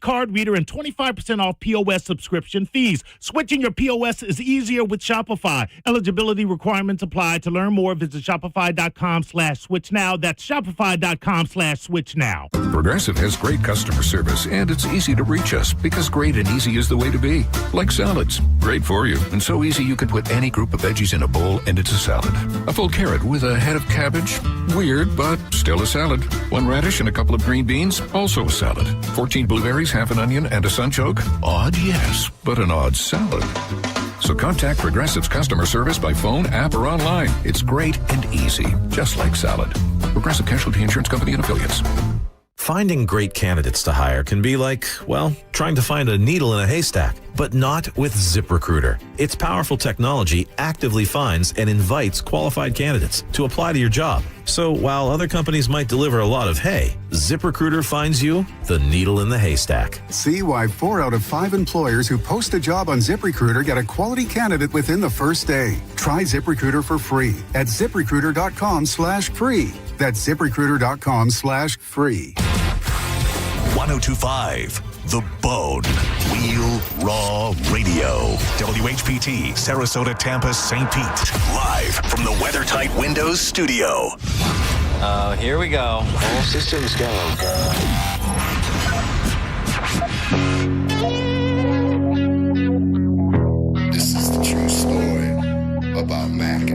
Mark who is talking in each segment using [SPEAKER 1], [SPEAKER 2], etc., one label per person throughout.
[SPEAKER 1] card reader and 25% off POS subscription fees. Switching your POS is easier with Shopify. Eligibility requirements apply. To learn more, visit shopify.com/switch now. That's shopify.com/switch now.
[SPEAKER 2] Progressive has great customer service, and it's easy to reach us because great and easy is the way to be. Like salads. Great for you, and so easy you could put any group of veggies in a bowl and it's a salad. A full carrot with a head of cabbage? Weird, but still a salad. One radish and a couple of green beans? Also a salad. 14 blueberries, half an onion, and a sunchoke? Odd, yes, but an odd salad. So contact Progressive's customer service by phone, app, or online. It's great and easy, just like salad. Progressive Casualty Insurance Company and Affiliates.
[SPEAKER 3] Finding great candidates to hire can be like, well, trying to find a needle in a haystack, but not with ZipRecruiter. Its powerful technology actively finds and invites qualified candidates to apply to your job. So while other companies might deliver a lot of hay, ZipRecruiter finds you the needle in the haystack.
[SPEAKER 4] See why 4 out of 5 employers who post a job on ZipRecruiter get a quality candidate within the first day. Try ZipRecruiter for free at ZipRecruiter.com/free. That's ZipRecruiter.com/free.
[SPEAKER 5] 1025 The Bone. Real Raw Radio. WHPT, Sarasota, Tampa, St. Pete. Live from the WeatherTight Windows studio.
[SPEAKER 6] Here we go. All systems go.
[SPEAKER 7] This is the true story about Mac.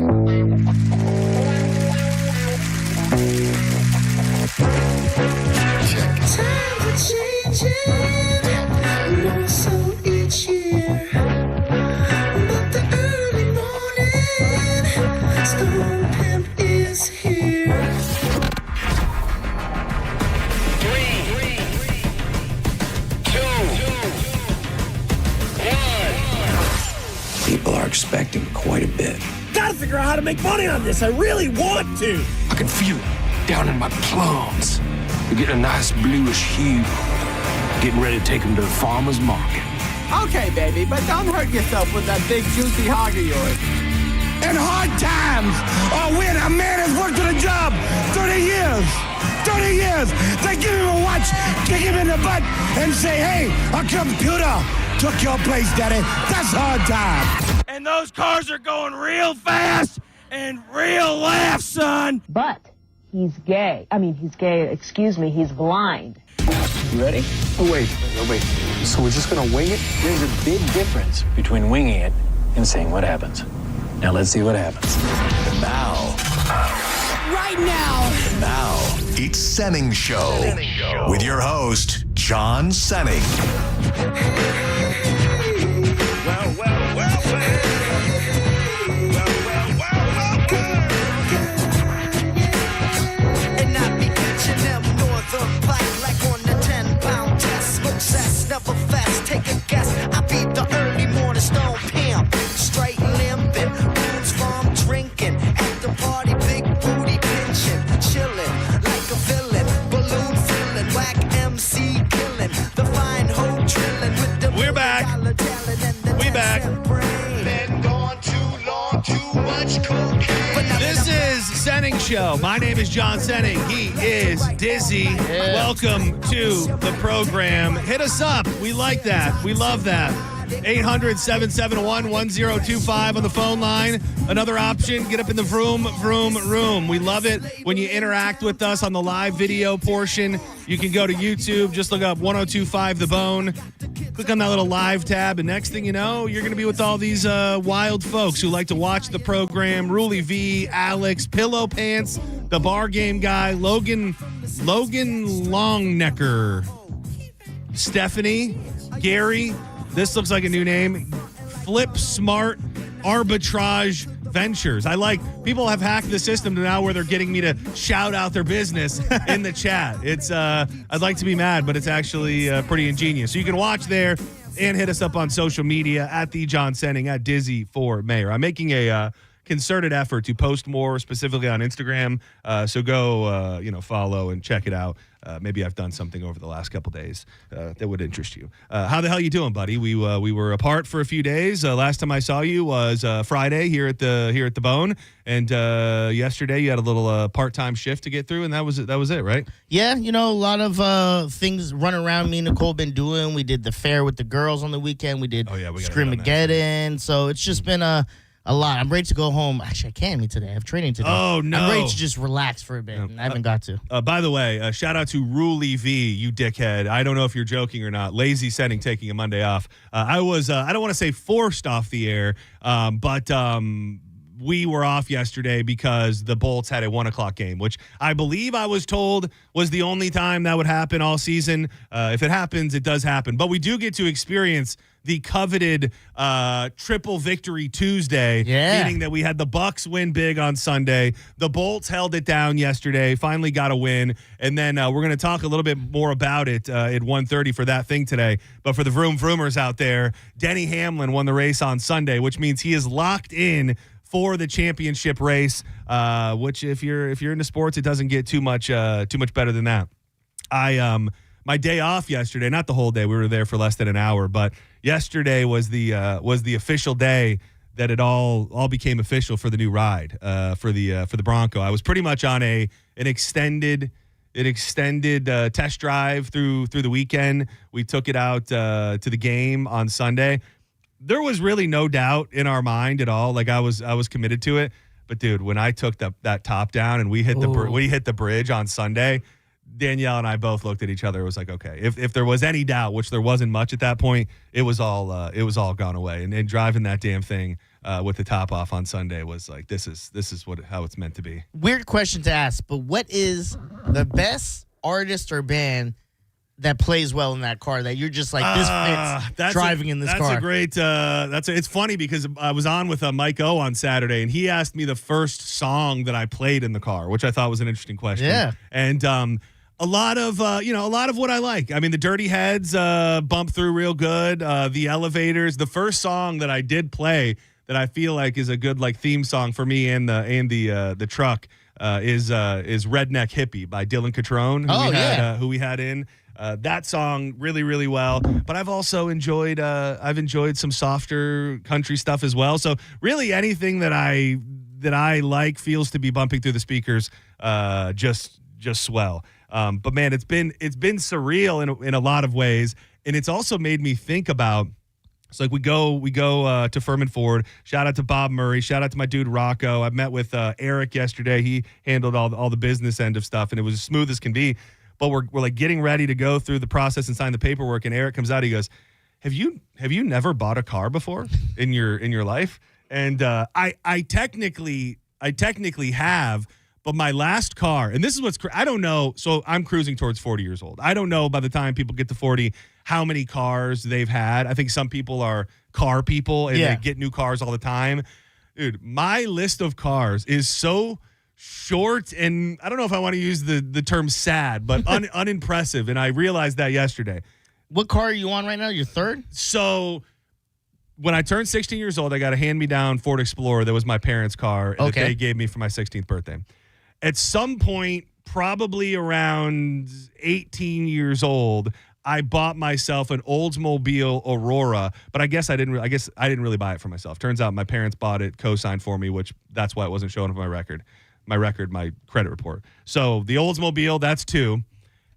[SPEAKER 7] Check it.
[SPEAKER 8] Times are changing, more so each year. But the early morning storm pimp is here.
[SPEAKER 9] 3, 2, 1.
[SPEAKER 10] People are expecting quite a bit.
[SPEAKER 11] Gotta figure out how to make money on this. I really want to.
[SPEAKER 12] I can feel it down in my plums. They're getting a nice bluish hue. Getting ready to take them to the farmer's market.
[SPEAKER 13] Okay, baby, but don't hurt yourself with that big juicy hog of yours.
[SPEAKER 14] In hard times, or when a man has worked at a job 30 years, they give him a watch, kick him in the butt, and say, hey, our computer took your place, daddy. That's hard time.
[SPEAKER 11] And those cars are going real fast and real laugh, son.
[SPEAKER 15] But he's gay. He's blind.
[SPEAKER 12] You ready? Oh, wait. So we're just gonna wing it? There's a big difference between winging it and saying what happens. Now let's see what happens.
[SPEAKER 5] And now.
[SPEAKER 8] Right now.
[SPEAKER 5] Now, it's Senning Show. With your host, John Senning.
[SPEAKER 8] Never fast, take a guess. I be the early morning stone pimp. Straight limping, roots from drinking. At the party, big booty pinching. Chilling like a villain. Balloon filling, whack MC killing. The fine hoe drilling with the.
[SPEAKER 1] We're back. We back.
[SPEAKER 9] Been gone too long, too much cocaine.
[SPEAKER 1] This is Senning Show. My name is John Senning. He is Dizzy.
[SPEAKER 6] Yeah.
[SPEAKER 1] Welcome to the program. Hit us up. We like that. We love that. 800-771-1025 on the phone line. Another option, get up in the vroom. We love it when you interact with us on the live video portion. You can go to YouTube, just look up 1025 The Bone. Click on that little live tab, and next thing you know, you're going to be with all these wild folks who like to watch the program. Ruly V, Alex, Pillow Pants, the bar game guy, Logan Longnecker, Stephanie, Gary. This looks like a new name. Flip Smart Arbitrage Ventures. I like people have hacked the system to now where they're getting me to shout out their business in the chat. It's I'd like to be mad, but it's actually pretty ingenious. So you can watch there and hit us up on social media at the John Senning, at Dizzy for Mayor. I'm making a concerted effort to post more specifically on Instagram. So go, follow and check it out. Maybe I've done something over the last couple days that would interest you. How the hell you doing, buddy? We were apart for a few days. Last time I saw you was Friday here at the Bone, and yesterday you had a little part-time shift to get through, and that was it, right?
[SPEAKER 16] Yeah, a lot of things run around me and Nicole been doing. We did the fair with the girls on the weekend. We did Scrimmageddon. So it's just been a lot. I'm ready to go home. Actually, I can't meet today. I have training today.
[SPEAKER 1] Oh, no.
[SPEAKER 16] I'm ready to just relax for a bit, and I haven't got to.
[SPEAKER 1] By the way, shout out to Ruly V, you dickhead. I don't know if you're joking or not. Lazy Senning taking a Monday off. I don't want to say forced off the air, but we were off yesterday because the Bolts had a 1 o'clock game, which I believe I was told was the only time that would happen all season. If it happens, it does happen. But we do get to experience the coveted triple victory Tuesday, meaning that we had the Bucks win big on Sunday. The Bolts held it down yesterday, finally got a win, and then we're going to talk a little bit more about it at 1:30 for that thing today. But for the Vroom Vroomers out there, Denny Hamlin won the race on Sunday, which means he is locked in for the championship race, which if you're into sports, it doesn't get too much better than that. My day off yesterday, not the whole day, we were there for less than an hour, but yesterday was the official day that it all became official for the new ride for the Bronco. I was pretty much on an extended test drive through the weekend. We took it out to the game on Sunday. There was really no doubt in our mind at all. Like I was committed to it. But dude, when I took that top down and we hit the bridge on Sunday, Danielle and I both looked at each other. It was like, okay, if there was any doubt, which there wasn't much at that point, it was all gone away. And driving that damn thing with the top off on Sunday was like, this is how it's meant to be.
[SPEAKER 16] Weird question to ask, but what is the best artist or band that plays well in that car that you're just like, this fits driving in this car?
[SPEAKER 1] That's a great. It's funny because I was on with Mike O on Saturday, and he asked me the first song that I played in the car, which I thought was an interesting question.
[SPEAKER 16] Yeah,
[SPEAKER 1] and a lot of what I like. I mean, the Dirty Heads bump through real good. The Elevators. The first song that I did play that I feel like is a good like theme song for me and the truck is Redneck Hippie by Dylan Catrone, who we had in. That song really, really well, but I've also enjoyed some softer country stuff as well. So really anything that I like feels to be bumping through the speakers, just swell. But man, it's been surreal in a lot of ways, and it's also made me think about. It's like we go to Furman Ford. Shout out to Bob Murray. Shout out to my dude Rocco. I met with Eric yesterday. He handled all the business end of stuff, and it was as smooth as can be. But we're like getting ready to go through the process and sign the paperwork. And Eric comes out. He goes, "Have you never bought a car before in your life?" And I technically have, but my last car, and this is what's I don't know. So I'm cruising towards 40 years old. I don't know by the time people get to 40 how many cars they've had. I think some people are car people and they get new cars all the time. Dude, my list of cars is so short, and I don't know if I want to use the term sad, but unimpressive, and I realized that yesterday.
[SPEAKER 16] What car are you on right now? Your third?
[SPEAKER 1] So when I turned 16 years old, I got a hand-me-down Ford Explorer that was my parents' car that they gave me for my 16th birthday. At some point, probably around 18 years old, I bought myself an Oldsmobile Aurora, but I guess I didn't really buy it for myself. Turns out my parents bought it, co-signed for me, which that's why it wasn't showing up on my credit report. So the Oldsmobile, that's 2.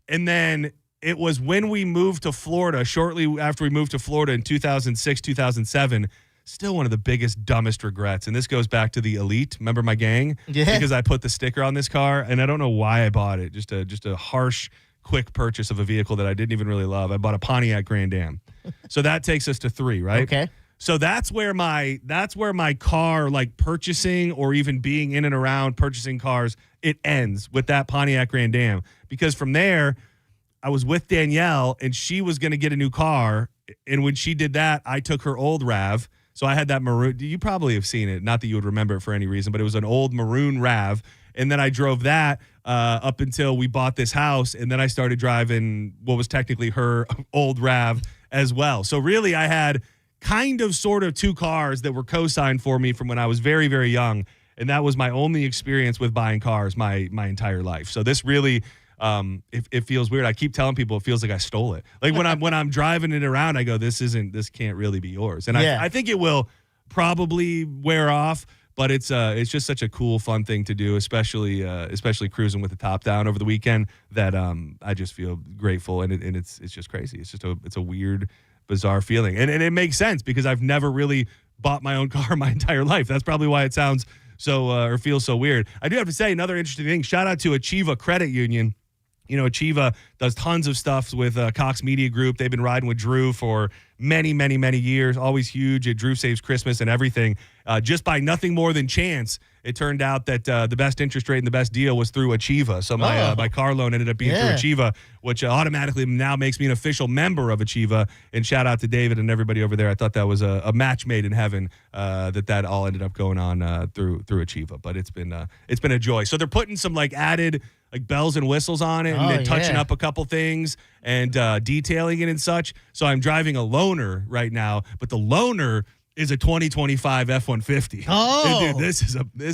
[SPEAKER 1] And then it was when we moved to Florida, shortly after we moved to Florida in 2006, 2007, still one of the biggest, dumbest regrets. And this goes back to the Elite. Remember my gang?
[SPEAKER 16] Yeah.
[SPEAKER 1] Because I put the sticker on this car, and I don't know why I bought it. Just a harsh, quick purchase of a vehicle that I didn't even really love. I bought a Pontiac Grand Am. So that takes us to 3, right?
[SPEAKER 16] Okay.
[SPEAKER 1] So that's where my car, like purchasing or even being in and around purchasing cars, it ends with that Pontiac Grand Am. Because from there, I was with Danielle, and she was going to get a new car. And when she did that, I took her old RAV. So I had that maroon. You probably have seen it. Not that you would remember it for any reason, but it was an old maroon RAV. And then I drove that up until we bought this house. And then I started driving what was technically her old RAV as well. So really I had kind of sort of two cars that were co-signed for me from when I was very, very young. And that was my only experience with buying cars my entire life. So this really, it feels weird. I keep telling people it feels like I stole it. Like when I'm driving it around, I go, this can't really be yours. And I think it will probably wear off, but it's just such a cool, fun thing to do, especially cruising with the top down over the weekend, that I just feel grateful. And it's just crazy. It's a weird, bizarre feeling. And it makes sense because I've never really bought my own car my entire life. That's probably why it sounds so or feels so weird. I do have to say another interesting thing. Shout out to Achieva Credit Union. You know, Achieva does tons of stuff with Cox Media Group. They've been riding with Drew for many, many, many years. Always huge at Drew Saves Christmas and everything. Just by nothing more than chance, it turned out that the best interest rate and the best deal was through Achieva. So my car loan ended up being through Achieva, which automatically now makes me an official member of Achieva. And shout out to David and everybody over there. I thought that was a match made in heaven, that all ended up going on through Achieva. But it's been a joy. So they're putting some like added like bells and whistles on it, and then touching up a couple things and detailing it and such. So I'm driving a loaner right now, but the loaner is a 2025 F-150.
[SPEAKER 16] Oh,
[SPEAKER 1] and dude, this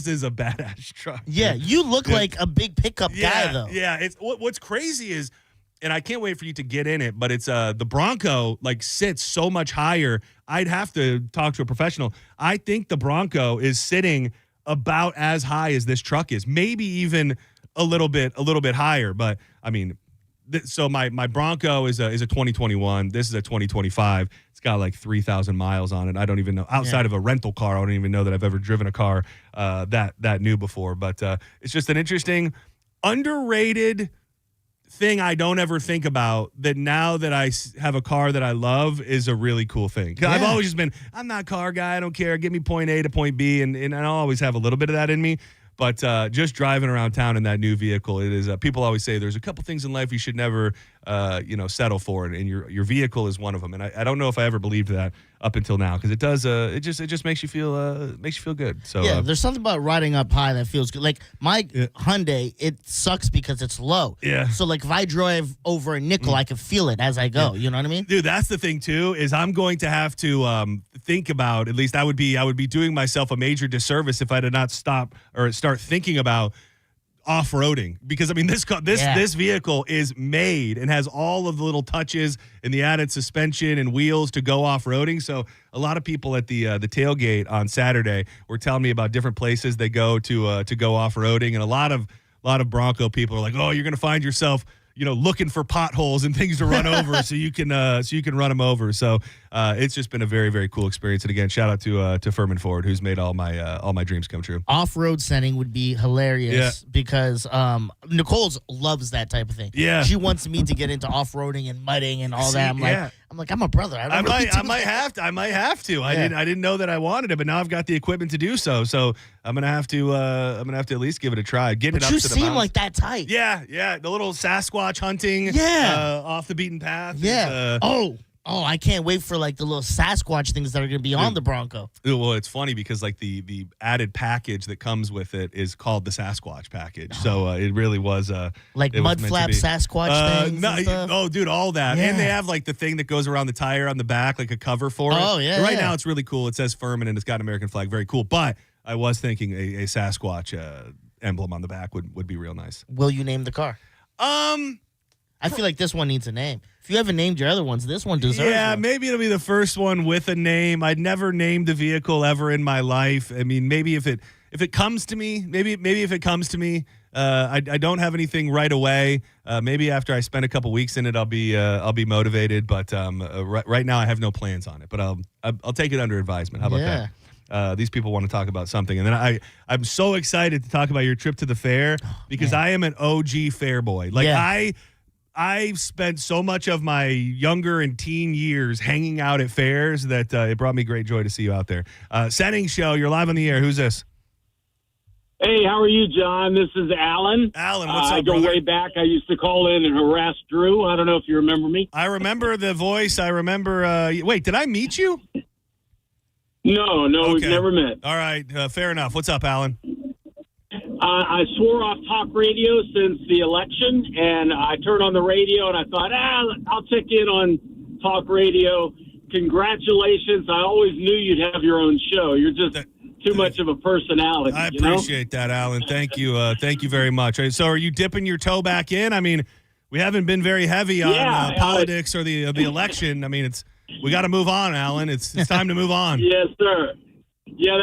[SPEAKER 1] is a badass truck.
[SPEAKER 16] Yeah,
[SPEAKER 1] dude.
[SPEAKER 16] you look like a big pickup guy though.
[SPEAKER 1] Yeah, it's what's crazy is, and I can't wait for you to get in it, but it's the Bronco like sits so much higher. I'd have to talk to a professional. I think the Bronco is sitting about as high as this truck is, maybe even a little bit higher. But I mean, so my Bronco is a 2021. This is a 2025. It's got like 3,000 miles on it. I don't even know, outside of a rental car, I don't even know that I've ever driven a car that new before. But it's just an interesting, underrated thing I don't ever think about, that now that I have a car that I love is a really cool thing. I've always just been, I'm not a car guy. I don't care. Give me point A to point B. And I always have a little bit of that in me. But just driving around town in that new vehicle, it is. People always say there's a couple things in life you should never, settle for, and your vehicle is one of them. And I don't know if I ever believed that up until now, because it does. It just makes you feel good. So
[SPEAKER 16] there's something about riding up high that feels good. Like my Hyundai, it sucks because it's low.
[SPEAKER 1] Yeah.
[SPEAKER 16] So like if I drive over a nickel, I can feel it as I go. You know what I mean?
[SPEAKER 1] Dude, that's the thing too, is I'm going to have to think about, at least I would be doing myself a major disservice if I did not stop or start thinking about off-roading, because I mean this vehicle is made and has all of the little touches and the added suspension and wheels to go off-roading. So a lot of people at the tailgate on Saturday were telling me about different places they go to go off-roading, and a lot of Bronco people are like, oh, you're going to find yourself looking for potholes and things to run over so you can run them over. So it's just been a very, very cool experience. And again, shout out to Furman Ford, who's made all my dreams come true.
[SPEAKER 16] Off-road Senning would be hilarious because Nicole loves that type of thing.
[SPEAKER 1] Yeah.
[SPEAKER 16] She wants me to get into off-roading and mudding and all that. I'm like, I'm a brother. I
[SPEAKER 1] might have to. I didn't know that I wanted it, but now I've got the equipment to do so. So I'm gonna have to at least give it a trike. Getting it up to the mountains.
[SPEAKER 16] You seem like that type.
[SPEAKER 1] Yeah. The little Sasquatch hunting. Off the beaten path.
[SPEAKER 16] Yeah. Oh, I can't wait for like the little Sasquatch things that are going to be on the Bronco.
[SPEAKER 1] Well, it's funny because like the added package that comes with it is called the Sasquatch package. So it really was
[SPEAKER 16] like mud flap Sasquatch things. And stuff?
[SPEAKER 1] Oh, dude, all that. Yeah. And they have like the thing that goes around the tire on the back, like a cover for it.
[SPEAKER 16] Oh, yeah.
[SPEAKER 1] Right now it's really cool. It says Furman and it's got an American flag. Very cool. But I was thinking a Sasquatch emblem on the back would be real nice.
[SPEAKER 16] Will you name the car? I feel like this one needs a name. If you haven't named your other ones, this one deserves one.
[SPEAKER 1] Maybe it'll be the first one with a name. I'd never named a vehicle ever in my life. I mean, maybe if it comes to me, I don't have anything right away. Maybe after I spend a couple weeks in it, I'll be motivated. But right now, I have no plans on it. But I'll take it under advisement. How about that? These people want to talk about something. And then I'm so excited to talk about your trip to the fair because I am an OG fair boy. Like I spent so much of my younger and teen years hanging out at fairs that it brought me great joy to see you out there. Senning Show, you're live on the air. Who's this?
[SPEAKER 17] Hey, how are you, John? This is Alan.
[SPEAKER 1] Alan, what's up,
[SPEAKER 17] I go
[SPEAKER 1] brother?
[SPEAKER 17] way back. I used to call in and harass Drew. I don't know if you remember me.
[SPEAKER 1] I remember the voice. I remember. Wait, did I meet you?
[SPEAKER 17] No,
[SPEAKER 1] Okay.
[SPEAKER 17] we've never met.
[SPEAKER 1] All right, fair enough. What's up, Alan?
[SPEAKER 17] I swore off talk radio since the election, and I turned on the radio, and I thought, I'll check in on talk radio. congratulations. I always knew you'd have your own show. You're just too much of a personality.
[SPEAKER 1] I appreciate that, Alan. Thank you. Thank you very much. So are you dipping your toe back in? I mean, we haven't been very heavy on politics or the election. I mean, we got to move on, Alan. It's time to move on.
[SPEAKER 17] Yes, sir. Yeah,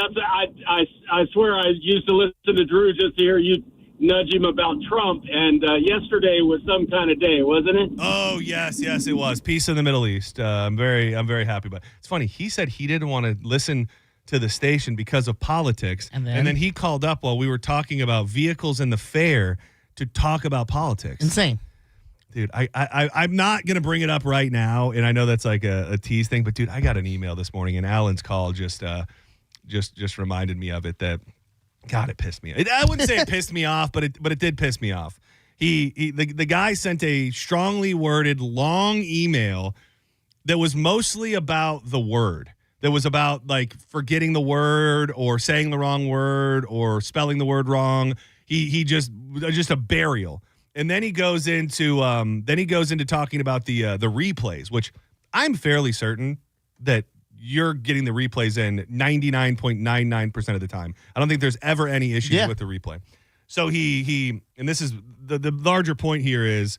[SPEAKER 17] I swear I used to listen to Drew just to hear you nudge him about Trump, and yesterday was some kind of day, wasn't it?
[SPEAKER 1] Oh, yes, it was. Peace in the Middle East. I'm very happy about it. It's funny. He said he didn't want to listen to the station because of politics, and then he called up while we were talking about vehicles in the fair to talk about politics.
[SPEAKER 16] Insane.
[SPEAKER 1] Dude, I'm not going to bring it up right now, and I know that's like a tease thing, but, dude, I got an email this morning, and Alan's call just reminded me of it that, God, it pissed me off. I wouldn't say it pissed me off, but it did piss me off. The guy sent a strongly worded, long email that was mostly about the word. That was about, like, forgetting the word or saying the wrong word or spelling the word wrong. He just a burial. And then he goes into talking about the replays, which I'm fairly certain that you're getting the replays in 99.99% of the time. I don't think there's ever any issues with the replay. So he and this is the larger point here is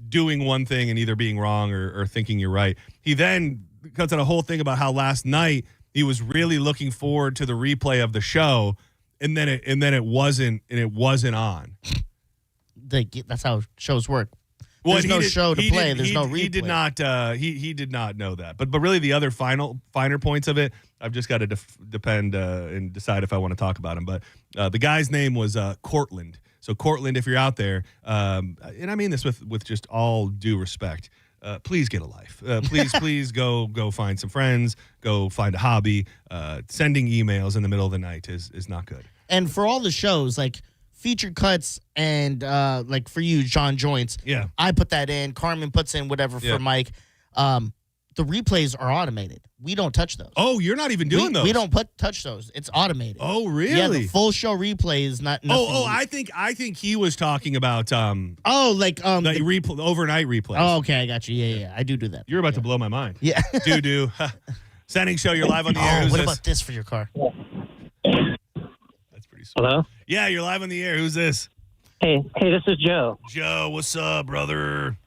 [SPEAKER 1] doing one thing and either being wrong or thinking you're right. He then cuts out a whole thing about how last night he was really looking forward to the replay of the show, and then it wasn't on.
[SPEAKER 16] That's how shows work.
[SPEAKER 1] Well,
[SPEAKER 16] there's no show to play. There's no replay.
[SPEAKER 1] He did not. He did not know that. But really, the other finer points of it, I've just got to depend and decide if I want to talk about him. But the guy's name was Cortland. So Cortland, if you're out there, and I mean this with just all due respect, please get a life. Please go find some friends. Go find a hobby. Sending emails in the middle of the night is not good.
[SPEAKER 16] And for all the shows, like feature cuts and like for you, John Joints.
[SPEAKER 1] Yeah.
[SPEAKER 16] I put that in. Carmen puts in whatever for Mike. The replays are automated. We don't touch those.
[SPEAKER 1] Oh, you're not even doing those.
[SPEAKER 16] We don't touch those. It's automated.
[SPEAKER 1] Oh, really?
[SPEAKER 16] Yeah, the full show replay is not.
[SPEAKER 1] I think he was talking about
[SPEAKER 16] the
[SPEAKER 1] overnight replays.
[SPEAKER 16] Oh, okay, I got you. Yeah, I do that.
[SPEAKER 1] You're about to blow my mind.
[SPEAKER 16] Yeah.
[SPEAKER 1] do. Senning Show, you're live on the air. Who's
[SPEAKER 16] what
[SPEAKER 1] this?
[SPEAKER 16] about this for your car?
[SPEAKER 1] That's pretty sweet.
[SPEAKER 18] Hello?
[SPEAKER 1] Yeah, you're live on the air. Who's this?
[SPEAKER 18] Hey, this is Joe.
[SPEAKER 1] Joe, what's up, brother?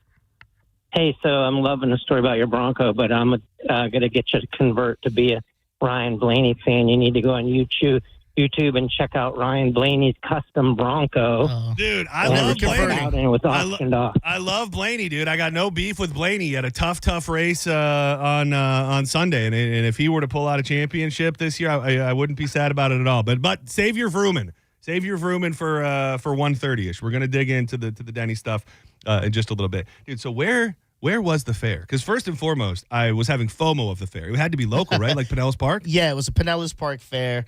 [SPEAKER 18] Hey, so I'm loving the story about your Bronco, but I'm going to get you to convert to be a Ryan Blaney fan. You need to go on YouTube and check out Ryan Blaney's custom Bronco.
[SPEAKER 1] Dude, I love Blaney.
[SPEAKER 18] I
[SPEAKER 1] love Blaney, dude. I got no beef with Blaney. He had a tough race on Sunday, and if he were to pull out a championship this year, I wouldn't be sad about it at all. But save your Vrooman. Save your Vrooman for 130-ish. We're gonna dig into the Denny stuff in just a little bit, dude. So where was the fair? Because first and foremost, I was having FOMO of the fair. It had to be local, right? Like Pinellas Park.
[SPEAKER 16] Yeah, it was a Pinellas Park fair.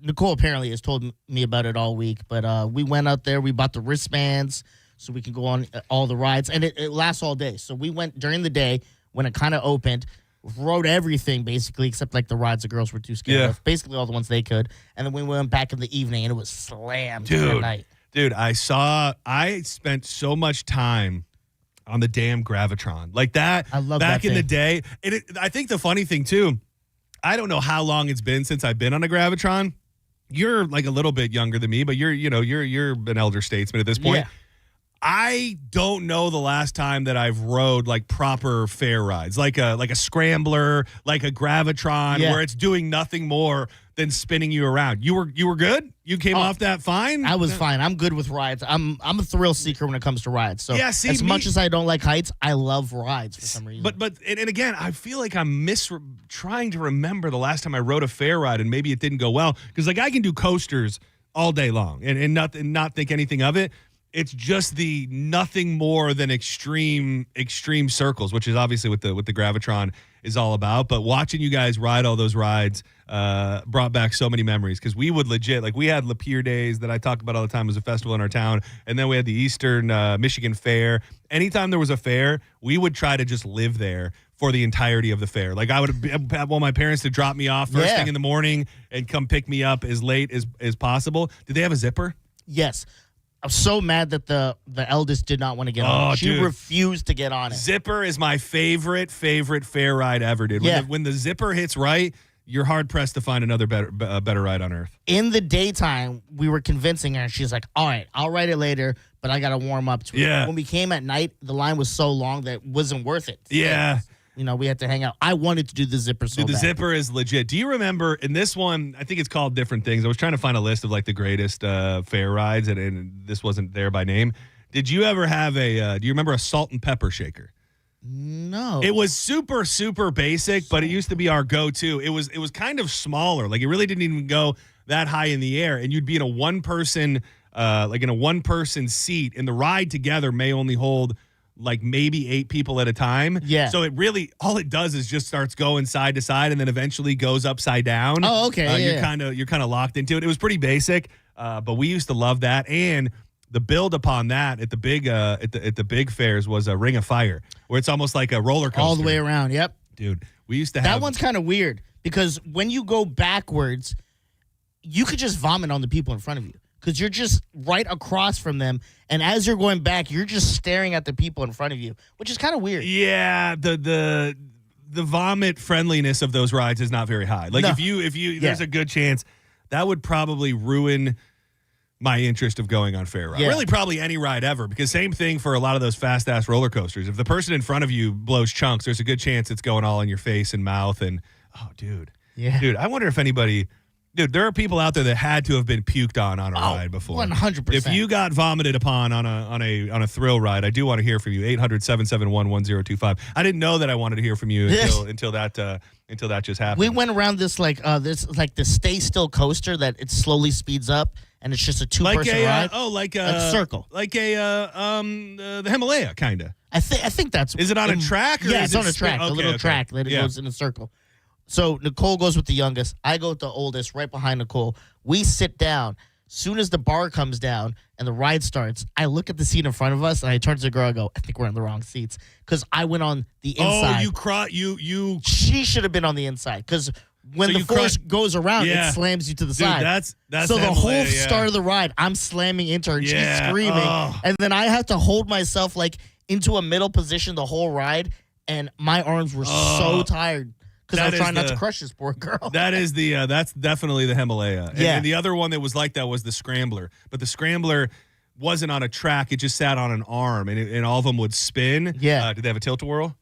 [SPEAKER 16] Nicole apparently has told me about it all week, but we went out there. We bought the wristbands so we can go on all the rides, and it lasts all day. So we went during the day when it kind of opened. Rode everything basically except like the rides the girls were too scared of. Basically all the ones they could. And then we went back in the evening and it was slammed at night.
[SPEAKER 1] Dude, I spent so much time on the damn Gravitron. Like that.
[SPEAKER 16] I love
[SPEAKER 1] back
[SPEAKER 16] that
[SPEAKER 1] in
[SPEAKER 16] thing.
[SPEAKER 1] the day. I think the funny thing too, I don't know how long it's been since I've been on a Gravitron. You're like a little bit younger than me, but you're an elder statesman at this point.
[SPEAKER 16] Yeah.
[SPEAKER 1] I don't know the last time that I've rode like proper fair rides, like a scrambler, like a Gravitron, where it's doing nothing more than spinning you around. You were good? You came off that fine?
[SPEAKER 16] I was fine. I'm good with rides. I'm a thrill seeker when it comes to rides. So much as I don't like heights, I love rides for some reason.
[SPEAKER 1] But again, I feel like I'm trying to remember the last time I rode a fair ride and maybe it didn't go well, because like I can do coasters all day long and not think anything of it. It's just the nothing more than extreme circles, which is obviously what the Gravitron is all about. But watching you guys ride all those rides brought back so many memories, because we would legit, like we had Lapeer Days that I talk about all the time as a festival in our town, and then we had the Eastern Michigan Fair. Anytime there was a fair, we would try to just live there for the entirety of the fair. Like I would have want my parents to drop me off first thing in the morning and come pick me up as late as possible. Did they have a zipper?
[SPEAKER 16] Yes. I'm so mad that the eldest did not want to get on it. She refused to get on it.
[SPEAKER 1] Zipper is my favorite fair ride ever, dude.
[SPEAKER 16] Yeah.
[SPEAKER 1] When the Zipper hits right, you're hard-pressed to find another better ride on Earth.
[SPEAKER 16] In the daytime, we were convincing her. She's like, all right, I'll ride it later, but I got to warm up to it.
[SPEAKER 1] Yeah.
[SPEAKER 16] When we came at night, the line was so long that it wasn't worth it.
[SPEAKER 1] Yeah.
[SPEAKER 16] We had to hang out. I wanted to do the Zipper so
[SPEAKER 1] Dude, the
[SPEAKER 16] bad.
[SPEAKER 1] Zipper is legit. Do you remember in this one, I think it's called different things. I was trying to find a list of like the greatest fair rides, and this wasn't there by name. Did you ever have do you remember a salt and pepper shaker?
[SPEAKER 16] No.
[SPEAKER 1] It was super, super basic, but it used to be our go-to. It was kind of smaller. Like it really didn't even go that high in the air, and you'd be in a one-person seat, and the ride together may only hold like maybe 8 people at a time.
[SPEAKER 16] Yeah.
[SPEAKER 1] So it really, all it does is just starts going side to side and then eventually goes upside down.
[SPEAKER 16] Oh, okay.
[SPEAKER 1] You're kind of locked into it. It was pretty basic, but we used to love that. And the build upon that at the big at the big fairs was a Ring of Fire, where it's almost like a roller coaster
[SPEAKER 16] all the way around. Yep.
[SPEAKER 1] Dude, we used to have
[SPEAKER 16] that one's kind of weird because when you go backwards, you could just vomit on the people in front of you. Because you're just right across from them, and as you're going back, you're just staring at the people in front of you, which is kind of weird.
[SPEAKER 1] Yeah, the vomit friendliness of those rides is not very high. Like if you there's a good chance that would probably ruin my interest of going on fair ride.
[SPEAKER 16] Yeah.
[SPEAKER 1] Really, probably any ride ever, because same thing for a lot of those fast ass roller coasters. If the person in front of you blows chunks, there's a good chance it's going all in your face and mouth. And dude, I wonder if anybody. Dude, there are people out there that had to have been puked on a ride before.
[SPEAKER 16] 100%.
[SPEAKER 1] If you got vomited upon on a thrill ride, I do want to hear from you. 800-771-1025. I didn't know that I wanted to hear from you until that just happened.
[SPEAKER 16] We went around this the stay still coaster that it slowly speeds up, and it's just a 2-person ride.
[SPEAKER 1] Like
[SPEAKER 16] a circle,
[SPEAKER 1] like the Himalaya kind of.
[SPEAKER 16] I think that's.
[SPEAKER 1] Is it on a track? Or
[SPEAKER 16] yeah,
[SPEAKER 1] is
[SPEAKER 16] it's on a track, a little track that it goes in a circle. So Nicole goes with the youngest. I go with the oldest, right behind Nicole. We sit down. Soon as the bar comes down and the ride starts, I look at the seat in front of us and I turn to the girl and go, I think we're in the wrong seats. Because I went on the inside.
[SPEAKER 1] Oh, you.
[SPEAKER 16] She should have been on the inside. Because when the force goes around, it slams you to the side.
[SPEAKER 1] That's
[SPEAKER 16] so the whole start of the ride, I'm slamming into her and she's screaming. And then I have to hold myself like into a middle position the whole ride. And my arms were so tired. Because I was trying not to crush this poor girl.
[SPEAKER 1] That's definitely the Himalaya. And the other one that was like that was the Scrambler. But the Scrambler wasn't on a track. It just sat on an arm, and all of them would spin.
[SPEAKER 16] Yeah.
[SPEAKER 1] Did they have a tilt-a-whirl?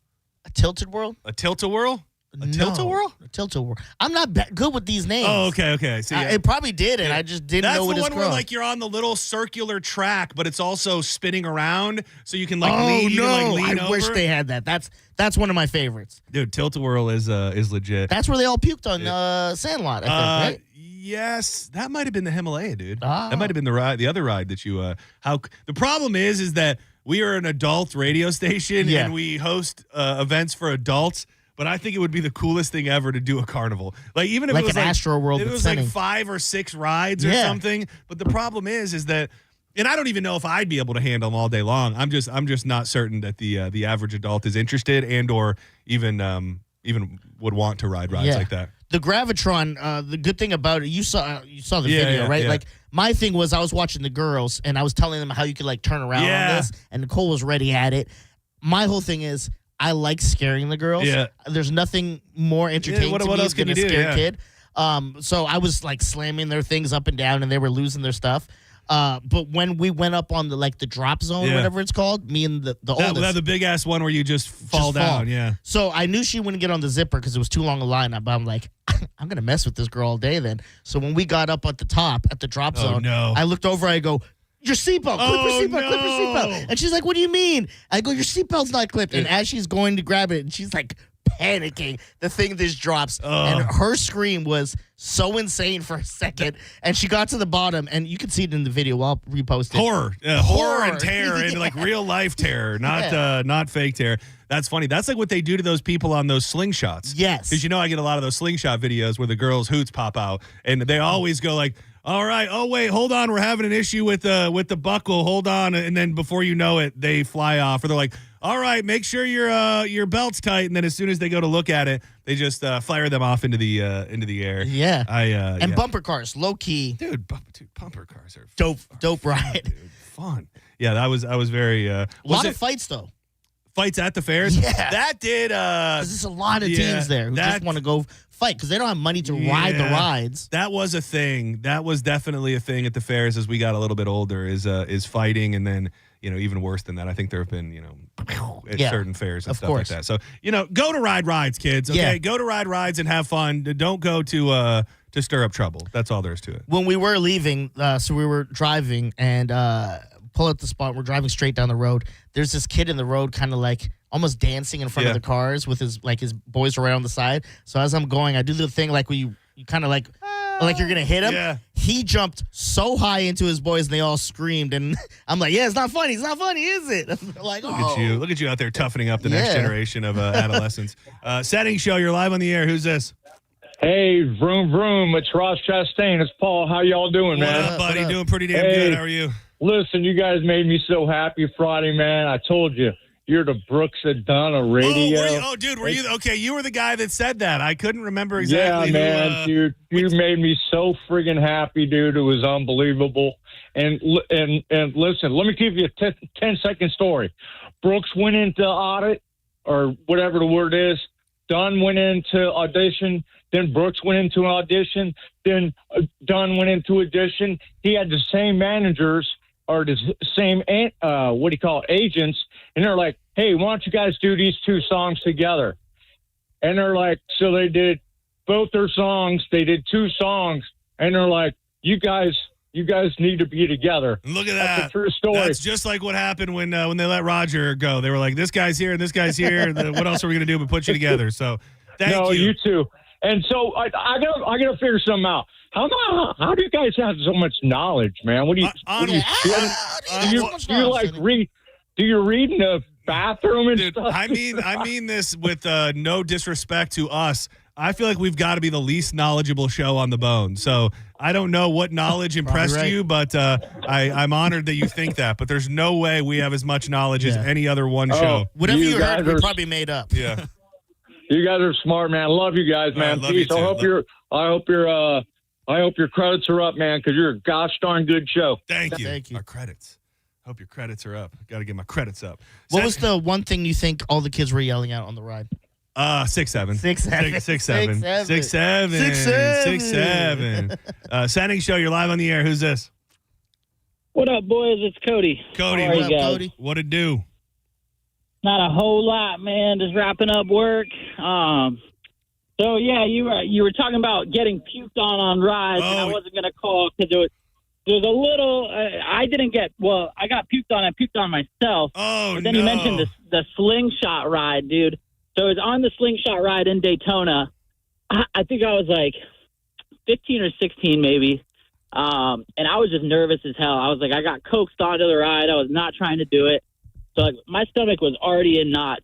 [SPEAKER 16] A tilt-a-whirl?
[SPEAKER 1] A tilt-a-whirl? A tilt-a-whirl?
[SPEAKER 16] A tilt-a-whirl. I'm not good with these names.
[SPEAKER 1] Oh, okay. See,
[SPEAKER 16] it probably did, and I just didn't know what it's called.
[SPEAKER 1] That's the one where like you're on the little circular track, but it's also spinning around, so you can lean.
[SPEAKER 16] I wish they had that. That's one of my favorites.
[SPEAKER 1] Dude, tilt-a-whirl is legit.
[SPEAKER 16] That's where they all puked on Sandlot, I think, right?
[SPEAKER 1] Yes, that might have been the Himalaya, dude. That might have been the other ride that you. The problem is that we are an adult radio station and we host events for adults. But I think it would be the coolest thing ever to do a carnival. Like even if
[SPEAKER 16] like
[SPEAKER 1] it was
[SPEAKER 16] an Astro World,
[SPEAKER 1] it was like 5 or 6 rides or something. But the problem is that, and I don't even know if I'd be able to handle them all day long. I'm just not certain that the average adult is interested and or even would want to ride rides like that.
[SPEAKER 16] The Gravitron, the good thing about it, you saw the video, right?
[SPEAKER 1] Yeah.
[SPEAKER 16] Like my thing was I was watching the girls and I was telling them how you could like turn around on this, and Nicole was ready at it. My whole thing is I like scaring the girls.
[SPEAKER 1] Yeah.
[SPEAKER 16] There's nothing more entertaining to me than a scared kid. So I was like slamming their things up and down, and they were losing their stuff. But when we went up on the drop zone, whatever it's called, me and the oldest,
[SPEAKER 1] the big ass one where you just fall down. Yeah.
[SPEAKER 16] So I knew she wouldn't get on the zipper because it was too long a line. But I'm like, I'm gonna mess with this girl all day then. So when we got up at the top at the drop zone, I looked over. I go, your seatbelt, clip your seatbelt, clip your seatbelt. And she's like, what do you mean? I go, your seatbelt's not clipped. And as she's going to grab it, and she's like panicking, the thing just drops. And her scream was so insane for a second. And she got to the bottom, and you can see it in the video. I'll repost it.
[SPEAKER 1] Horror and terror, and like real life terror, not fake terror. That's funny. That's like what they do to those people on those slingshots.
[SPEAKER 16] Yes.
[SPEAKER 1] Because I get a lot of those slingshot videos where the girls' hoots pop out, and they always go like, all right, oh, wait, hold on. We're having an issue with the buckle. Hold on. And then before you know it, they fly off. Or they're like, all right, make sure your belt's tight. And then as soon as they go to look at it, they just fire them off into the air.
[SPEAKER 16] Yeah. Bumper cars, low key.
[SPEAKER 1] Dude, bumper cars are
[SPEAKER 16] dope ride.
[SPEAKER 1] Dude. fun. Yeah, I was very.
[SPEAKER 16] A lot of fights though.
[SPEAKER 1] Fights at the fairs.
[SPEAKER 16] Yeah,
[SPEAKER 1] that did.
[SPEAKER 16] There's a lot of teens there who just want to go fight because they don't have money to ride the rides.
[SPEAKER 1] That was a thing. That was definitely a thing at the fairs as we got a little bit older. Is fighting, and then even worse than that. I think there have been at certain fairs and stuff like that. So go to ride rides, kids. Okay, go to ride rides and have fun. Don't go to stir up trouble. That's all there is to it.
[SPEAKER 16] When we were leaving, so we were driving and pull at the spot. We're driving straight down the road. There's this kid in the road, kind of like almost dancing in front of the cars with his boys right on the side. So as I'm going, I do the thing like you kind of like you're gonna hit him.
[SPEAKER 1] Yeah.
[SPEAKER 16] He jumped so high into his boys, and they all screamed. And I'm like, it's not funny. It's not funny, is it? I'm like,
[SPEAKER 1] Look at you out there toughening up the next generation of adolescents. Senning Show, you're live on the air. Who's this?
[SPEAKER 19] Hey, vroom, vroom. It's Ross Chastain. It's Paul. How y'all doing, man?
[SPEAKER 1] What up, buddy? Doing pretty damn good. How are you?
[SPEAKER 19] Listen, you guys made me so happy Friday, man. I told you. You're the Brooks of Donna radio.
[SPEAKER 1] Dude, were you okay? You were the guy that said that. I couldn't remember exactly.
[SPEAKER 19] Yeah, man, dude, you made me so friggin' happy, dude. It was unbelievable. And listen, let me give you a 10-second story. Brooks went into audit, or whatever the word is. Dunn went into audition. Then Brooks went into an audition. Then Dunn went into audition. He had the same managers or the same agents, and they're like, hey, why don't you guys do these two songs together? And they're like, so they did both their songs. They did two songs, and they're like, you guys need to be together.
[SPEAKER 1] Look at
[SPEAKER 19] That's
[SPEAKER 1] that.
[SPEAKER 19] a true story.
[SPEAKER 1] That's just like what happened when they let Roger go. They were like, this guy's here and this guy's here. What else are we going to do but put you together? So thank you.
[SPEAKER 19] No, you too. And so I gotta figure something out. How do you guys have so much knowledge, man? Do you read in the bathroom and stuff?
[SPEAKER 1] I mean this with no disrespect to us. I feel like we've got to be the least knowledgeable show on the bone. So I don't know what knowledge impressed you, but I'm honored that you think that. But there's no way we have as much knowledge as any other one show.
[SPEAKER 16] Whatever you heard, we probably made up.
[SPEAKER 1] Yeah.
[SPEAKER 19] You guys are smart, man. Love you guys, man. Peace. I hope your credits are up, man, because you're a gosh darn good show.
[SPEAKER 1] Thank you. Our credits. Hope your credits are up. Got to get my credits up.
[SPEAKER 16] What was the one thing you think all the kids were yelling out on the ride?
[SPEAKER 1] 6'7".
[SPEAKER 16] 6'7".
[SPEAKER 1] 6'7". 6'7". Senning Show, you're live on the air. Who's this?
[SPEAKER 20] What up, boys? It's Cody.
[SPEAKER 1] Cody,
[SPEAKER 20] How are
[SPEAKER 1] what
[SPEAKER 20] you
[SPEAKER 1] up,
[SPEAKER 20] guys?
[SPEAKER 1] Cody? What it do?
[SPEAKER 20] Not a whole lot, man. Just wrapping up work. So yeah, you were talking about getting puked on rides, and I wasn't gonna call because there was a little. I didn't get. Well, I got puked on. I puked on myself. But then you mentioned the slingshot ride, dude. So it was on the slingshot ride in Daytona. I think I was like 15 or 16, maybe. And I was just nervous as hell. I was like, I got coaxed onto the ride. I was not trying to do it. So like, my stomach was already in knots.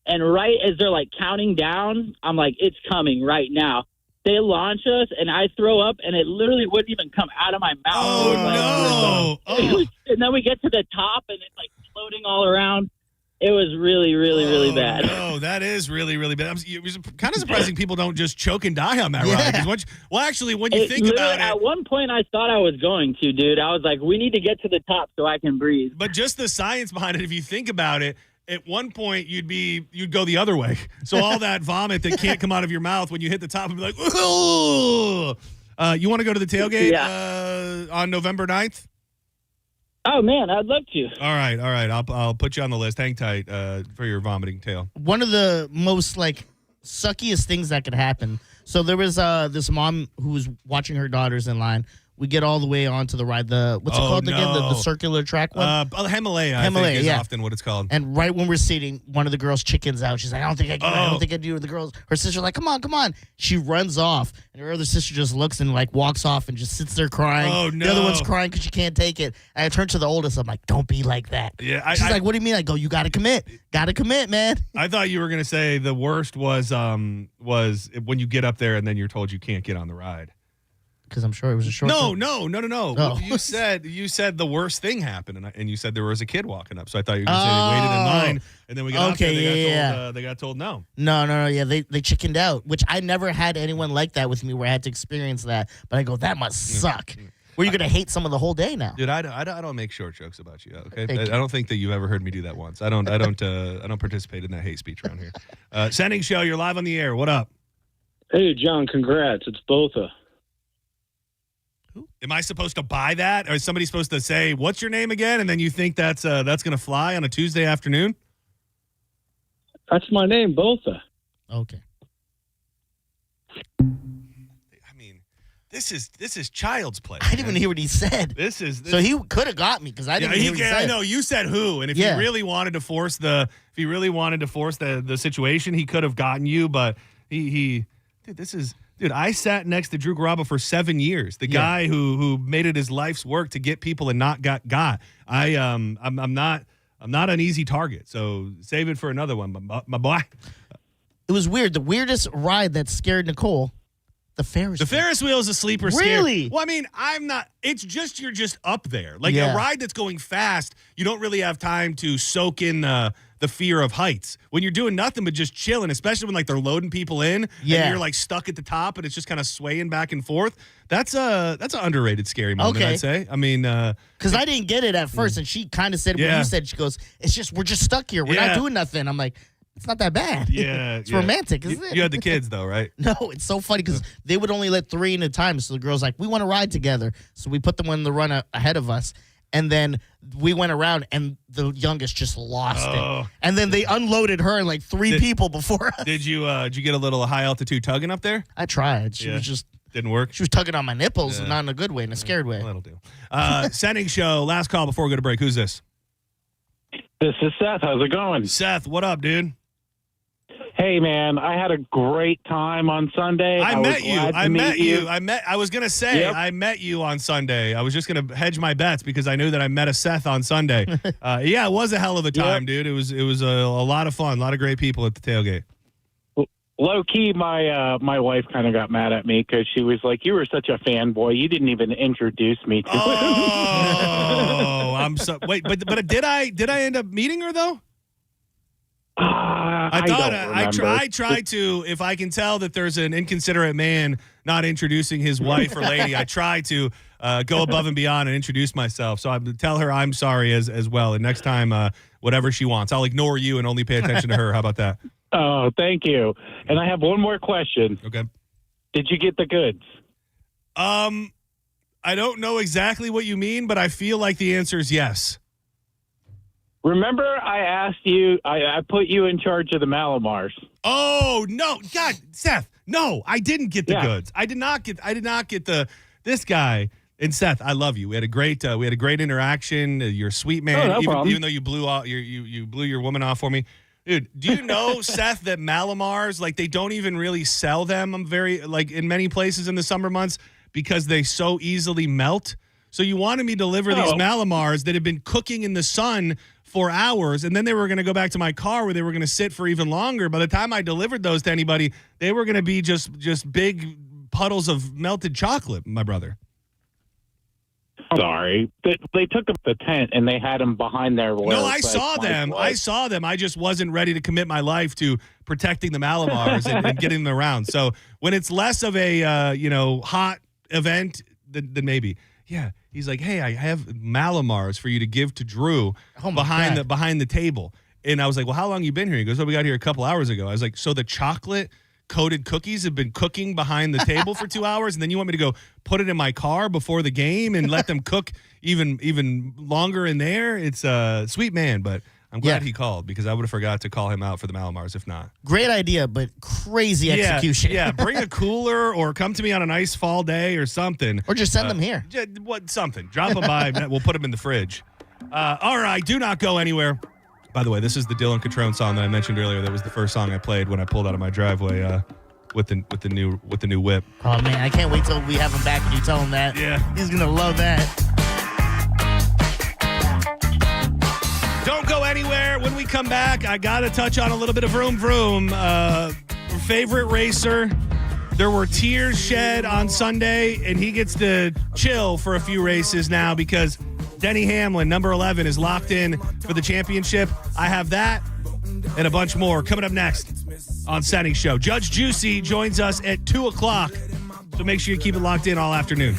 [SPEAKER 20] And right as they're like counting down, I'm like, it's coming right now. They launch us, and I throw up, and it literally wouldn't even come out of my mouth. And then we get to the top, and it's like floating all around. It was really, really, really bad.
[SPEAKER 1] No, that is really, really bad. It was kind of surprising people don't just choke and die on that ride. Well, actually, when you think about it.
[SPEAKER 20] At one point, I thought I was going to, dude. I was like, we need to get to the top so I can breathe.
[SPEAKER 1] But just the science behind it, if you think about it, at one point, you'd go the other way. So all that vomit that can't come out of your mouth when you hit the top and be like, ooh. You want to go to the tailgate on November 9th?
[SPEAKER 20] Oh, man, I'd love to.
[SPEAKER 1] All right. I'll put you on the list. Hang tight for your vomiting tale.
[SPEAKER 16] One of the most, suckiest things that could happen. So there was this mom who was watching her daughters in line. We get all the way onto the ride. What's it called again? The circular track one?
[SPEAKER 1] Himalaya, I think is often what it's called.
[SPEAKER 16] And right when we're seating, one of the girls chickens out. She's like, I don't think I do. The girls, her sister's like, come on. She runs off, and her other sister just looks and walks off and just sits there crying.
[SPEAKER 1] Oh, no.
[SPEAKER 16] The other one's crying because she can't take it. And I turn to the oldest. I'm like, don't be like that.
[SPEAKER 1] Yeah,
[SPEAKER 16] She's like, what do you mean? I go, you got to commit. Got to commit, man.
[SPEAKER 1] I thought you were going to say the worst was when you get up there and then you're told you can't get on the ride.
[SPEAKER 16] Because I'm sure it was a short.
[SPEAKER 1] No.
[SPEAKER 16] Oh.
[SPEAKER 1] You said the worst thing happened, and you said there was a kid walking up. So I thought you were going to say they waited in line, and then we got up there. They got told no.
[SPEAKER 16] No. Yeah, they chickened out, which I never had anyone like that with me where I had to experience that. But I go, that must suck. Where you're going to hate someone the whole day now.
[SPEAKER 1] Dude, I don't make short jokes about you. Okay,
[SPEAKER 16] Thank you.
[SPEAKER 1] I don't think that you've ever heard me do that once. I don't participate in that hate speech around here. Senning Show, you're live on the air. What up?
[SPEAKER 17] Hey, John, congrats. It's Botha.
[SPEAKER 1] Am I supposed to buy that? Or is somebody supposed to say, what's your name again? And then you think that's going to fly on a Tuesday afternoon?
[SPEAKER 17] That's my name, Botha.
[SPEAKER 16] Okay.
[SPEAKER 1] I mean, this is child's play.
[SPEAKER 16] I didn't even hear what he said. So he could have got me because I didn't hear what he said.
[SPEAKER 1] I know. You said who. And if he really wanted to force the situation, he could have gotten you. But he dude, I sat next to Drew Garabo for 7 years. The guy who made it his life's work to get people and not got. I'm not an easy target. So save it for another one, my boy.
[SPEAKER 16] It was weird. The weirdest ride that scared Nicole, the Ferris wheel.
[SPEAKER 1] The Ferris wheel is a sleeper.
[SPEAKER 16] Really?
[SPEAKER 1] Well, I mean, I'm not. It's just you're just up there. Like a ride that's going fast, you don't really have time to soak in the fear of heights. When you're doing nothing but just chilling, especially when like they're loading people in, and you're like stuck at the top, and it's just kind of swaying back and forth. That's an underrated scary moment, I'd say. I mean,
[SPEAKER 16] because I didn't get it at first, and she kind of said what you said. She goes, "It's just we're just stuck here. We're not doing nothing." I'm like, it's not that bad.
[SPEAKER 1] Yeah,
[SPEAKER 16] it's romantic, isn't it?
[SPEAKER 1] You had the kids though, right?
[SPEAKER 16] No, it's so funny because they would only let 3 in a time. So the girl's like, we want to ride together. So we put them in the run ahead of us. And then we went around, and the youngest just lost it. And then they unloaded her and like 3 people before us.
[SPEAKER 1] Did you get a little high altitude tugging up there?
[SPEAKER 16] I tried. She was just
[SPEAKER 1] didn't work.
[SPEAKER 16] She was tugging on my nipples, not in a good way, in a scared way.
[SPEAKER 1] Well, that'll do. Senning Show. Last call before we go to break. Who's this?
[SPEAKER 21] This is Seth. How's it going?
[SPEAKER 1] Seth, what up, dude?
[SPEAKER 21] Hey, man, I had a great time on Sunday.
[SPEAKER 1] I met you. I was going to say, I met you on Sunday. I was just going to hedge my bets because I knew that I met a Seth on Sunday. Yeah, it was a hell of a time, dude. It was a lot of fun. A lot of great people at the tailgate.
[SPEAKER 21] Low key, my wife kind of got mad at me because she was like, "You were such a fanboy. You didn't even introduce me to him."
[SPEAKER 1] Oh, I'm so wait, but did I end up meeting her though? I tried to, if I can tell that there's an inconsiderate man not introducing his wife or lady, I try to go above and beyond and introduce myself. So I tell her I'm sorry as well. And next time, whatever she wants, I'll ignore you and only pay attention to her. How about that?
[SPEAKER 21] Oh, thank you. And I have one more question.
[SPEAKER 1] Okay.
[SPEAKER 21] Did you get the goods?
[SPEAKER 1] I don't know exactly what you mean, but I feel like the answer is yes.
[SPEAKER 21] Remember, I asked you, I put you in charge of the Malamars.
[SPEAKER 1] Oh, no. God, Seth, no, I didn't get the goods. I did not get this guy. And Seth, I love you. We had a great interaction. You're a sweet man, even though you blew your woman off for me. Dude, do you know, Seth, that Malamars, like, they don't even really sell them in many places in the summer months because they so easily melt? So you wanted me to deliver these Malamars that had been cooking in the sun for hours, and then they were going to go back to my car where they were going to sit for even longer. By the time I delivered those to anybody, they were going to be just big puddles of melted chocolate, my brother.
[SPEAKER 21] Sorry. They took up the tent, and they had them behind their wall.
[SPEAKER 1] No, I saw them. I just wasn't ready to commit my life to protecting the Malamars and getting them around. So when it's less of a hot event, then maybe. Yeah, he's like, hey, I have Malamars for you to give to Drew behind the table. And I was like, well, how long you been here? He goes, we got here a couple hours ago. I was like, so the chocolate-coated cookies have been cooking behind the table for 2 hours, and then you want me to go put it in my car before the game and let them cook even longer in there? It's a sweet man, but I'm glad he called because I would have forgot to call him out for the Malamars if not.
[SPEAKER 16] Great idea, but crazy execution.
[SPEAKER 1] Yeah, bring a cooler or come to me on a nice fall day or something.
[SPEAKER 16] Or just send them here.
[SPEAKER 1] Something. Drop them by. We'll put them in the fridge. All right, do not go anywhere. By the way, this is the Dylan Catrone song that I mentioned earlier. That was the first song I played when I pulled out of my driveway with the new whip.
[SPEAKER 16] Oh, man, I can't wait till we have him back and you tell him that.
[SPEAKER 1] Yeah.
[SPEAKER 16] He's going to love that.
[SPEAKER 1] Don't go anywhere. When we come back, I got to touch on a little bit of vroom vroom. Favorite racer. There were tears shed on Sunday, and he gets to chill for a few races now because Denny Hamlin, number 11, is locked in for the championship. I have that and a bunch more coming up next on Senning Show. Judge Juicy joins us at 2 o'clock, so make sure you keep it locked in all afternoon.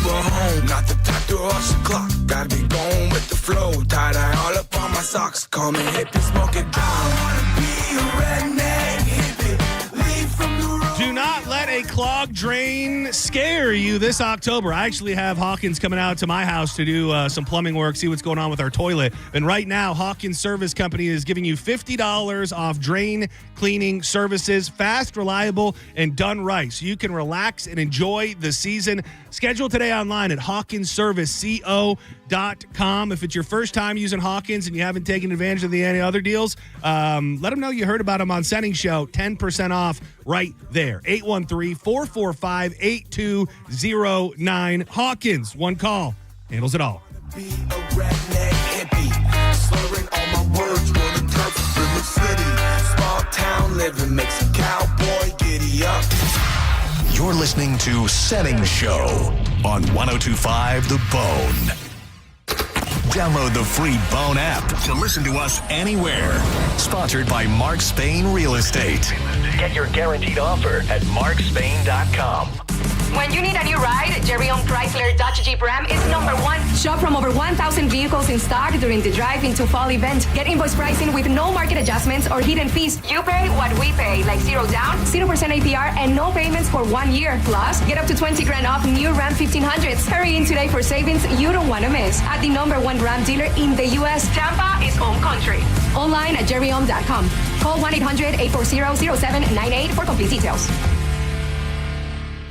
[SPEAKER 2] Uber home. Not the type to rush the clock. Gotta be going with the flow. Tie-dye all up on my socks. Call me hippie, smoke it down. I wanna be a redneck hippie. Leave from the road.
[SPEAKER 1] Do not let a clogged drain scare you this October. I actually have Hawkins coming out to my house to do some plumbing work, see what's going on with our toilet. And right now, Hawkins Service Company is giving you $50 off drain cleaning services, fast, reliable, and done right. So you can relax and enjoy the season. Schedule today online at HawkinsServiceCO.com. If it's your first time using Hawkins and you haven't taken advantage of any other deals, let them know you heard about them on Senning Show. 10% off right there. 813-445-8209. Hawkins, one call, handles it all.
[SPEAKER 2] Be a redneck hippie. Slurring all my words, running tough in the city. Small town living makes a cowboy giddy up.
[SPEAKER 5] You're listening to Senning Show on 102.5 The Bone. Download the free Bone app to listen to us anywhere. Sponsored by Mark Spain Real Estate. Get your guaranteed offer at markspain.com.
[SPEAKER 22] When you need a new ride, Jerry-owned Chrysler Dodge Jeep Ram is number one. Shop from over 1,000 vehicles in stock during the Drive Into Fall event. Get invoice pricing with no market adjustments or hidden fees. You pay what we pay, like 0 down, 0% APR, and no payments for 1 year. Plus, get up to $20,000 off new Ram 1500s. Hurry in today for savings you don't want to miss. At the number one Ram dealer in the U.S., Tampa is home country. Online at jerryhome.com. Call 1-800-840-0798 for complete details.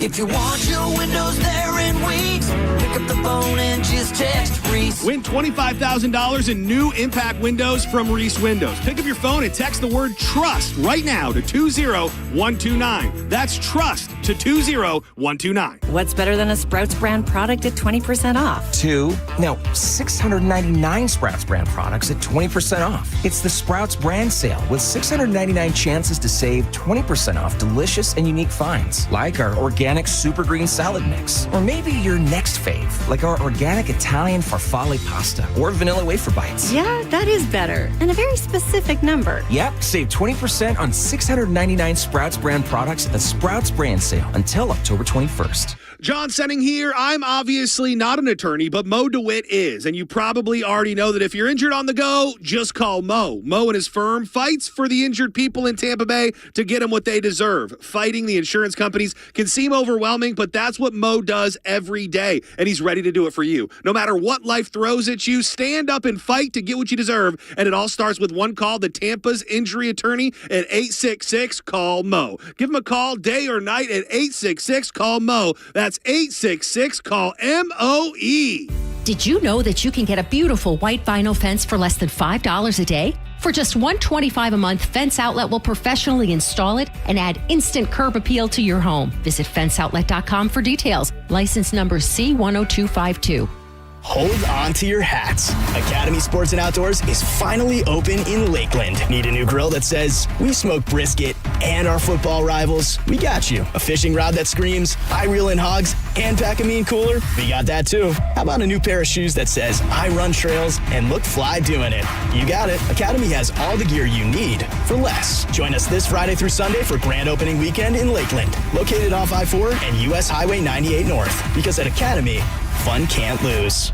[SPEAKER 8] If you want your windows there in weeks, pick up the phone and just text Reese.
[SPEAKER 1] Win $25,000 in new impact windows from Reese Windows. Pick up your phone and text the word TRUST right now to 20129. That's TRUST to 20129.
[SPEAKER 23] What's better than a Sprouts brand product at 20% off?
[SPEAKER 24] 699 Sprouts brand products at 20% off. It's the Sprouts brand sale with 699 chances to save 20% off delicious and unique finds, like our organic super green salad mix, or maybe your next fave, like our organic Italian farfalle pasta or vanilla wafer bites.
[SPEAKER 23] Yeah, that is better. And a very specific number.
[SPEAKER 24] Yep, save 20% on 699 Sprouts brand products at the Sprouts brand sale until October 21st.
[SPEAKER 1] John Senning here. I'm obviously not an attorney, but Mo DeWitt is. And you probably already know that if you're injured on the go, just call Mo. Mo and his firm fights for the injured people in Tampa Bay to get them what they deserve. Fighting the insurance companies can seem overwhelming, but that's what Mo does every day. And he's ready to do it for you. No matter what life throws at you, stand up and fight to get what you deserve. And it all starts with one call to Tampa's injury attorney at 866-CALL-MO. Give him a call day or night at 866-CALL-MO. That's 866-CALL-MOE.
[SPEAKER 25] Did you know that you can get a beautiful white vinyl fence for less than $5 a day? For just $125 a month, Fence Outlet will professionally install it and add instant curb appeal to your home. Visit fenceoutlet.com for details. License number C10252.
[SPEAKER 26] Hold on to your hats. Academy Sports and Outdoors is finally open in Lakeland. Need a new grill that says, we smoke brisket and our football rivals? We got you. A fishing rod that screams, I reel in hogs and pack a mean cooler? We got that too. How about a new pair of shoes that says, I run trails and look fly doing it? You got it. Academy has all the gear you need for less. Join us this Friday through Sunday for grand opening weekend in Lakeland. Located off I-4 and US Highway 98 North. Because at Academy, fun can't lose.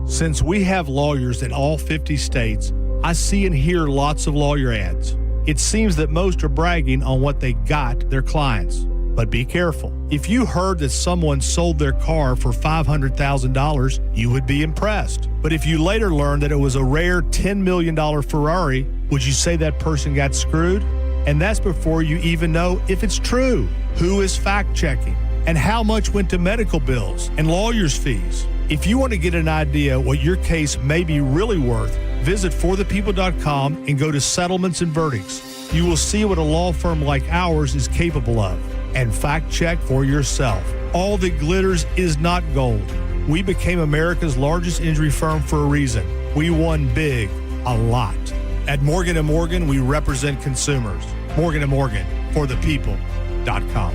[SPEAKER 27] Since we have lawyers in all 50 states, I see and hear lots of lawyer ads. It seems that most are bragging on what they got their clients. But be careful. If you heard that someone sold their car for $500,000, you would be impressed. But if you later learned that it was a rare $10 million Ferrari, would you say that person got screwed? And that's before you even know if it's true. Who is fact-checking? And how much went to medical bills and lawyers' fees? If you want to get an idea what your case may be really worth, visit forthepeople.com and go to settlements and verdicts. You will see what a law firm like ours is capable of, and fact check for yourself. All that glitters is not gold. We became America's largest injury firm for a reason. We won big, a lot. At Morgan & Morgan, we represent consumers. Morgan & Morgan, forthepeople.com.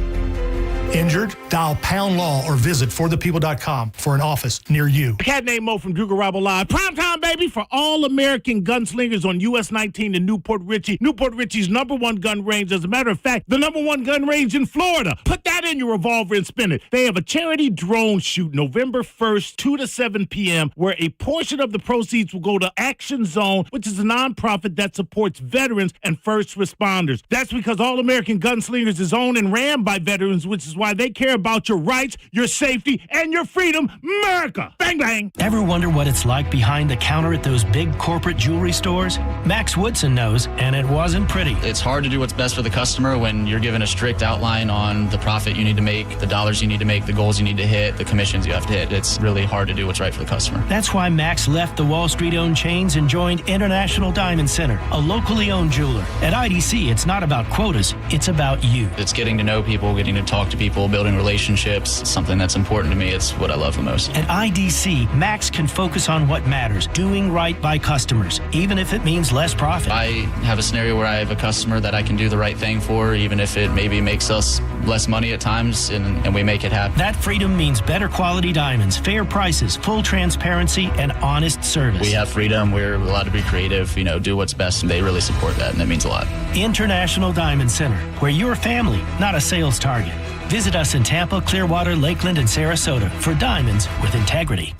[SPEAKER 27] Injured? Dial Pound Law or visit forthepeople.com for an office near you.
[SPEAKER 3] Cat named Mo from Drew Garabo Live. Primetime, baby, for all American gunslingers on US 19 in Newport Richie. Newport Richie's #1 gun range. As a matter of fact, the #1 gun range in Florida. Put that in your revolver and spin it. They have a charity drone shoot November 1st, 2 to 7 p.m., where a portion of the proceeds will go to Action Zone, which is a nonprofit that supports veterans and first responders. That's because All American Gunslingers is owned and ran by veterans, which is why they care about your rights, your safety, and your freedom. America! Bang, bang!
[SPEAKER 4] Ever wonder what it's like behind the counter at those big corporate jewelry stores? Max Woodson knows, and it wasn't pretty.
[SPEAKER 7] It's hard to do what's best for the customer when you're given a strict outline on the profit you need to make, the dollars you need to make, the goals you need to hit, the commissions you have to hit. It's really hard to do what's right for the customer.
[SPEAKER 4] That's why Max left the Wall Street-owned chains and joined International Diamond Center, a locally owned jeweler. At IDC, it's not about quotas, it's about you.
[SPEAKER 7] It's getting to know people, getting to talk to people, building relationships. It's something that's important to me. It's what I love the most.
[SPEAKER 4] At IDC, Max can focus on what matters, doing right by customers, even if it means less profit.
[SPEAKER 7] I have a scenario where I have a customer that I can do the right thing for, even if it maybe makes us less money at times, and we make it happen.
[SPEAKER 4] That freedom means better quality diamonds, fair prices, full transparency, and honest service.
[SPEAKER 7] We have freedom. We're allowed to be creative, do what's best, and they really support that, and that means a lot.
[SPEAKER 4] International Diamond Center, where you're family, not a sales target. Visit us in Tampa, Clearwater, Lakeland, and Sarasota for diamonds with integrity.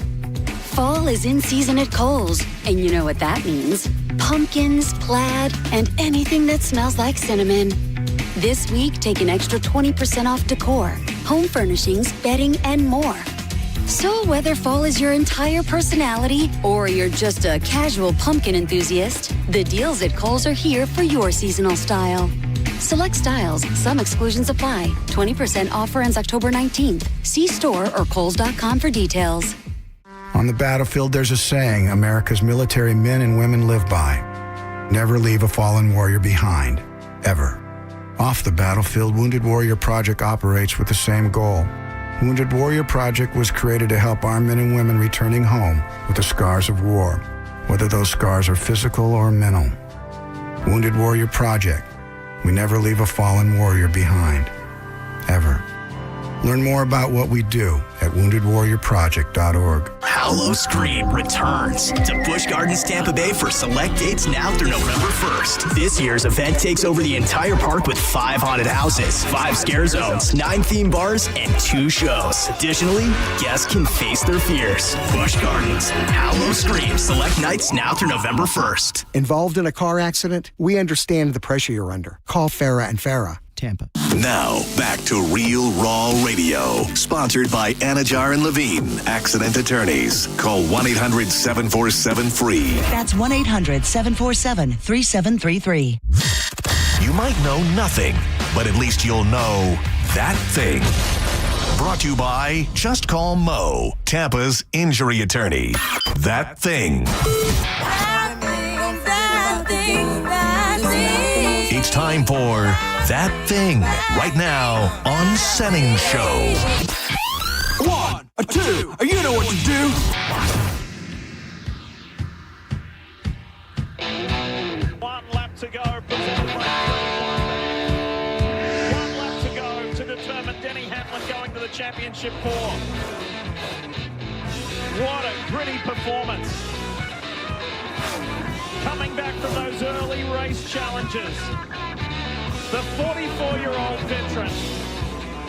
[SPEAKER 10] Fall is in season at Kohl's, and you know what that means. Pumpkins, plaid, and anything that smells like cinnamon. This week, take an extra 20% off decor, home furnishings, bedding, and more. So whether fall is your entire personality or you're just a casual pumpkin enthusiast, the deals at Kohl's are here for your seasonal style. Select styles, some exclusions apply. 20% offer ends October 19th. See store or Kohls.com for details.
[SPEAKER 11] On the battlefield, there's a saying America's military men and women live by. Never leave a fallen warrior behind, ever. Off the battlefield, Wounded Warrior Project operates with the same goal. Wounded Warrior Project was created to help our men and women returning home with the scars of war, whether those scars are physical or mental. Wounded Warrior Project. We never leave a fallen warrior behind, ever. Learn more about what we do at woundedwarriorproject.org.
[SPEAKER 26] Hallow Scream returns to Busch Gardens, Tampa Bay for select dates now through November 1st. This year's event takes over the entire park with 5 haunted houses, 5 scare zones, 9 theme bars, and 2 shows. Additionally, guests can face their fears. Busch Gardens, Hallow Scream, select nights now through November 1st.
[SPEAKER 13] Involved in a car accident? We understand the pressure you're under. Call Farah and Farah. Tampa.
[SPEAKER 5] Now, back to Real Raw Radio. Sponsored by Anajar and Levine, Accident Attorneys. Call 1-800-747-FREE.
[SPEAKER 14] That's 1-800-747-3733.
[SPEAKER 5] You might know nothing, but at least you'll know that thing. Brought to you by Just Call Mo, Tampa's injury attorney. That thing. It's time for That Thing, right now on Senning Show.
[SPEAKER 2] 1, 2, you know what to do.
[SPEAKER 3] One lap to go. One lap to go to determine Denny Hamlin going to the championship 4. What a gritty performance. Coming back from those early race challenges. The 44-year-old veteran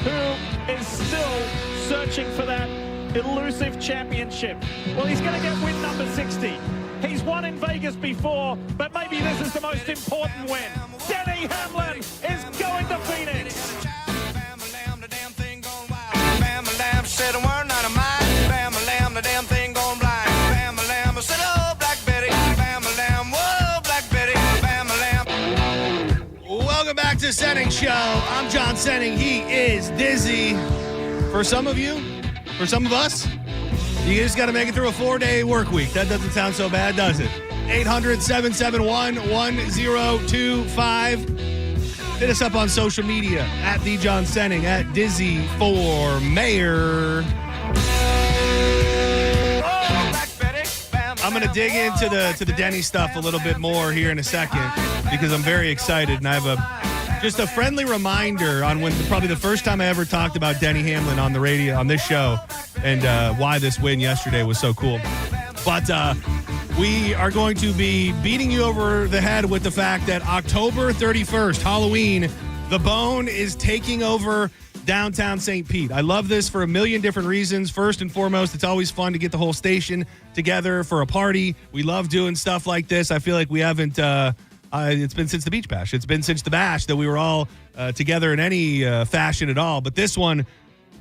[SPEAKER 3] who is still searching for that elusive championship. Well, he's going to get win number 60. He's won in Vegas before, but maybe this is the most important win. Denny Hamlin is going to Phoenix.
[SPEAKER 2] Bam-a-lam said a word not of mine. Bam-a-lam, the damn thing gone blind. Bam-a-lam said, oh, Black Betty. Bam-a-lam, whoa, Black Betty. Bam-a-lam.
[SPEAKER 1] Welcome back to Senning Show. I'm John Senning. He is Dizzy. For some of you, for some of us, you just got to make it through a 4-day work week. That doesn't sound so bad, does it? 800-771-1025. Hit us up on social media at The John Senning, at Dizzy for Mayor. I'm going to dig into the Denny stuff a little bit more here in a second because I'm very excited and I have a just a friendly reminder on when probably the first time I ever talked about Denny Hamlin on the radio on this show, and why this win yesterday was so cool. But we are going to be beating you over the head with the fact that October 31st, Halloween, the Bone is taking over downtown St. Pete. I love this for a million different reasons. First and foremost, it's always fun to get the whole station together for a party. We love doing stuff like this. I feel like we haven't, it's been since the Beach Bash. It's been since the Bash that we were all together in any fashion at all. But this one,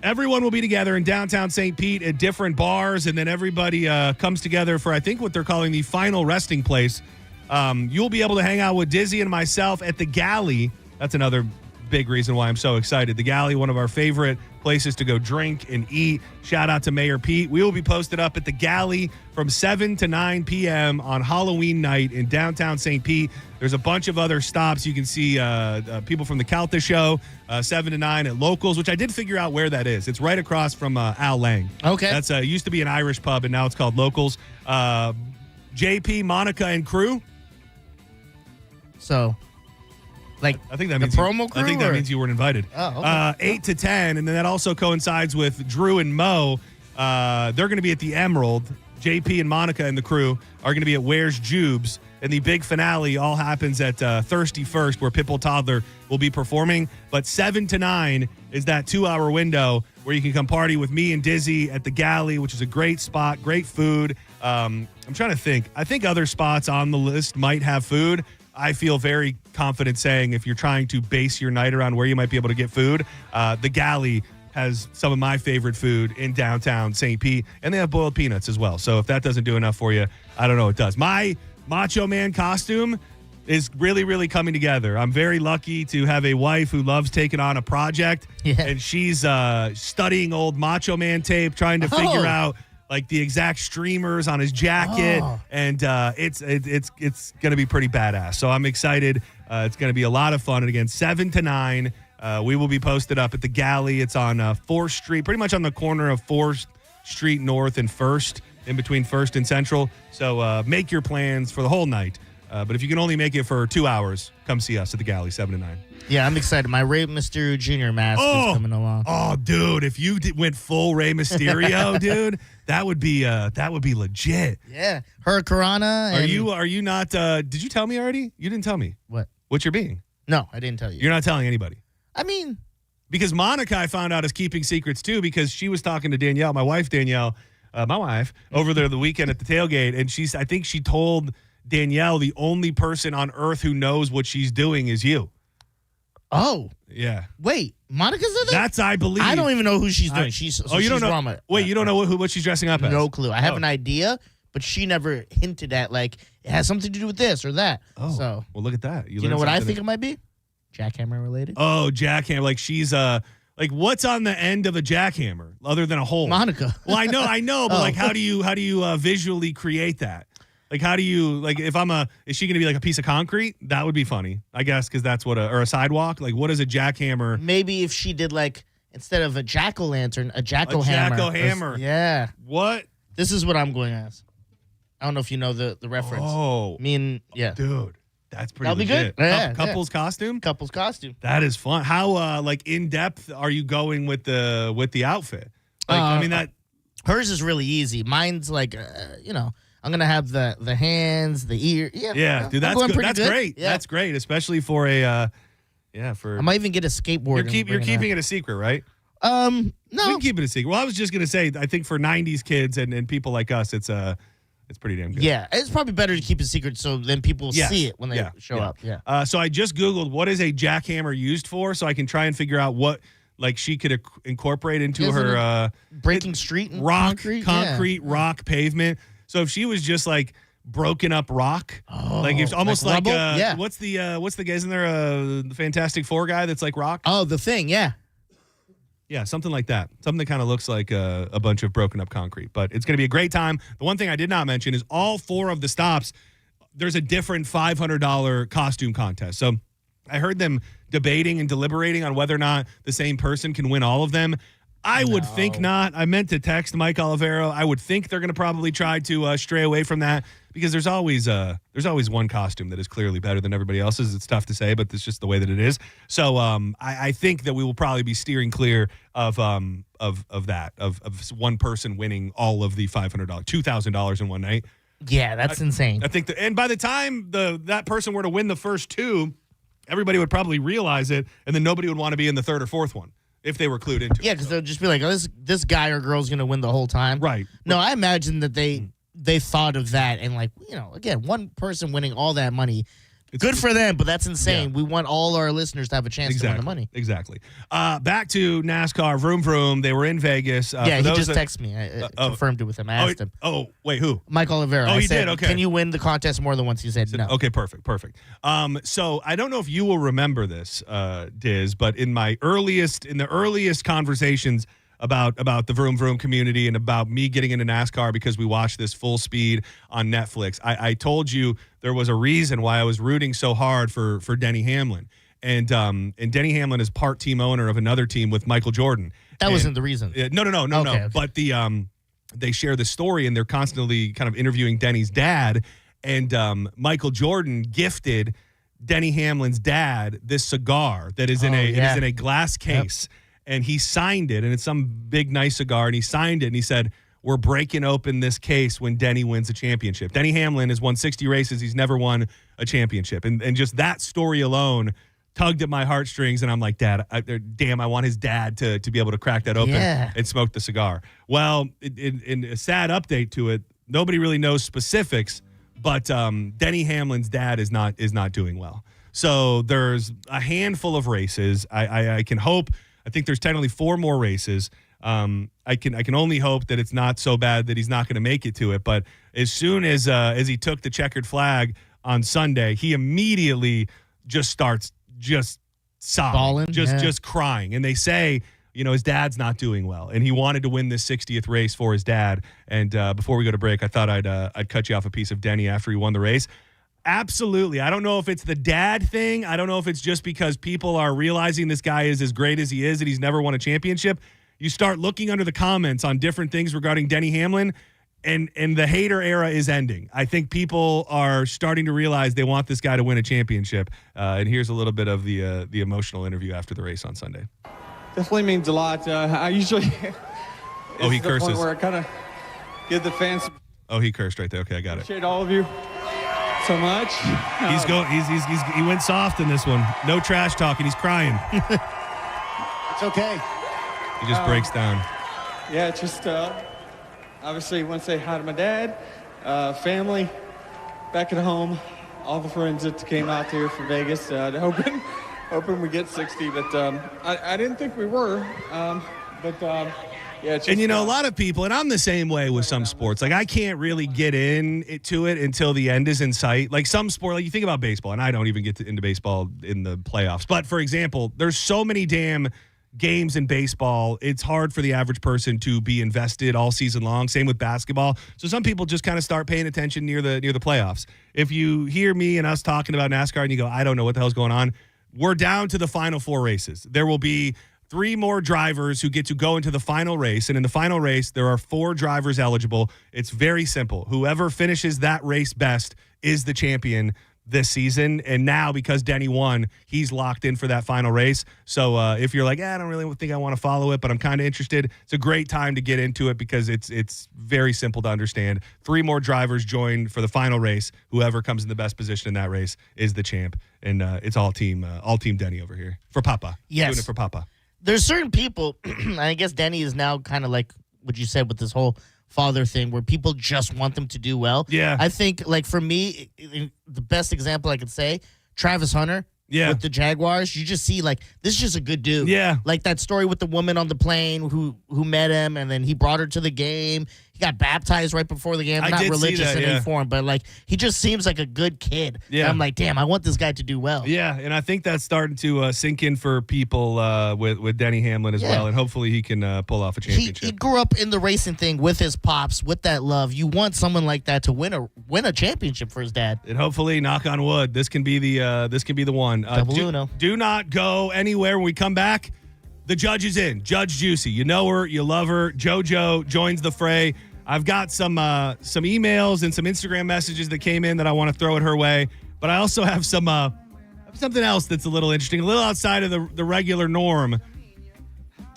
[SPEAKER 1] everyone will be together in downtown St. Pete at different bars, and then everybody comes together for, I think, what they're calling the final resting place. You'll be able to hang out with Dizzy and myself at the Galley. That's another big reason why I'm so excited. The Galley, one of our favorite places to go drink and eat. Shout out to Mayor Pete. We will be posted up at the Galley from 7 to 9 p.m. on Halloween night in downtown St. Pete. There's a bunch of other stops. You can see people from the Calta show, 7 to 9 at Locals, which I did figure out where that is. It's right across from Al Lang.
[SPEAKER 16] Okay.
[SPEAKER 1] That's used to be an Irish pub, and now it's called Locals. JP, Monica, and crew.
[SPEAKER 16] So... Like
[SPEAKER 1] I think that
[SPEAKER 16] the
[SPEAKER 1] means
[SPEAKER 16] promo crew?
[SPEAKER 1] I think that means you weren't invited.
[SPEAKER 16] Oh, okay.
[SPEAKER 1] 8 to 10, and then that also coincides with Drew and Mo. They're going to be at the Emerald. JP and Monica and the crew are going to be at Where's Jubes, and the big finale all happens at Thirsty First, where Pitbull Toddler will be performing. But 7 to 9 is that 2-hour window where you can come party with me and Dizzy at the Galley, which is a great spot, great food. I'm trying to think. I think other spots on the list might have food. I feel very confident saying if you're trying to base your night around where you might be able to get food, the Galley has some of my favorite food in downtown St. Pete, and they have boiled peanuts as well. So if that doesn't do enough for you, I don't know what does. My Macho Man costume is really, really coming together. I'm very lucky to have a wife who loves taking on a project, and she's studying old Macho Man tape, trying to figure out like the exact streamers on his jacket, and it's going to be pretty badass. So I'm excited. It's going to be a lot of fun. And again, 7 to 9, we will be posted up at the Galley. It's on 4th Street, pretty much on the corner of 4th Street North and 1st, in between 1st and Central. So make your plans for the whole night. But if you can only make it for 2 hours, come see us at the Galley, 7 to 9.
[SPEAKER 16] Yeah, I'm excited. My Rey Mysterio Jr. mask is coming along.
[SPEAKER 1] Oh, dude, if you went full Rey Mysterio, dude, that would be legit.
[SPEAKER 16] Yeah, Hurricanrana.
[SPEAKER 1] Are you not? Did you tell me already? You didn't tell me
[SPEAKER 16] what
[SPEAKER 1] you're being.
[SPEAKER 16] No, I didn't tell you.
[SPEAKER 1] You're not telling anybody.
[SPEAKER 16] I mean,
[SPEAKER 1] because Monica, I found out, is keeping secrets too, because she was talking to Danielle, my wife Danielle, over there the weekend at the tailgate, and I think she told Danielle the only person on earth who knows what she's doing is you.
[SPEAKER 16] Oh.
[SPEAKER 1] Yeah.
[SPEAKER 16] Wait, Monica's in there?
[SPEAKER 1] That's, I believe.
[SPEAKER 16] I don't even know who she's doing.
[SPEAKER 1] You don't know? Wait, you don't know what she's dressing up as?
[SPEAKER 16] No clue. I have an idea, but she never hinted at, like, it has something to do with this or that.
[SPEAKER 1] Oh,
[SPEAKER 16] so,
[SPEAKER 1] well, look at that.
[SPEAKER 16] You know what I think it might be? Jackhammer related.
[SPEAKER 1] Oh, jackhammer. Like she's like what's on the end of a jackhammer other than a hole?
[SPEAKER 16] Monica.
[SPEAKER 1] Well, I know, but like how do you visually create that? Like how do you, like if is she going to be like a piece of concrete? That would be funny, I guess, because that's what or a sidewalk. Like what is a jackhammer?
[SPEAKER 16] Maybe if she did like, instead of a jack-o'-lantern, a jack-o'-hammer.
[SPEAKER 1] A jack-o'-hammer.
[SPEAKER 16] Yeah.
[SPEAKER 1] What?
[SPEAKER 16] This is what I'm going as. I don't know if you know the reference.
[SPEAKER 1] Oh. Dude. That's pretty
[SPEAKER 16] That'll
[SPEAKER 1] legit.
[SPEAKER 16] Be good. Yeah,
[SPEAKER 1] couple's costume?
[SPEAKER 16] Couple's costume.
[SPEAKER 1] That is fun. How like in depth are you going with the outfit? Like I mean that
[SPEAKER 16] hers is really easy. Mine's like I'm gonna have the hands, the ear.
[SPEAKER 1] Yeah, dude, that's good. That's great. Yeah. That's great, especially for a for.
[SPEAKER 16] I might even get a skateboard.
[SPEAKER 1] You're keeping it a secret, right?
[SPEAKER 16] No,
[SPEAKER 1] we can keep it a secret. Well, I was just gonna say, I think for '90s kids and people like us, it's pretty damn good.
[SPEAKER 16] Yeah, it's probably better to keep it secret so then people see it when they show up. Yeah.
[SPEAKER 1] So I just Googled what is a jackhammer used for, so I can try and figure out what like she could incorporate into her
[SPEAKER 16] breaking street and
[SPEAKER 1] rock, concrete rock pavement. So if she was just like broken up rock, like it's almost like what's the guy, isn't there the Fantastic Four guy that's like rock?
[SPEAKER 16] Oh, the Thing, yeah.
[SPEAKER 1] Yeah, something like that. Something that kind of looks like a bunch of broken up concrete. But it's going to be a great time. The one thing I did not mention is all 4 of the stops, there's a different $500 costume contest. So I heard them debating and deliberating on whether or not the same person can win all of them. I would think not. I meant to text Mike Olivero. I would think they're going to probably try to stray away from that because there's always one costume that is clearly better than everybody else's. It's tough to say, but it's just the way that it is. So I think that we will probably be steering clear of that of one person winning all of the $500, $2,000 in one night.
[SPEAKER 16] Yeah, that's insane.
[SPEAKER 1] I think and by the time that person were to win the first two, everybody would probably realize it, and then nobody would want to be in the third or fourth one. If they were clued into it.
[SPEAKER 16] Yeah, because they'll just be like, oh, this guy or girl's going to win the whole time.
[SPEAKER 1] Right.
[SPEAKER 16] No, I imagine that they thought of that and again, one person winning all that money, good for them, but that's insane. Yeah. We want all our listeners to have a chance to win the money.
[SPEAKER 1] Exactly. Back to NASCAR, vroom, vroom. They were in Vegas.
[SPEAKER 16] He just texted me. I confirmed it with him. I asked him.
[SPEAKER 1] Oh, wait, who?
[SPEAKER 16] Mike Olivero.
[SPEAKER 1] Oh,
[SPEAKER 16] he
[SPEAKER 1] did? Okay.
[SPEAKER 16] Can you win the contest more than once? He said no.
[SPEAKER 1] Okay, perfect. So I don't know if you will remember this, Diz, but in the earliest conversations about the vroom vroom community and about me getting into NASCAR because we watched this Full Speed on Netflix, I told you there was a reason why I was rooting so hard for Denny Hamlin. And Denny Hamlin is part team owner of another team with Michael Jordan.
[SPEAKER 16] That wasn't the reason.
[SPEAKER 1] No.
[SPEAKER 16] Okay.
[SPEAKER 1] But they share the story and they're constantly kind of interviewing Denny's dad. And Michael Jordan gifted Denny Hamlin's dad this cigar that is in it is in a glass case. Yep. And he signed it, and it's some big, nice cigar, and he signed it, and he said, we're breaking open this case when Denny wins a championship. Denny Hamlin has won 60 races. He's never won a championship. And just that story alone tugged at my heartstrings, and I'm like, Dad, I want his dad to be able to crack that open and smoke the cigar. Well, in a sad update to it, nobody really knows specifics, but Denny Hamlin's dad is not doing well. So there's a handful of races. I can hope. I think there's technically 4 more races. I can only hope that it's not so bad that he's not going to make it to it. But as soon as he took the checkered flag on Sunday, he immediately just starts sobbing, just crying. And they say, his dad's not doing well, and he wanted to win this 60th race for his dad. And before we go to break, I thought I'd cut you off a piece of Denny after he won the race. Absolutely. I don't know if it's the dad thing. I don't know if it's just because people are realizing this guy is as great as he is and he's never won a championship. You start looking under the comments on different things regarding Denny Hamlin, and the hater era is ending. I think people are starting to realize they want this guy to win a championship. And here's a little bit of the emotional interview after the race on Sunday.
[SPEAKER 6] Definitely means a lot. I usually
[SPEAKER 1] he curses.
[SPEAKER 6] Point where I kind of give the fans.
[SPEAKER 1] Oh, he cursed right there. Okay, I got it.
[SPEAKER 6] Appreciate all of you so much.
[SPEAKER 1] He went soft in this one. No trash talking. He's crying.
[SPEAKER 6] It's okay.
[SPEAKER 1] He just breaks down.
[SPEAKER 6] Yeah, just obviously want to say hi to my dad, family, back at home, all the friends that came out here for Vegas. Hoping we get 60, but I didn't think we were. Yeah,
[SPEAKER 1] and a lot of people, and I'm the same way with some sports. Like, I can't really get into it until the end is in sight. Like some sport, like you think about baseball, and I don't even get into baseball in the playoffs. But for example, there's so many damn games in baseball, it's hard for the average person to be invested all season long. Same with basketball. So some people just kind of start paying attention near the playoffs. If you hear me and us talking about NASCAR and you go, I don't know what the hell's going on, we're down to the final 4 races. There will be 3 more drivers who get to go into the final race. And in the final race, there are 4 drivers eligible. It's very simple. Whoever finishes that race best is the champion this season. And now, because Denny won, he's locked in for that final race. So if you're like, I don't really think I want to follow it, but I'm kind of interested, it's a great time to get into it because it's very simple to understand. 3 more drivers join for the final race. Whoever comes in the best position in that race is the champ. And it's all team Denny over here. For Papa.
[SPEAKER 16] Yes.
[SPEAKER 1] Doing it for Papa.
[SPEAKER 16] There's certain people, I guess Denny is now kind of like what you said with this whole father thing where people just want them to do well.
[SPEAKER 1] Yeah.
[SPEAKER 16] I think, like, for me, the best example I could say, Travis Hunter with the Jaguars, you just see, like, this is just a good dude.
[SPEAKER 1] Yeah.
[SPEAKER 16] Like that story with the woman on the plane who met him, and then he brought her to the game. He got baptized right before the game. Not religious in any form, but, like, he just seems like a good kid. Yeah. And I'm like, damn, I want this guy to do well.
[SPEAKER 1] Yeah, and I think that's starting to sink in for people with Denny Hamlin as well, and hopefully he can pull off a championship.
[SPEAKER 16] He grew up in the racing thing with his pops, with that love. You want someone like that to win a championship for his dad.
[SPEAKER 1] And hopefully, knock on wood, this can be the one.
[SPEAKER 16] Double Uno.
[SPEAKER 1] Do not go anywhere when we come back. The judge is in. Judge Juicy. You know her. You love her. JoJo joins the fray. I've got some emails and some Instagram messages that came in that I want to throw it her way. But I also have something else that's a little interesting, a little outside of the regular norm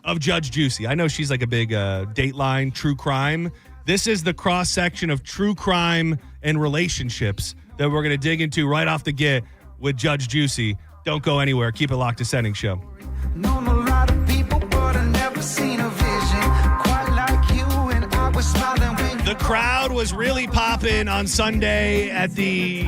[SPEAKER 1] of Judge Juicy. I know she's like a big Dateline true crime. This is the cross-section of true crime and relationships that we're going to dig into right off the get with Judge Juicy. Don't go anywhere. Keep it locked to Senning Show.
[SPEAKER 2] Known a lot of people, but I never seen a vision quite like you, and I was smiling when
[SPEAKER 1] The crowd was really popping on Sunday at the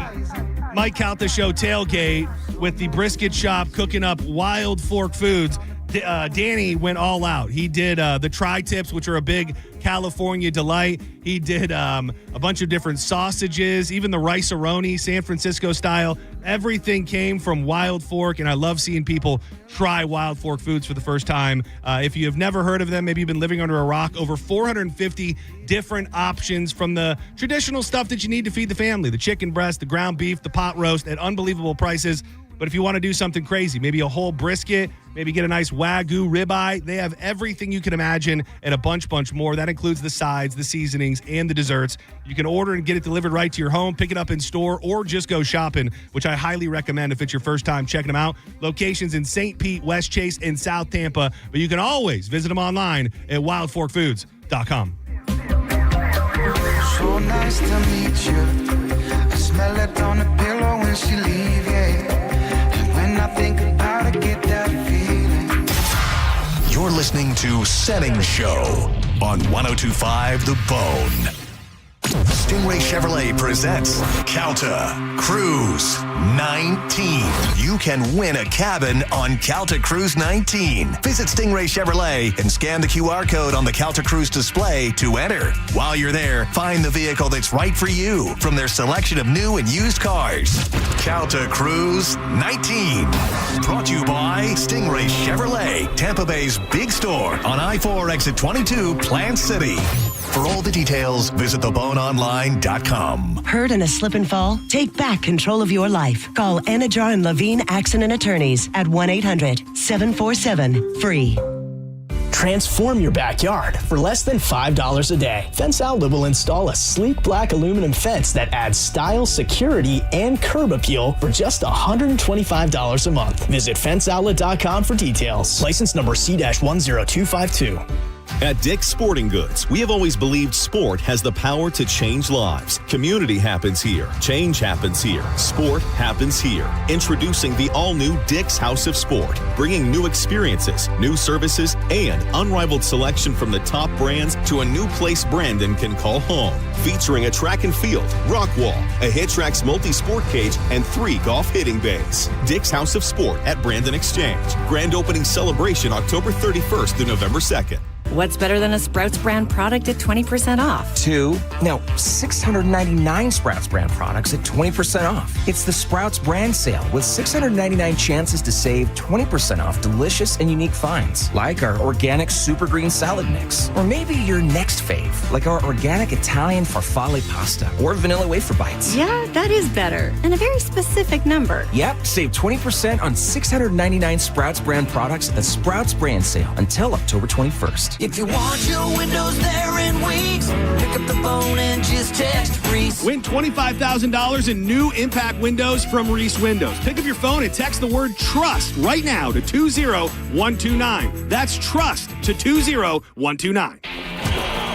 [SPEAKER 1] Mike Calta Show tailgate with the brisket shop cooking up Wild Fork Foods. Danny went all out. He did the tri-tips, which are a big California delight. He did a bunch of different sausages, even the rice-a-roni, San Francisco style. Everything came from Wild Fork, and I love seeing people try Wild Fork Foods for the first time. If you have never heard of them, maybe you've been living under a rock, over 450 different options from the traditional stuff that you need to feed the family, the chicken breast, the ground beef, the pot roast at unbelievable prices. But if you want to do something crazy, maybe a whole brisket, maybe get a nice Wagyu ribeye, they have everything you can imagine and a bunch more. That includes the sides, the seasonings, and the desserts. You can order and get it delivered right to your home, pick it up in store, or just go shopping, which I highly recommend if it's your first time checking them out. Locations in St. Pete, West Chase, and South Tampa. But you can always visit them online at wildforkfoods.com.
[SPEAKER 2] so nice to meet you. I smell it on the pillow when she leave, yeah. And when I think about it, get that feeling.
[SPEAKER 5] You're listening to Senning Show on 102.5 The Bone. Stingray Chevrolet presents Calta Cruise 19. You can win a cabin on Calta Cruise 19. Visit Stingray Chevrolet and scan the QR code on the Calta Cruise display to enter. While you're there, find the vehicle that's right for you from their selection of new and used cars. Calta Cruise 19. Brought to you by Stingray Chevrolet, Tampa Bay's big store on I-4 exit 22, Plant City. For all the details, visit theboneonline.com.
[SPEAKER 9] Hurt in a slip and fall? Take back control of your life. Call Anajar and Levine Accident Attorneys at 1-800-747-FREE.
[SPEAKER 26] Transform your backyard for less than $5 a day. Fence Outlet will install a sleek black aluminum fence that adds style, security, and curb appeal for just $125 a month. Visit fenceoutlet.com for details. License number C-10252.
[SPEAKER 12] At Dick's Sporting Goods, we have always believed sport has the power to change lives. Community happens here. Change happens here. Sport happens here. Introducing the all-new Dick's House of Sport, bringing new experiences, new services, and unrivaled selection from the top brands to a new place Brandon can call home. Featuring a track and field, rock wall, a Hitrax multi-sport cage, and 3 golf hitting bays. Dick's House of Sport at Brandon Exchange. Grand opening celebration October 31st to November 2nd.
[SPEAKER 23] What's better than a Sprouts brand product at 20% off?
[SPEAKER 24] 699 Sprouts brand products at 20% off. It's the Sprouts brand sale with 699 chances to save 20% off delicious and unique finds, like our organic super green salad mix. Or maybe your next fave, like our organic Italian farfalle pasta or vanilla wafer bites.
[SPEAKER 23] Yeah, that is better. And a very specific number.
[SPEAKER 24] Yep, save 20% on 699 Sprouts brand products at the Sprouts brand sale until October 21st.
[SPEAKER 8] If you want your windows there in weeks, pick up the phone and just text Reese.
[SPEAKER 1] Win $25,000 in new impact windows from Reese Windows. Pick up your phone and text the word TRUST right now to 20129. That's TRUST to 20129.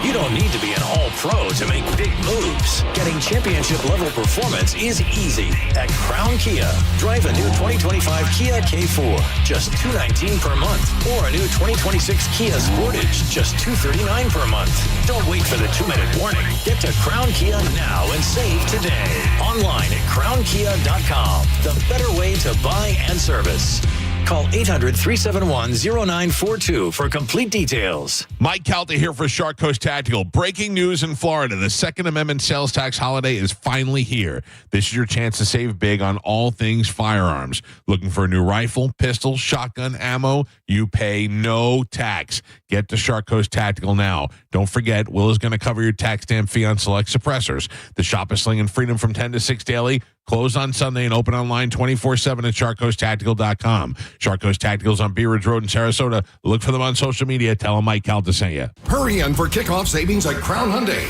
[SPEAKER 5] You don't need to be an all-pro to make big moves. Getting championship-level performance is easy at Crown Kia. Drive a new 2025 Kia K4, just $219 per month. Or a new 2026 Kia Sportage, just $239 per month. Don't wait for the 2-minute warning. Get to Crown Kia now and save today. Online at crownkia.com. The better way to buy and service. Call 800-371-0942 for complete details.
[SPEAKER 14] Mike Calta here for Shark Coast Tactical. Breaking news in Florida. The Second Amendment sales tax holiday is finally here. This is your chance to save big on all things firearms. Looking for a new rifle, pistol, shotgun, ammo? You pay no tax. Get to Shark Coast Tactical now. Don't forget, Will is going to cover your tax stamp fee on select suppressors. The shop is slinging freedom from 10 to 6 daily. Closed on Sunday and open online 24/7 at SharkCoastTactical.com. Shark Coast Tactical's on Bee Ridge Road in Sarasota. Look for them on social media. Tell them Mike Calta sent you.
[SPEAKER 15] Hurry in for kickoff savings at Crown Hyundai.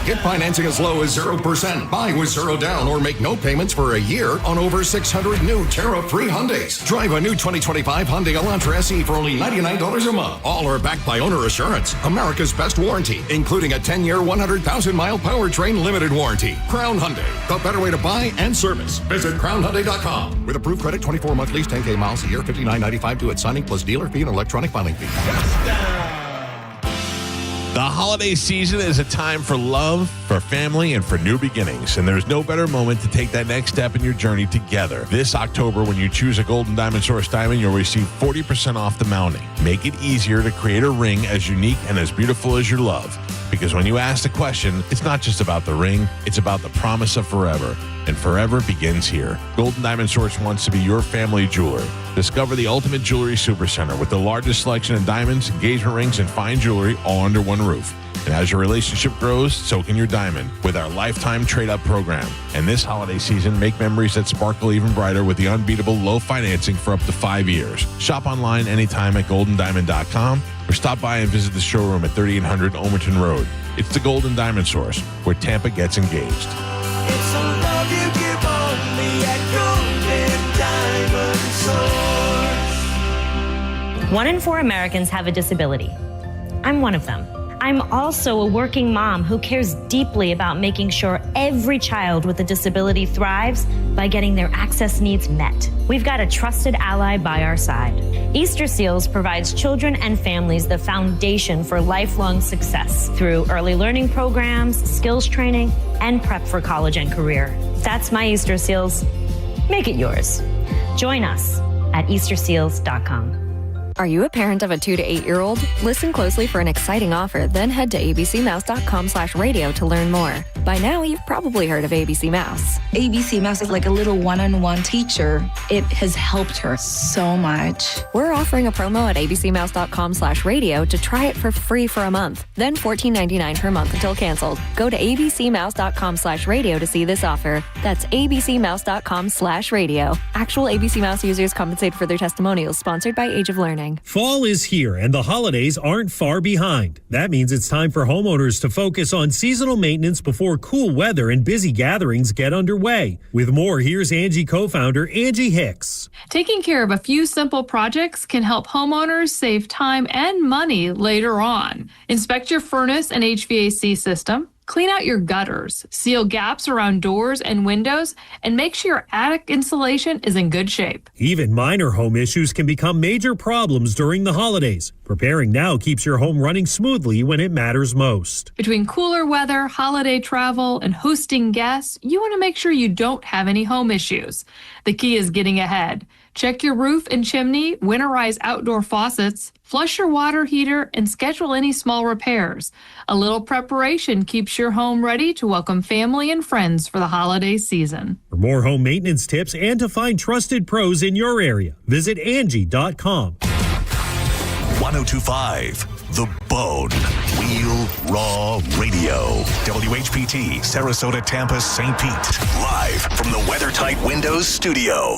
[SPEAKER 15] Get financing as low as 0%. Buy with 0 down or make no payments for a year on over 600 new tariff-free Hyundais. Drive a new 2025 Hyundai Elantra SE for only $99 a month. All are backed by owner assurance, America's best warranty, including a 10-year, 100,000-mile powertrain limited warranty. Crown Hyundai, the better way to buy and service. Visit crownhyundai.com. With approved credit, 24-month lease, 10K miles a year, $59.95 due at signing, plus dealer fee and electronic filing fee.
[SPEAKER 14] The holiday season is a time for love, for family, and for new beginnings. And there's no better moment to take that next step in your journey together. This October, when you choose a Golden Diamond Source diamond, you'll receive 40% off the mounting. Make it easier to create a ring as unique and as beautiful as your love. Because when you ask the question, it's not just about the ring, it's about the promise of forever. And forever begins here. Golden Diamond Source wants to be your family jeweler. Discover the ultimate jewelry supercenter with the largest selection of diamonds, engagement rings, and fine jewelry all under one roof. And as your relationship grows, so can your diamond with our lifetime trade-up program. And this holiday season, make memories that sparkle even brighter with the unbeatable low financing for up to 5 years. Shop online anytime at goldendiamond.com or stop by and visit the showroom at 3800 Omerton Road. It's the Golden Diamond Source, where Tampa gets engaged.
[SPEAKER 2] It's a love you give only at Golden Diamond Source.
[SPEAKER 17] 1 in 4 Americans have a disability. I'm one of them. I'm also a working mom who cares deeply about making sure every child with a disability thrives by getting their access needs met. We've got a trusted ally by our side. Easter Seals provides children and families the foundation for lifelong success through early learning programs, skills training, and prep for college and career. That's my Easter Seals. Make it yours. Join us at easterseals.com.
[SPEAKER 18] Are you a parent of a 2 to 8-year-old? Listen closely for an exciting offer, then head to abcmouse.com/radio to learn more. By now, you've probably heard of ABC Mouse.
[SPEAKER 19] ABC Mouse is like a little one-on-one teacher. It has helped her so much.
[SPEAKER 18] We're offering a promo at abcmouse.com/radio to try it for free for a month, then $14.99 per month until canceled. Go to abcmouse.com/radio to see this offer. That's abcmouse.com/radio. Actual ABC Mouse users compensate for their testimonials, sponsored by Age of Learning.
[SPEAKER 20] Fall is here and the holidays aren't far behind. That means it's time for homeowners to focus on seasonal maintenance before cool weather and busy gatherings get underway. With more, here's Angie co-founder Angie Hicks.
[SPEAKER 21] Taking care of a few simple projects can help homeowners save time and money later on. Inspect your furnace and HVAC system. Clean out your gutters, seal gaps around doors and windows, and make sure your attic insulation is in good shape.
[SPEAKER 20] Even minor home issues can become major problems during the holidays. Preparing now keeps your home running smoothly when it matters most.
[SPEAKER 21] Between cooler weather, holiday travel, and hosting guests, you want to make sure you don't have any home issues. The key is getting ahead. Check your roof and chimney, winterize outdoor faucets, flush your water heater, and schedule any small repairs. A little preparation keeps your home ready to welcome family and friends for the holiday season.
[SPEAKER 20] For more home maintenance tips and to find trusted pros in your area, visit Angie.com.
[SPEAKER 5] 1025 The Bone. Real Raw Radio. WHPT, Sarasota, Tampa, St. Pete. Live from the WeatherTight Windows studio.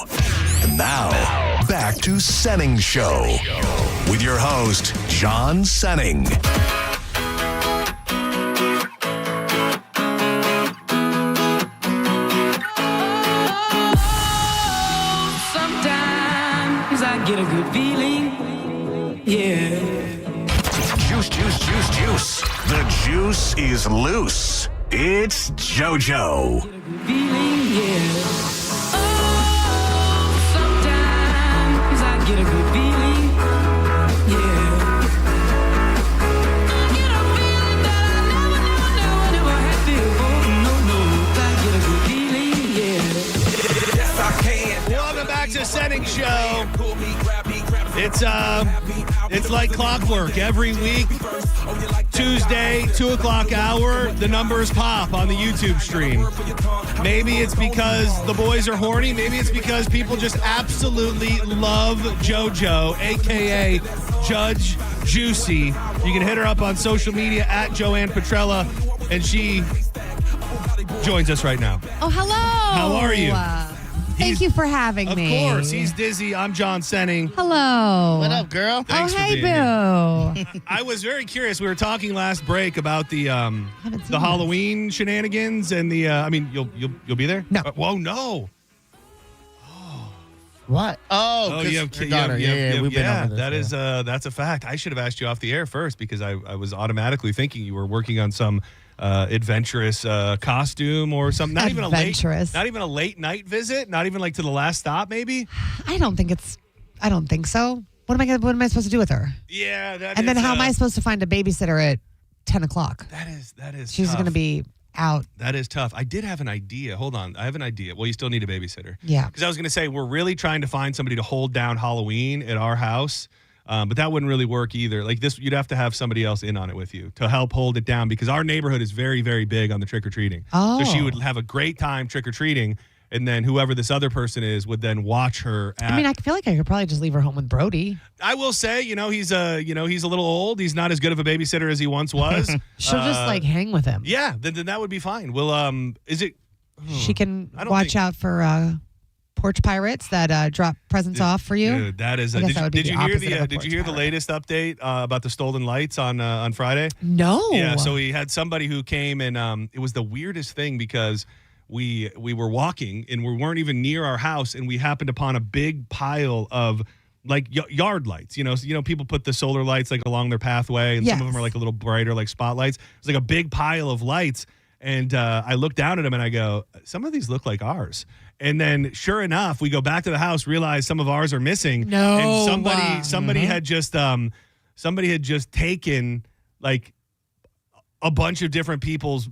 [SPEAKER 5] And now, back to Senning Show. With your host, John Senning.
[SPEAKER 2] Sometimes I get a good feeling. Yeah.
[SPEAKER 5] Juice. The juice is loose. It's JoJo.
[SPEAKER 2] Feeling, yeah. Oh, sometimes I get a good feeling. Yeah. I get a feeling that I never had before. No. I get a good feeling, yeah. Yes, I can.
[SPEAKER 1] Welcome back to Senning Show. It's like clockwork. Every week, Tuesday, 2 o'clock hour, the numbers pop on the YouTube stream. Maybe it's because the boys are horny. Maybe it's because people just absolutely love JoJo, a.k.a. Judge Juicy. You can hit her up on social media at Joanne Petrella, and she joins us right now.
[SPEAKER 4] Oh, hello.
[SPEAKER 1] How are you?
[SPEAKER 4] Thank you for having me.
[SPEAKER 1] Of course. He's Dizzy. I'm John Senning.
[SPEAKER 4] Hello.
[SPEAKER 16] What up, girl?
[SPEAKER 1] Thanks for
[SPEAKER 4] hey,
[SPEAKER 1] being
[SPEAKER 4] boo.
[SPEAKER 1] here. I was very curious. We were talking last break about the Halloween shenanigans and the. I mean, you'll be there?
[SPEAKER 4] No.
[SPEAKER 1] Whoa, no.
[SPEAKER 16] What? Oh,
[SPEAKER 1] you
[SPEAKER 16] your
[SPEAKER 1] have
[SPEAKER 16] daughter. Yeah, we've been over this.
[SPEAKER 1] That's a fact. I should have asked you off the air first because I was automatically thinking you were working on some adventurous costume or something. Not even a late night visit. Not even like to the last stop. Maybe.
[SPEAKER 4] I don't think so. What am I supposed to do with her?
[SPEAKER 1] Yeah,
[SPEAKER 4] and then how am I supposed to find a babysitter at 10 o'clock?
[SPEAKER 1] That is.
[SPEAKER 4] She's going to be out.
[SPEAKER 1] That is tough. I did have an idea. Hold on. I have an idea. Well, you still need a babysitter.
[SPEAKER 4] Yeah.
[SPEAKER 1] Because I was going to say, we're really trying to find somebody to hold down Halloween at our house. But that wouldn't really work either. Like this, you'd have to have somebody else in on it with you to help hold it down because our neighborhood is very, very big on the trick-or-treating.
[SPEAKER 4] Oh.
[SPEAKER 1] So she would have a great time trick-or-treating. And then whoever this other person is would then watch her.
[SPEAKER 4] I feel like I could probably just leave her home with Brody.
[SPEAKER 1] I will say, he's a little old. He's not as good of a babysitter as he once was.
[SPEAKER 4] She'll just hang with him.
[SPEAKER 1] Yeah, then that would be fine. Well, is it?
[SPEAKER 4] She can watch out for porch pirates that drop presents off for you.
[SPEAKER 1] Dude, that is. Did you hear the latest update about the stolen lights on Friday?
[SPEAKER 4] No.
[SPEAKER 1] Yeah. So we had somebody who came and it was the weirdest thing because. We were walking and we weren't even near our house and we happened upon a big pile of like yard lights. People put the solar lights like along their pathway and some of them are like a little brighter like spotlights. It's like a big pile of lights and I look down at them and I go, some of these look like ours. And then sure enough, we go back to the house, realize some of ours are missing.
[SPEAKER 4] No.
[SPEAKER 1] And somebody had just taken like a bunch of different people's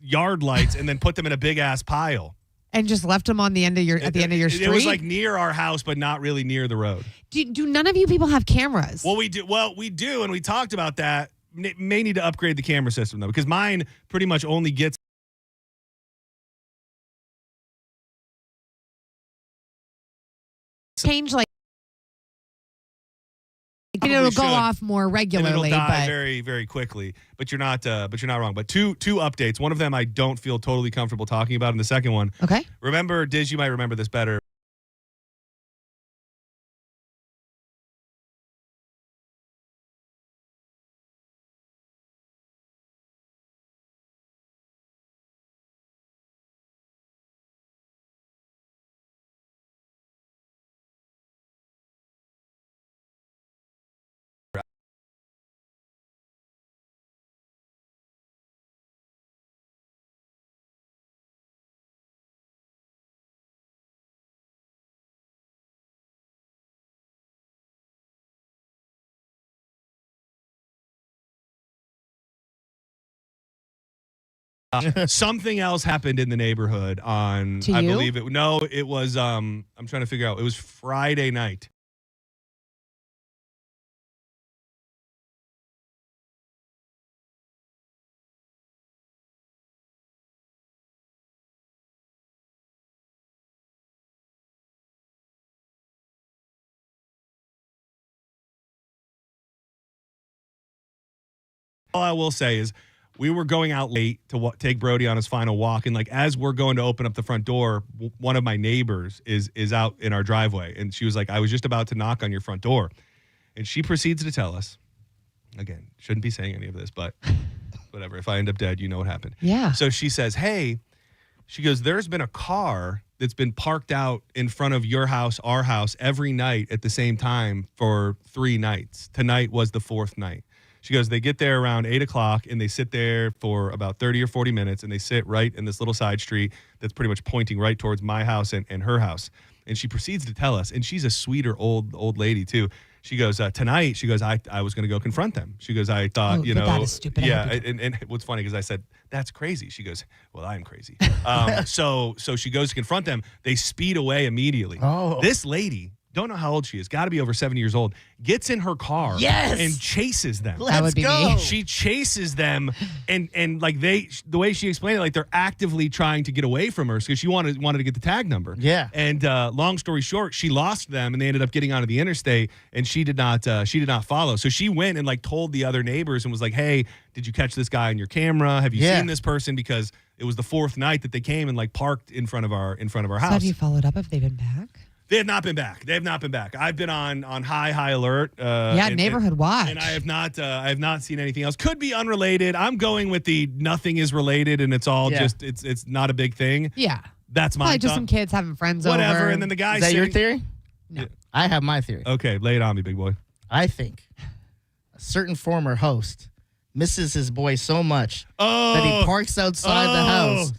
[SPEAKER 1] yard lights and then put them in a big ass pile
[SPEAKER 4] and just left them on the end of your street.
[SPEAKER 1] It was like near our house, but not really near the road.
[SPEAKER 4] Do none of you people have cameras?
[SPEAKER 1] Well, we do, and we talked about that. May need to upgrade the camera system though, because mine pretty much only gets
[SPEAKER 4] change like. It'll go off more regularly,
[SPEAKER 1] and it'll die
[SPEAKER 4] but
[SPEAKER 1] very, very quickly. But you're not wrong. But two updates. One of them I don't feel totally comfortable talking about, and the second one.
[SPEAKER 4] Okay.
[SPEAKER 1] Remember, Diz, you might remember this better. Something else happened in the neighborhood on,
[SPEAKER 4] to
[SPEAKER 1] I
[SPEAKER 4] you?
[SPEAKER 1] believe it. No, it was, I'm trying to figure out. It was Friday night. All I will say is we were going out late to take Brody on his final walk. And like, as we're going to open up the front door, one of my neighbors is out in our driveway. And she was like, I was just about to knock on your front door. And she proceeds to tell us, again, shouldn't be saying any of this, but whatever. If I end up dead, you know what happened.
[SPEAKER 4] Yeah.
[SPEAKER 1] So she says, hey, she goes, there's been a car that's been parked out in front of your house, our house, every night at the same time for 3 nights. Tonight was the 4th night. She goes, they get there around 8 o'clock and they sit there for about 30 or 40 minutes and they sit right in this little side street that's pretty much pointing right towards my house and her house. And she proceeds to tell us, and she's a sweeter old lady too. She goes, tonight, she goes, I was going to go confront them. She goes, I thought,
[SPEAKER 4] that is stupid.
[SPEAKER 1] Yeah. And what's funny because I said, that's crazy. She goes, well, I'm crazy. So she goes to confront them. They speed away immediately.
[SPEAKER 16] Oh.
[SPEAKER 1] This lady, don't know how old she is, got to be over 70 years old, gets in her car and chases them.
[SPEAKER 4] Let's go.
[SPEAKER 1] She chases them and like the way she explained it, like they're actively trying to get away from her because she wanted to get the tag number.
[SPEAKER 16] Yeah.
[SPEAKER 1] And long story short, she lost them and they ended up getting onto the interstate and she did not follow. So she went and like told the other neighbors and was like, hey, did you catch this guy on your camera? Have you seen this person? Because it was the fourth night that they came and like parked in front of our house.
[SPEAKER 4] So have you followed up if they've been back?
[SPEAKER 1] They have not been back. They have not been back. I've been on high alert.
[SPEAKER 4] Neighborhood watch.
[SPEAKER 1] And I have not seen anything else. Could be unrelated. I'm going with the nothing is related and it's all just it's not a big thing.
[SPEAKER 4] Yeah.
[SPEAKER 1] That's my
[SPEAKER 4] Probably just some kids having friends over.
[SPEAKER 1] Whatever. And then the guy
[SPEAKER 16] Is that your theory?
[SPEAKER 4] No.
[SPEAKER 16] I have my theory.
[SPEAKER 1] Okay, lay it on me, big boy.
[SPEAKER 16] I think a certain former host misses his boy so much that he parks outside the house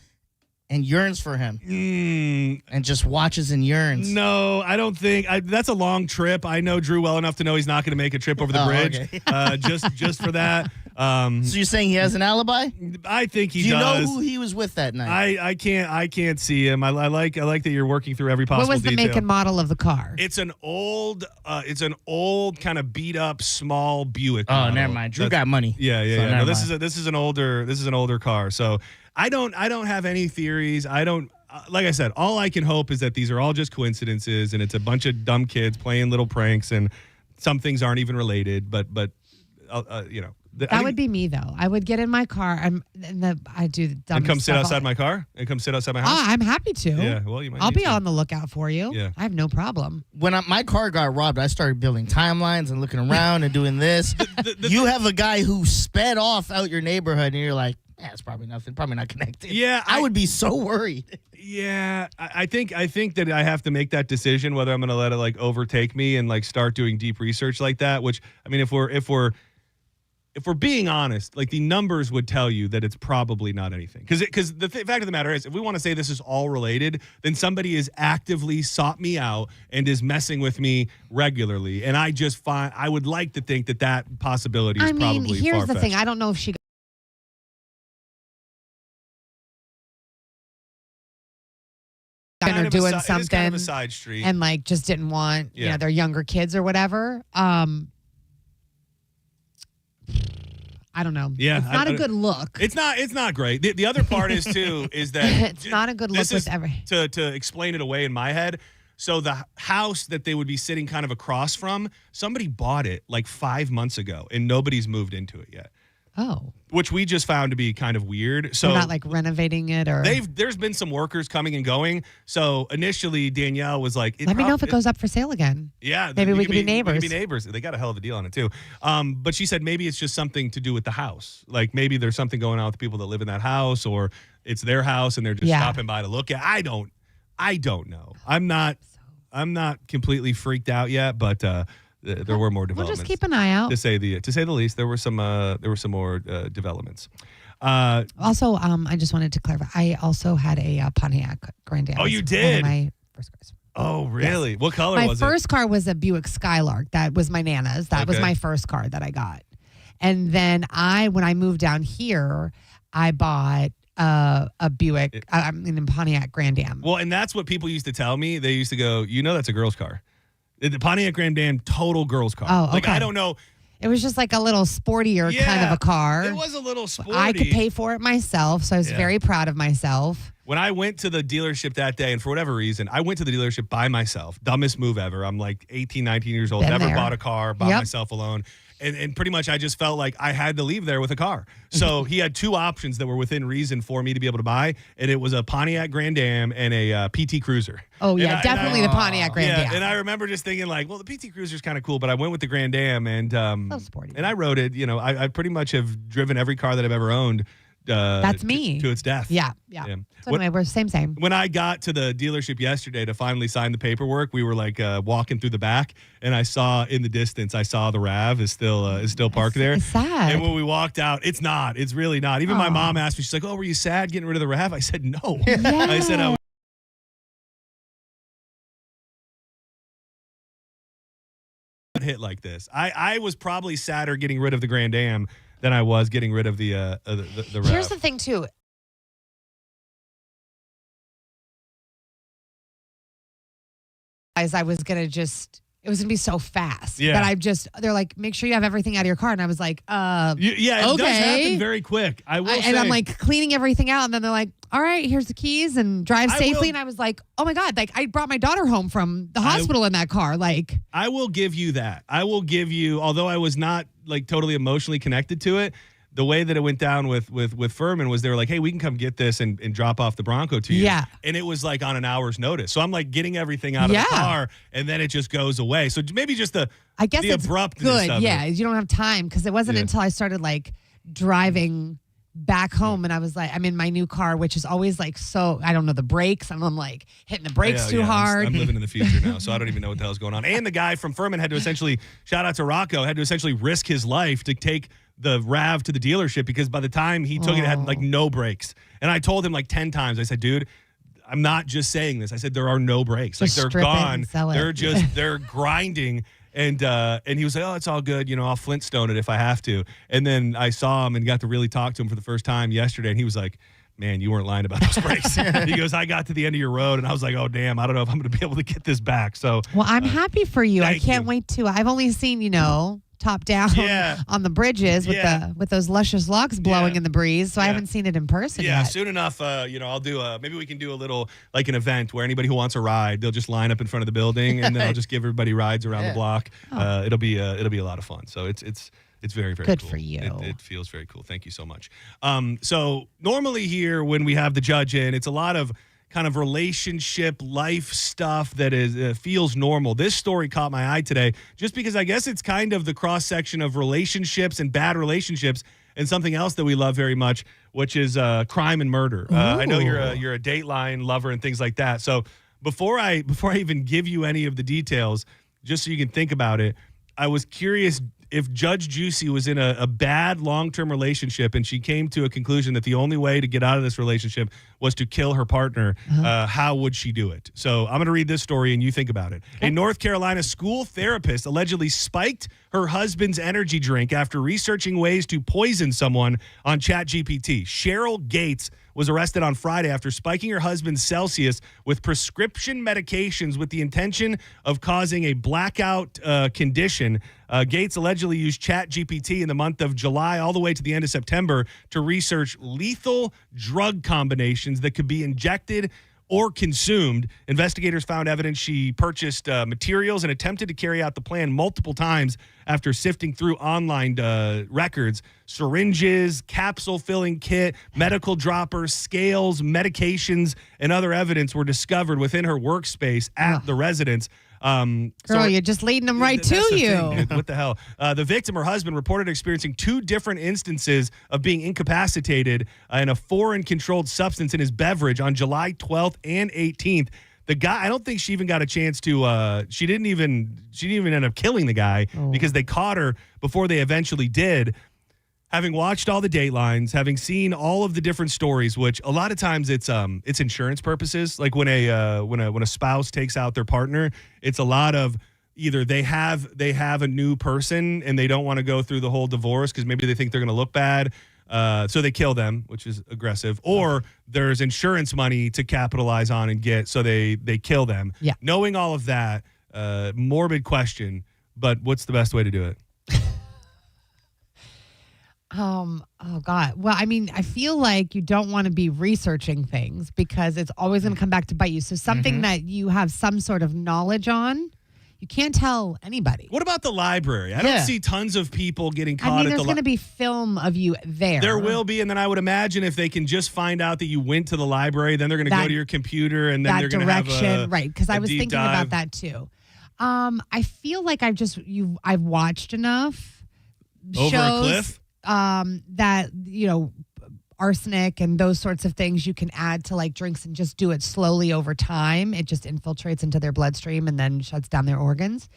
[SPEAKER 16] and yearns for him and just watches and yearns.
[SPEAKER 1] No, I don't think that's a long trip. I know Drew well enough to know he's not going to make a trip over the bridge.
[SPEAKER 16] Okay.
[SPEAKER 1] just for that.
[SPEAKER 16] So you're saying he has an alibi?
[SPEAKER 1] I think he does.
[SPEAKER 16] Do you know who he was with that night?
[SPEAKER 1] I can't see him. I like that you're working through every possible
[SPEAKER 4] What was the
[SPEAKER 1] detail.
[SPEAKER 4] make and model of the car?
[SPEAKER 1] It's an old kind of beat up small Buick.
[SPEAKER 16] Oh,
[SPEAKER 1] model.
[SPEAKER 16] never mind. Drew got money.
[SPEAKER 1] Yeah.
[SPEAKER 16] So
[SPEAKER 1] No,
[SPEAKER 16] never
[SPEAKER 1] this is an older car. So I don't have any theories. I don't. Like I said, all I can hope is that these are all just coincidences, and it's a bunch of dumb kids playing little pranks, and some things aren't even related. But you know.
[SPEAKER 4] That would be me, though. I would get in my car I do the dumb
[SPEAKER 1] and come sit
[SPEAKER 4] stuff.
[SPEAKER 1] outside my car and come sit outside my house.
[SPEAKER 4] Oh, I'm happy to.
[SPEAKER 1] Yeah, well, you might.
[SPEAKER 4] I'll
[SPEAKER 1] need
[SPEAKER 4] be
[SPEAKER 1] to.
[SPEAKER 4] on the lookout for you.
[SPEAKER 1] Yeah.
[SPEAKER 4] I have no problem.
[SPEAKER 16] When my car got robbed, I started building timelines and looking around and doing this. You have a guy who sped off out your neighborhood, and you're like, it's probably nothing, probably not connected.
[SPEAKER 1] Yeah,
[SPEAKER 16] I would be so worried.
[SPEAKER 1] Yeah, I think that I have to make that decision whether I'm going to let it like overtake me and like start doing deep research like that. Which I mean, if we're being honest, like the numbers would tell you that it's probably not anything. Because the fact of the matter is, if we want to say this is all related, then somebody has actively sought me out and is messing with me regularly. And I would like to think that possibility is probably
[SPEAKER 4] here's
[SPEAKER 1] far-fetched.
[SPEAKER 4] the thing. I don't know if she or doing something.
[SPEAKER 1] It is kind of a side street.
[SPEAKER 4] And like just didn't want their younger kids or whatever. I don't know.
[SPEAKER 1] Yeah,
[SPEAKER 4] it's not a good look.
[SPEAKER 1] It's not great. The other part is too is that
[SPEAKER 4] it's not a good look with every.
[SPEAKER 1] To explain it away in my head. So the house that they would be sitting kind of across from, somebody bought it like 5 months ago, and nobody's moved into it yet.
[SPEAKER 4] Oh.
[SPEAKER 1] Which we just found to be kind of weird. So
[SPEAKER 4] they're not like renovating it, or
[SPEAKER 1] there's been some workers coming and going. So initially Danielle was like,
[SPEAKER 4] let me know if it goes up for sale again.
[SPEAKER 1] Yeah,
[SPEAKER 4] maybe we could be neighbors.
[SPEAKER 1] We could be neighbors. They got a hell of a deal on it too. But she said maybe it's just something to do with the house. Like maybe there's something going on with the people that live in that house, or it's their house and they're just stopping by to look at. I don't know. I'm not completely freaked out yet, but there were more developments.
[SPEAKER 4] We'll just keep an eye out.
[SPEAKER 1] To say the least, there were some more developments.
[SPEAKER 4] Also, I just wanted to clarify. I also had a Pontiac Grand Am.
[SPEAKER 1] Oh, you did?
[SPEAKER 4] One of my first cars.
[SPEAKER 1] Oh, really? Yes. What color was it?
[SPEAKER 4] My first car was a Buick Skylark. That was my Nana's. That was my first car that I got. And then when I moved down here, I bought a Buick, a Pontiac Grand Am.
[SPEAKER 1] Well, and that's what people used to tell me. They used to go, that's a girl's car. The Pontiac Grand Am, total girl's car.
[SPEAKER 4] Oh, okay.
[SPEAKER 1] Like, I don't know.
[SPEAKER 4] It was just like a little sportier kind of a car.
[SPEAKER 1] It was a little sporty.
[SPEAKER 4] I could pay for it myself, so I was very proud of myself.
[SPEAKER 1] When I went to the dealership that day, and for whatever reason, I went to the dealership by myself. Dumbest move ever. I'm like 18, 19 years old. Never bought a car by myself alone. And pretty much I just felt like I had to leave there with a car. So he had two options that were within reason for me to be able to buy. And it was a Pontiac Grand Am and a PT Cruiser.
[SPEAKER 4] Oh, yeah, definitely the Pontiac Grand Am.
[SPEAKER 1] And I remember just thinking like, well, the PT Cruiser is kind of cool, but I went with the Grand Am and
[SPEAKER 4] sporty.
[SPEAKER 1] And I rode it. I pretty much have driven every car that I've ever owned.
[SPEAKER 4] That's me.
[SPEAKER 1] To its death.
[SPEAKER 4] Yeah. So anyway, we're same.
[SPEAKER 1] When I got to the dealership yesterday to finally sign the paperwork, we were like walking through the back, and I saw in the distance, the RAV is still parked there.
[SPEAKER 4] It's sad.
[SPEAKER 1] And when we walked out, it's not. It's really not. Even my mom asked me, she's like, "Oh, were you sad getting rid of the RAV?" I said, "No."
[SPEAKER 4] Yeah.
[SPEAKER 1] I said, "I was hit like this." I was probably sadder getting rid of the Grand Am than I was getting rid of the RAV.
[SPEAKER 4] Here's the thing, too. I was going to it was going to be so fast.
[SPEAKER 1] Yeah.
[SPEAKER 4] That they're like, make sure you have everything out of your car. And I was like,
[SPEAKER 1] it does happen very quick. I will say.
[SPEAKER 4] And I'm like cleaning everything out. And then they're like, all right, here's the keys and drive safely. And I was like, oh my God, like I brought my daughter home from the hospital in that car. Like,
[SPEAKER 1] I will give you that. I will give you, although I was not like totally emotionally connected to it, the way that it went down with Furman was they were like, hey, we can come get this and drop off the Bronco to you.
[SPEAKER 4] Yeah.
[SPEAKER 1] And it was like on an hour's notice. So I'm like getting everything out of the car, and then it just goes away. So maybe just the abruptness
[SPEAKER 4] good.
[SPEAKER 1] of
[SPEAKER 4] Yeah,
[SPEAKER 1] it.
[SPEAKER 4] you don't have time because it wasn't until I started like driving back home and I was like, I'm in my new car, which is always like, so I don't know the brakes, and I'm like hitting the brakes too hard.
[SPEAKER 1] I'm living in the future now, so I don't even know what the hell's going on. And the guy from Furman had to essentially, shout out to Rocco, had to essentially risk his life to take the RAV to the dealership because by the time he took it had like no brakes. And I told him like 10 times, I said, dude, I'm not just saying this. I said, there are no brakes.
[SPEAKER 4] Just
[SPEAKER 1] like they're gone.
[SPEAKER 4] They're
[SPEAKER 1] They're grinding. And he was like, oh, it's all good. I'll Flintstone it if I have to. And then I saw him and got to really talk to him for the first time yesterday. And he was like, man, you weren't lying about those brakes. He goes, I got to the end of your road. And I was like, oh, damn, I don't know if I'm going to be able to get this back. So,
[SPEAKER 4] well, I'm happy for you. I can't wait to. I've only seen, top down on the bridges with those luscious locks blowing in the breeze. So I haven't seen it in person yet.
[SPEAKER 1] Soon enough, I'll do maybe we can do a little like an event where anybody who wants a ride, they'll just line up in front of the building and then I'll just give everybody rides around the block. It'll be a lot of fun. So it's very, very
[SPEAKER 4] good
[SPEAKER 1] cool.
[SPEAKER 4] for you.
[SPEAKER 1] It feels very cool. Thank you so much. So normally here when we have the judge in, it's a lot of kind of relationship life stuff that feels normal. This story caught my eye today just because I guess it's kind of the cross section of relationships and bad relationships and something else that we love very much, which is crime and murder. I know you're a Dateline lover and things like that. So before I even give you any of the details, just so you can think about it, I was curious if Judge Juicy was in a bad long-term relationship and she came to a conclusion that the only way to get out of this relationship was to kill her partner, how would she do it? So I'm going to read this story and you think about it. A North Carolina school therapist allegedly spiked her husband's energy drink after researching ways to poison someone on ChatGPT. Cheryl Gates was arrested on Friday after spiking her husband's Celsius with prescription medications with the intention of causing a blackout condition. Gates allegedly used ChatGPT in the month of July all the way to the end of September to research lethal drug combinations that could be injected or consumed. Investigators found evidence she purchased materials and attempted to carry out the plan multiple times after sifting through online records. Syringes, capsule filling kit, medical droppers, scales, medications, and other evidence were discovered within her workspace at the residence.
[SPEAKER 4] Girl, you're just leading them right to you.
[SPEAKER 1] Thing, what the hell? The victim, her husband, reported experiencing 2 different instances of being incapacitated in a foreign controlled substance in his beverage on July 12th and 18th. The guy, I don't think she even got a chance to, she didn't even end up killing the guy because they caught her before they eventually did. Having watched all the Datelines, having seen all of the different stories, which a lot of times it's insurance purposes. Like when a spouse takes out their partner, it's a lot of either they have a new person and they don't want to go through the whole divorce because maybe they think they're going to look bad, so they kill them, which is aggressive. Or there's insurance money to capitalize on and get, so they kill them.
[SPEAKER 4] Yeah.
[SPEAKER 1] Knowing all of that, morbid question, but what's the best way to do it?
[SPEAKER 4] Oh God. Well, I mean, I feel like you don't want to be researching things because it's always going to come back to bite you. So something that you have some sort of knowledge on, you can't tell anybody.
[SPEAKER 1] What about the library? I don't see tons of people getting caught.
[SPEAKER 4] I mean,
[SPEAKER 1] at
[SPEAKER 4] there's going to be film of you there.
[SPEAKER 1] There will be, and then I would imagine if they can just find out that you went to the library, then they're going to go to your computer, and then they're going to have
[SPEAKER 4] right? Because I was thinking
[SPEAKER 1] dive.
[SPEAKER 4] about that too. I feel like I've watched enough
[SPEAKER 1] Over
[SPEAKER 4] shows.
[SPEAKER 1] a cliff.
[SPEAKER 4] That arsenic and those sorts of things you can add to like drinks and just do it slowly over time. It just infiltrates into their bloodstream and then shuts down their organs.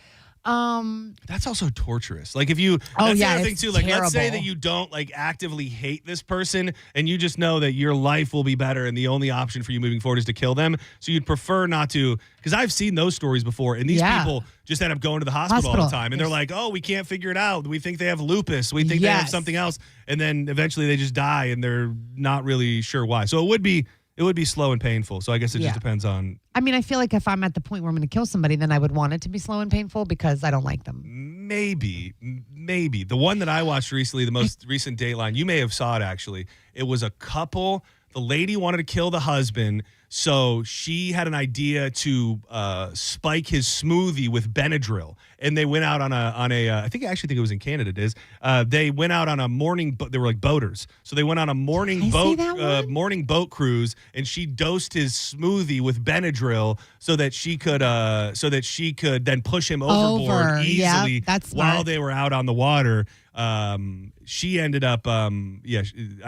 [SPEAKER 1] That's also torturous. Like if you,
[SPEAKER 4] that's
[SPEAKER 1] the other thing
[SPEAKER 4] it's
[SPEAKER 1] too. Like
[SPEAKER 4] terrible.
[SPEAKER 1] let's say that you don't like actively hate this person, and you just know that your life will be better, and the only option for you moving forward is to kill them. So you'd prefer not to, because I've seen those stories before, and these people just end up going to the hospital all the time, and they're like, "Oh, we can't figure it out. We think they have lupus. We think they have something else," and then eventually they just die, and they're not really sure why. So it would be slow and painful. So I guess it just depends on.
[SPEAKER 4] I mean, I feel like if I'm at the point where I'm going to kill somebody, then I would want it to be slow and painful because I don't like them.
[SPEAKER 1] Maybe. The one that I watched recently, the most recent Dateline, you may have saw it actually. It was a couple. The lady wanted to kill the husband, so she had an idea to spike his smoothie with Benadryl. and they went out on a I actually think it was in Canada. It is. They went out on a morning. They were like boaters, so they went on a morning boat cruise, and she dosed his smoothie with Benadryl so that she could then push him overboard easily.
[SPEAKER 4] Yep, that's smart.
[SPEAKER 1] While they were out on the water. She ended up, I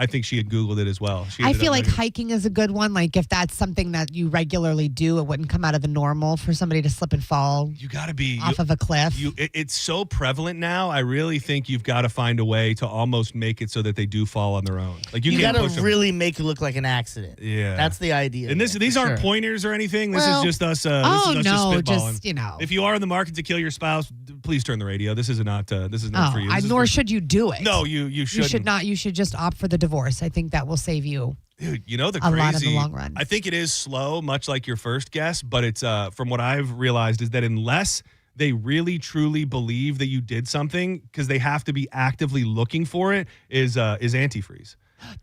[SPEAKER 1] think she had Googled it as well.
[SPEAKER 4] I feel like hiking is a good one. Like if that's something that you regularly do, it wouldn't come out of the normal for somebody to slip and fall.
[SPEAKER 1] You got to be
[SPEAKER 4] off of a cliff.
[SPEAKER 1] It's so prevalent now. I really think you've got to find a way to almost make it so that they do fall on their own. Like
[SPEAKER 16] you got to really make it look like an accident.
[SPEAKER 1] Yeah,
[SPEAKER 16] that's the idea.
[SPEAKER 1] And these aren't pointers or anything. This is just us.
[SPEAKER 4] Just
[SPEAKER 1] if you are in the market to kill your spouse, please turn the radio. This is not for you.
[SPEAKER 4] Nor should you do it.
[SPEAKER 1] No, you shouldn't.
[SPEAKER 4] You should not. You should just opt for the divorce. I think that will save you.
[SPEAKER 1] Dude, a lot in
[SPEAKER 4] the long run.
[SPEAKER 1] I think it is slow, much like your first guess, but it's from what I've realized is that unless they really truly believe that you did something, because they have to be actively looking for it, is antifreeze.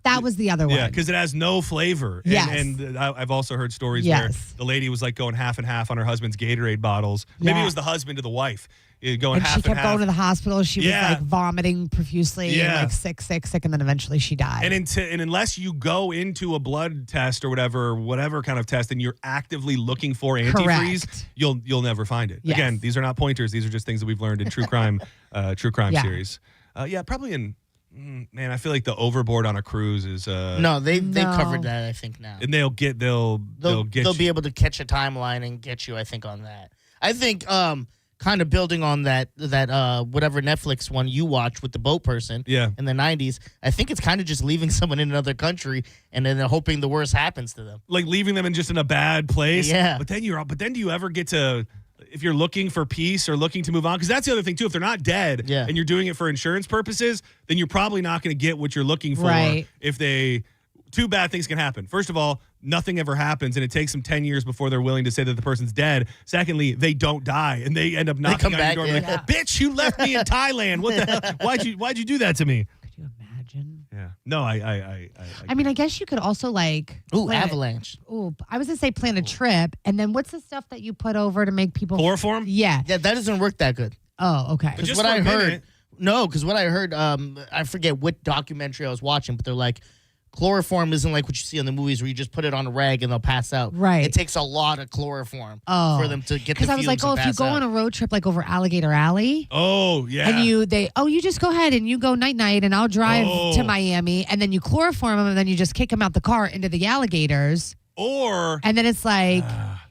[SPEAKER 4] That was the other one.
[SPEAKER 1] Yeah, because it has no flavor.
[SPEAKER 4] Yes.
[SPEAKER 1] And I've also heard stories where the lady was like going half and half on her husband's Gatorade bottles. Maybe it was the husband to the wife. Going
[SPEAKER 4] and
[SPEAKER 1] half
[SPEAKER 4] she kept
[SPEAKER 1] and half.
[SPEAKER 4] going to the hospital. She was like vomiting profusely and like sick, and then eventually she died.
[SPEAKER 1] And unless you go into a blood test or whatever kind of test, and you're actively looking for antifreeze, you'll never find it.
[SPEAKER 4] Yes.
[SPEAKER 1] Again, these are not pointers. These are just things that we've learned in true crime series. Probably in. Man, I feel like the overboard on a cruise is
[SPEAKER 16] no, they've covered that, I think, now.
[SPEAKER 1] And they'll
[SPEAKER 16] be able to catch a timeline and get you, I think, on that. I think kind of building on that whatever Netflix one you watched with the boat person in the 90s, I think it's kind of just leaving someone in another country and then hoping the worst happens to them.
[SPEAKER 1] Like leaving them in a bad place.
[SPEAKER 16] Yeah.
[SPEAKER 1] But then do you ever get to, if you're looking for peace or looking to move on, because that's the other thing too, if they're not dead and you're doing it for insurance purposes, then you're probably not going to get what you're looking for.
[SPEAKER 4] Right.
[SPEAKER 1] Two bad things can happen. First of all, nothing ever happens, and it takes them 10 years before they're willing to say that the person's dead. Secondly, they don't die, and they end up knocking on your door like, bitch, you left me in Thailand. What the hell? Why'd you do that to me?
[SPEAKER 4] Could you imagine?
[SPEAKER 1] Yeah. No, I
[SPEAKER 4] mean, I guess you could also like
[SPEAKER 16] avalanche.
[SPEAKER 4] I was gonna say plan a trip, and then what's the stuff that you put over to make people
[SPEAKER 1] chloroform?
[SPEAKER 4] Yeah,
[SPEAKER 16] that doesn't work that good.
[SPEAKER 4] Oh, okay.
[SPEAKER 16] Because what I heard, I forget what documentary I was watching, but they're like, chloroform isn't like what you see in the movies where you just put it on a rag and they'll pass out.
[SPEAKER 4] Right.
[SPEAKER 16] It takes a lot of chloroform for them to get the fumes.
[SPEAKER 4] Because I was like, if you go on a road trip like over Alligator Alley.
[SPEAKER 1] Oh, yeah.
[SPEAKER 4] And you just go ahead and you go night and I'll drive to Miami, and then you chloroform them and then you just kick them out the car into the alligators. And then it's like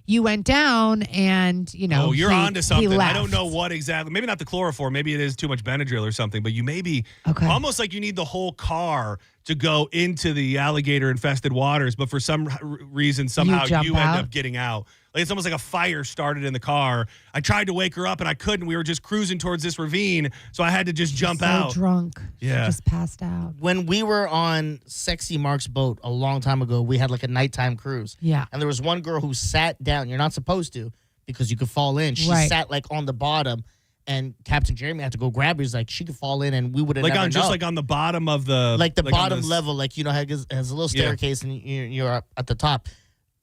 [SPEAKER 4] you went down and,
[SPEAKER 1] you're onto something.
[SPEAKER 4] I
[SPEAKER 1] don't know what exactly. Maybe not the chloroform. Maybe it is too much Benadryl or something. But you maybe almost like you need the whole car to go into the alligator-infested waters. But for some reason, somehow you end up getting out. Like it's almost like a fire started in the car. I tried to wake her up and I couldn't. We were just cruising towards this ravine, so I had to just jump out.
[SPEAKER 4] Drunk.
[SPEAKER 1] Yeah.
[SPEAKER 4] She just passed out.
[SPEAKER 16] When we were on Sexy Mark's boat a long time ago, we had like a nighttime cruise.
[SPEAKER 4] Yeah.
[SPEAKER 16] And there was one girl who sat down. You're not supposed to because you could fall in. She sat like on the bottom. And Captain Jeremy had to go grab her. He's like, she could fall in, and we would have never known.
[SPEAKER 1] Just like on the bottom of the...
[SPEAKER 16] Like the bottom level, like, has a little staircase, and you're up at the top.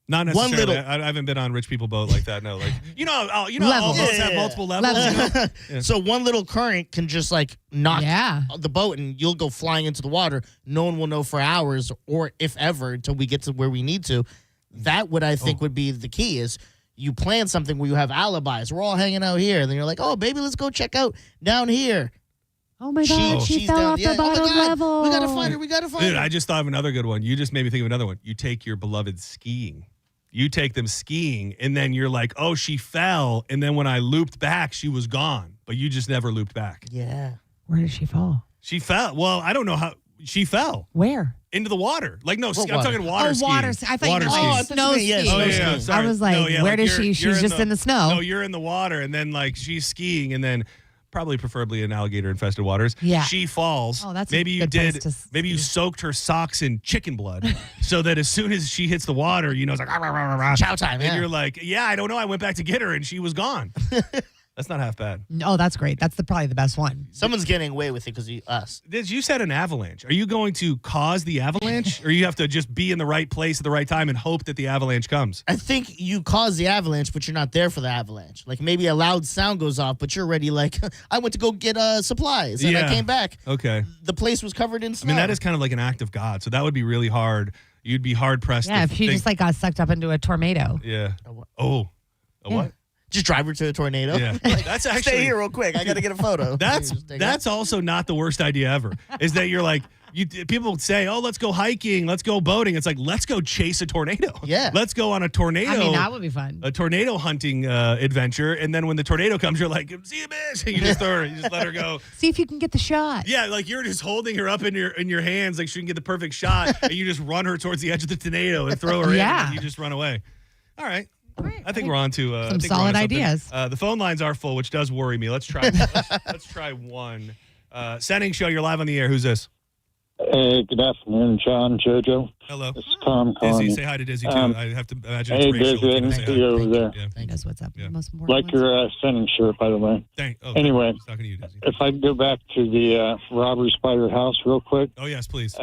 [SPEAKER 1] Not necessarily. I haven't been on rich people boat like that. No, like all boats have multiple levels.
[SPEAKER 16] So one little current can just like knock the boat, and you'll go flying into the water. No one will know for hours, or if ever, until we get to where we need to. That would I think would be the key is. You plan something where you have alibis. We're all hanging out here. And then you're like, oh, baby, let's go check out down here.
[SPEAKER 4] Oh, my God. She fell off the bottom level.
[SPEAKER 16] We got to find her.
[SPEAKER 1] Dude, I just thought of another good one. You just made me think of another one. You take your beloved skiing. You take them skiing, and then you're like, oh, she fell. And then when I looped back, she was gone. But you just never looped back.
[SPEAKER 16] Yeah.
[SPEAKER 4] Where did she fall?
[SPEAKER 1] She fell. Well, I don't know how. She fell.
[SPEAKER 4] Where?
[SPEAKER 1] Into the water. Like, no, I'm talking water skiing.
[SPEAKER 4] Water skiing. I thought you meant snow skiing. I was like, where does she? She's just in the snow.
[SPEAKER 1] No, you're in the water, and then, like, she's skiing, and then preferably in alligator-infested waters.
[SPEAKER 4] Yeah.
[SPEAKER 1] She falls.
[SPEAKER 4] Oh, that's
[SPEAKER 1] maybe
[SPEAKER 4] a good place to
[SPEAKER 1] maybe you soaked her socks in chicken blood so that as soon as she hits the water, it's like,
[SPEAKER 16] chow time,
[SPEAKER 1] and you're like, I don't know. I went back to get her, and she was gone. That's not half bad.
[SPEAKER 4] Oh, that's great. That's probably the best one.
[SPEAKER 16] Someone's getting away with it because of us.
[SPEAKER 1] You said an avalanche. Are you going to cause the avalanche, or you have to just be in the right place at the right time and hope that the avalanche comes?
[SPEAKER 16] I think you cause the avalanche, but you're not there for the avalanche. Like maybe a loud sound goes off, but you're already like, I went to go get supplies and I came back.
[SPEAKER 1] Okay.
[SPEAKER 16] The place was covered in snow.
[SPEAKER 1] I mean, that is kind of like an act of God. So that would be really hard. You'd be hard pressed.
[SPEAKER 4] Yeah, if you just like got sucked up into a tornado.
[SPEAKER 1] Yeah. Oh. A what?
[SPEAKER 16] Just drive her to a tornado.
[SPEAKER 1] Yeah.
[SPEAKER 16] Like,
[SPEAKER 1] That's actually.
[SPEAKER 16] stay here real quick. I got to get a photo.
[SPEAKER 1] That's also not the worst idea ever. Is that you're like people say, oh, let's go hiking, let's go boating. It's like let's go chase a tornado.
[SPEAKER 16] Yeah.
[SPEAKER 1] Let's go on a tornado.
[SPEAKER 4] I mean, that would be fun.
[SPEAKER 1] A tornado hunting adventure, and then when the tornado comes, you're like, see you, bitch. And you just throw her. You just let her go.
[SPEAKER 4] See if you can get the shot.
[SPEAKER 1] Yeah, like you're just holding her up in your hands, like she can get the perfect shot, and you just run her towards the edge of the tornado and throw her in, and then you just run away. All right. I think we're on to
[SPEAKER 4] some solid ideas.
[SPEAKER 1] The phone lines are full, which does worry me. Let's try. let's try one. Senning Show, you're live on the air. Who's this?
[SPEAKER 7] Hey, good afternoon, John, JoJo.
[SPEAKER 1] Hello.
[SPEAKER 7] It's Tom calling.
[SPEAKER 1] Dizzy, say hi to Dizzy too. I have to imagine
[SPEAKER 7] hey,
[SPEAKER 1] it's racial.
[SPEAKER 7] Dizzy, I see you over there.
[SPEAKER 4] He knows what's up.
[SPEAKER 1] Yeah.
[SPEAKER 4] Most important
[SPEAKER 7] Like your Senning shirt, by the way. Anyway,
[SPEAKER 1] talking to you, Dizzy.
[SPEAKER 7] if I could go back to the robberies by your house real quick.
[SPEAKER 1] Oh yes, please.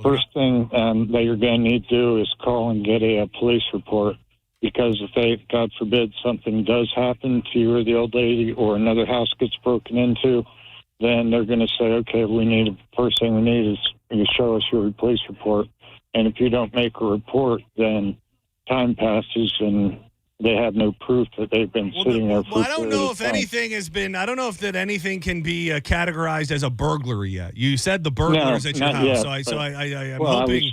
[SPEAKER 7] First thing that you're going to need to do is call and get a police report. Because if God forbid, something does happen to you or the old lady or another house gets broken into, then they're going to say, okay, first thing we need is you show us your police report. And if you don't make a report, then time passes and they have no proof that they've been sitting there for
[SPEAKER 1] I don't know if anything has been, I don't know if that anything can be categorized as a burglary yet. You said the burglars at your house.
[SPEAKER 7] Yet,
[SPEAKER 1] I'm
[SPEAKER 7] well,
[SPEAKER 1] hoping.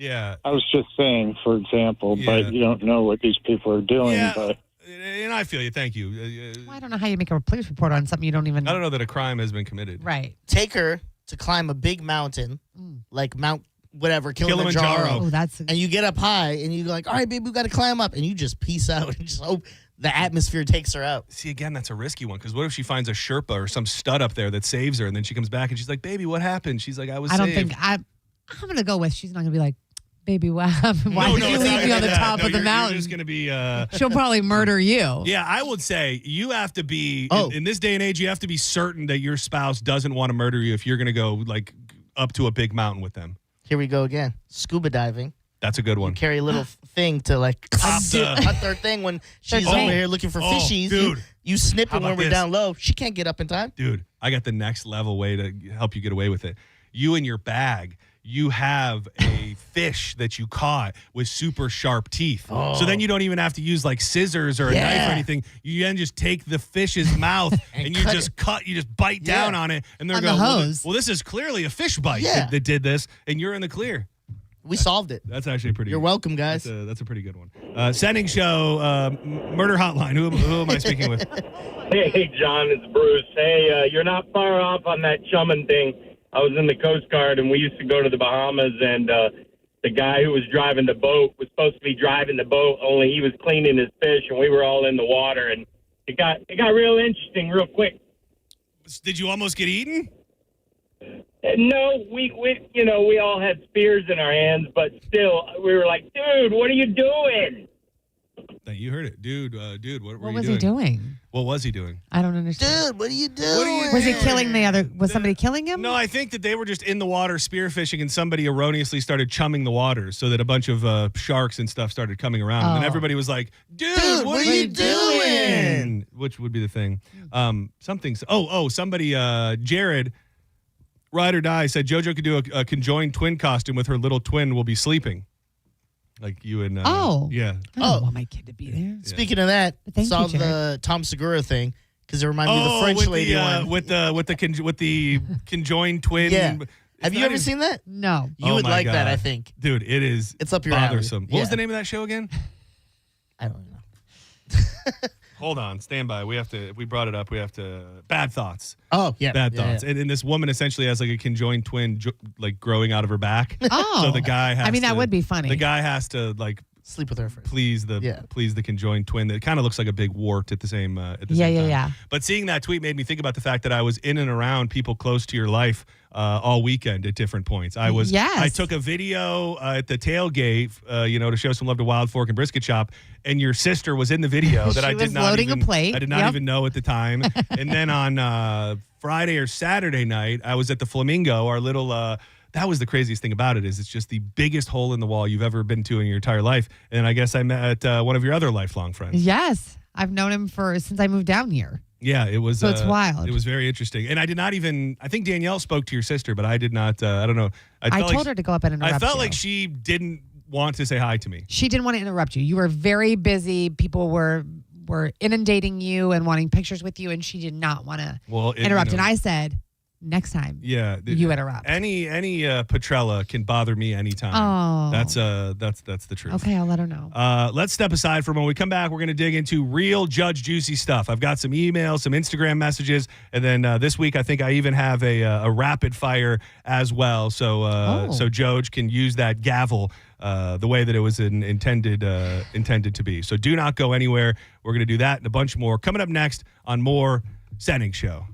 [SPEAKER 7] I was just saying, for example, but you don't know what these people are doing.
[SPEAKER 1] Yeah.
[SPEAKER 7] But
[SPEAKER 1] And I feel you. Thank you.
[SPEAKER 4] Well, I don't know how you make a police report on something you don't even know.
[SPEAKER 1] I don't know that a crime has been committed.
[SPEAKER 4] Right.
[SPEAKER 16] Take her to climb a big mountain, like Mount whatever, Kilimanjaro.
[SPEAKER 4] Oh, that's
[SPEAKER 16] and you get up high and you're like, all right, baby, we got to climb up. And you just peace out and just hope the atmosphere takes her out.
[SPEAKER 1] See, again, that's a risky one because what if she finds a Sherpa or some stud up there that saves her and then she comes back and she's like, baby, what happened? She's like, I was saved.
[SPEAKER 4] I'm going to go with she's not going to be like, baby, what happened? Why did you leave me on the top of the mountain?
[SPEAKER 1] You're just going to be...
[SPEAKER 4] She'll probably murder you.
[SPEAKER 1] Yeah, I would say you have to be, in this day and age, you have to be certain that your spouse doesn't want to murder you if you're going to go like up to a big mountain with them.
[SPEAKER 16] Here we go again. Scuba diving.
[SPEAKER 1] That's a good one.
[SPEAKER 16] You carry a little thing to like cut their thing when she's over here looking for fishies.
[SPEAKER 1] Dude.
[SPEAKER 16] You snip it when we're down low. She can't get up in time.
[SPEAKER 1] Dude, I got the next level way to help you get away with it. You in your bag, you have a fish that you caught with super sharp teeth.
[SPEAKER 16] Oh.
[SPEAKER 1] So then you don't even have to use like scissors or a knife or anything. You then just take the fish's mouth and you just bite down on it. And they're
[SPEAKER 4] On
[SPEAKER 1] going,
[SPEAKER 4] the hose.
[SPEAKER 1] well, this is clearly a fish bite
[SPEAKER 16] Yeah.
[SPEAKER 1] that did this. And you're in the clear.
[SPEAKER 16] We solved it.
[SPEAKER 1] That's actually pretty
[SPEAKER 16] You're welcome, guys.
[SPEAKER 1] That's a pretty good one. Senning Show, Murder Hotline. Who am I speaking with?
[SPEAKER 10] Hey, John, it's Bruce. Hey, you're not far off on that chumming thing. I was in the Coast Guard, and we used to go to the Bahamas, and the guy who was driving the boat was supposed to be driving the boat, only he was cleaning his fish, and we were all in the water, and it got real interesting real quick.
[SPEAKER 1] Did you almost get eaten?
[SPEAKER 10] No, we all had spears in our hands, but still, we were like, dude, what are you doing?
[SPEAKER 1] You heard it. Dude, what were you
[SPEAKER 4] was
[SPEAKER 1] doing?
[SPEAKER 4] he doing?
[SPEAKER 1] What was he doing?
[SPEAKER 4] I don't understand.
[SPEAKER 16] Dude, what are you doing?
[SPEAKER 4] Was he killing the other? Was somebody killing him?
[SPEAKER 1] No, I think that they were just in the water spearfishing and somebody erroneously started chumming the waters so that a bunch of sharks and stuff started coming around. And then everybody was like, dude, what are you doing? Which would be the thing. Somebody, Jared, Ride or Die, said JoJo could do a conjoined twin costume with her little twin will be sleeping. Like you and... yeah.
[SPEAKER 4] I don't want my kid to be there.
[SPEAKER 1] Yeah.
[SPEAKER 16] Speaking of that,
[SPEAKER 4] Thank
[SPEAKER 16] saw
[SPEAKER 4] you, Jared.
[SPEAKER 16] the Tom Segura thing because it reminded me of the French lady one.
[SPEAKER 1] With the conjoined twin.
[SPEAKER 16] Yeah. Have you ever seen that?
[SPEAKER 4] No.
[SPEAKER 16] You would
[SPEAKER 1] my
[SPEAKER 16] like that,
[SPEAKER 1] God.
[SPEAKER 16] I think.
[SPEAKER 1] Dude, it is
[SPEAKER 16] It's up your alley.
[SPEAKER 1] bothersome. What was
[SPEAKER 16] Yeah.
[SPEAKER 1] the name of that show again?
[SPEAKER 16] I don't know.
[SPEAKER 1] Hold on, stand by. If we brought it up, we have to... Bad Thoughts.
[SPEAKER 16] Oh, yeah.
[SPEAKER 1] Bad
[SPEAKER 16] Yeah,
[SPEAKER 1] Thoughts.
[SPEAKER 16] yeah.
[SPEAKER 1] And this woman essentially has like a conjoined twin like growing out of her back.
[SPEAKER 4] Oh.
[SPEAKER 1] So the guy has
[SPEAKER 4] I mean, that
[SPEAKER 1] to-
[SPEAKER 4] would be funny.
[SPEAKER 1] The guy has to like
[SPEAKER 16] Sleep with her first.
[SPEAKER 1] Please the conjoined twin that kind of looks like a big wart at the same same time.
[SPEAKER 4] Yeah.
[SPEAKER 1] But seeing that tweet made me think about the fact that I was in and around people close to your life all weekend at different points. I took a video at the tailgate, to show some love to Wild Fork and Brisket Shop, and your sister was in the video that I did not even know at the time. And then on Friday or Saturday night, I was at the Flamingo, our little that was the craziest thing about it is it's just the biggest hole in the wall you've ever been to in your entire life. And I guess I met one of your other lifelong friends.
[SPEAKER 4] Yes. I've known him since I moved down here.
[SPEAKER 1] Yeah, it was.
[SPEAKER 4] So it's wild.
[SPEAKER 1] It was very interesting. And I did not even, I think Danielle spoke to your sister, but I did not, I don't know.
[SPEAKER 4] I told her to go up and interrupt
[SPEAKER 1] I felt
[SPEAKER 4] you.
[SPEAKER 1] like she didn't want to say hi to me.
[SPEAKER 4] She didn't want to interrupt you. You were very busy. People were inundating you and wanting pictures with you, and she did not want to interrupt. And I said, next time, you interrupt.
[SPEAKER 1] Any Petrella can bother me anytime.
[SPEAKER 4] Oh,
[SPEAKER 1] that's the truth.
[SPEAKER 4] Okay, I'll let her know.
[SPEAKER 1] Let's step aside for a moment. When we come back, we're going to dig into real Judge Juicy stuff. I've got some emails, some Instagram messages, and then this week I think I even have a rapid fire as well. So so Judge can use that gavel the way that it was intended to be. So do not go anywhere. We're going to do that and a bunch more coming up next on more Senning Show.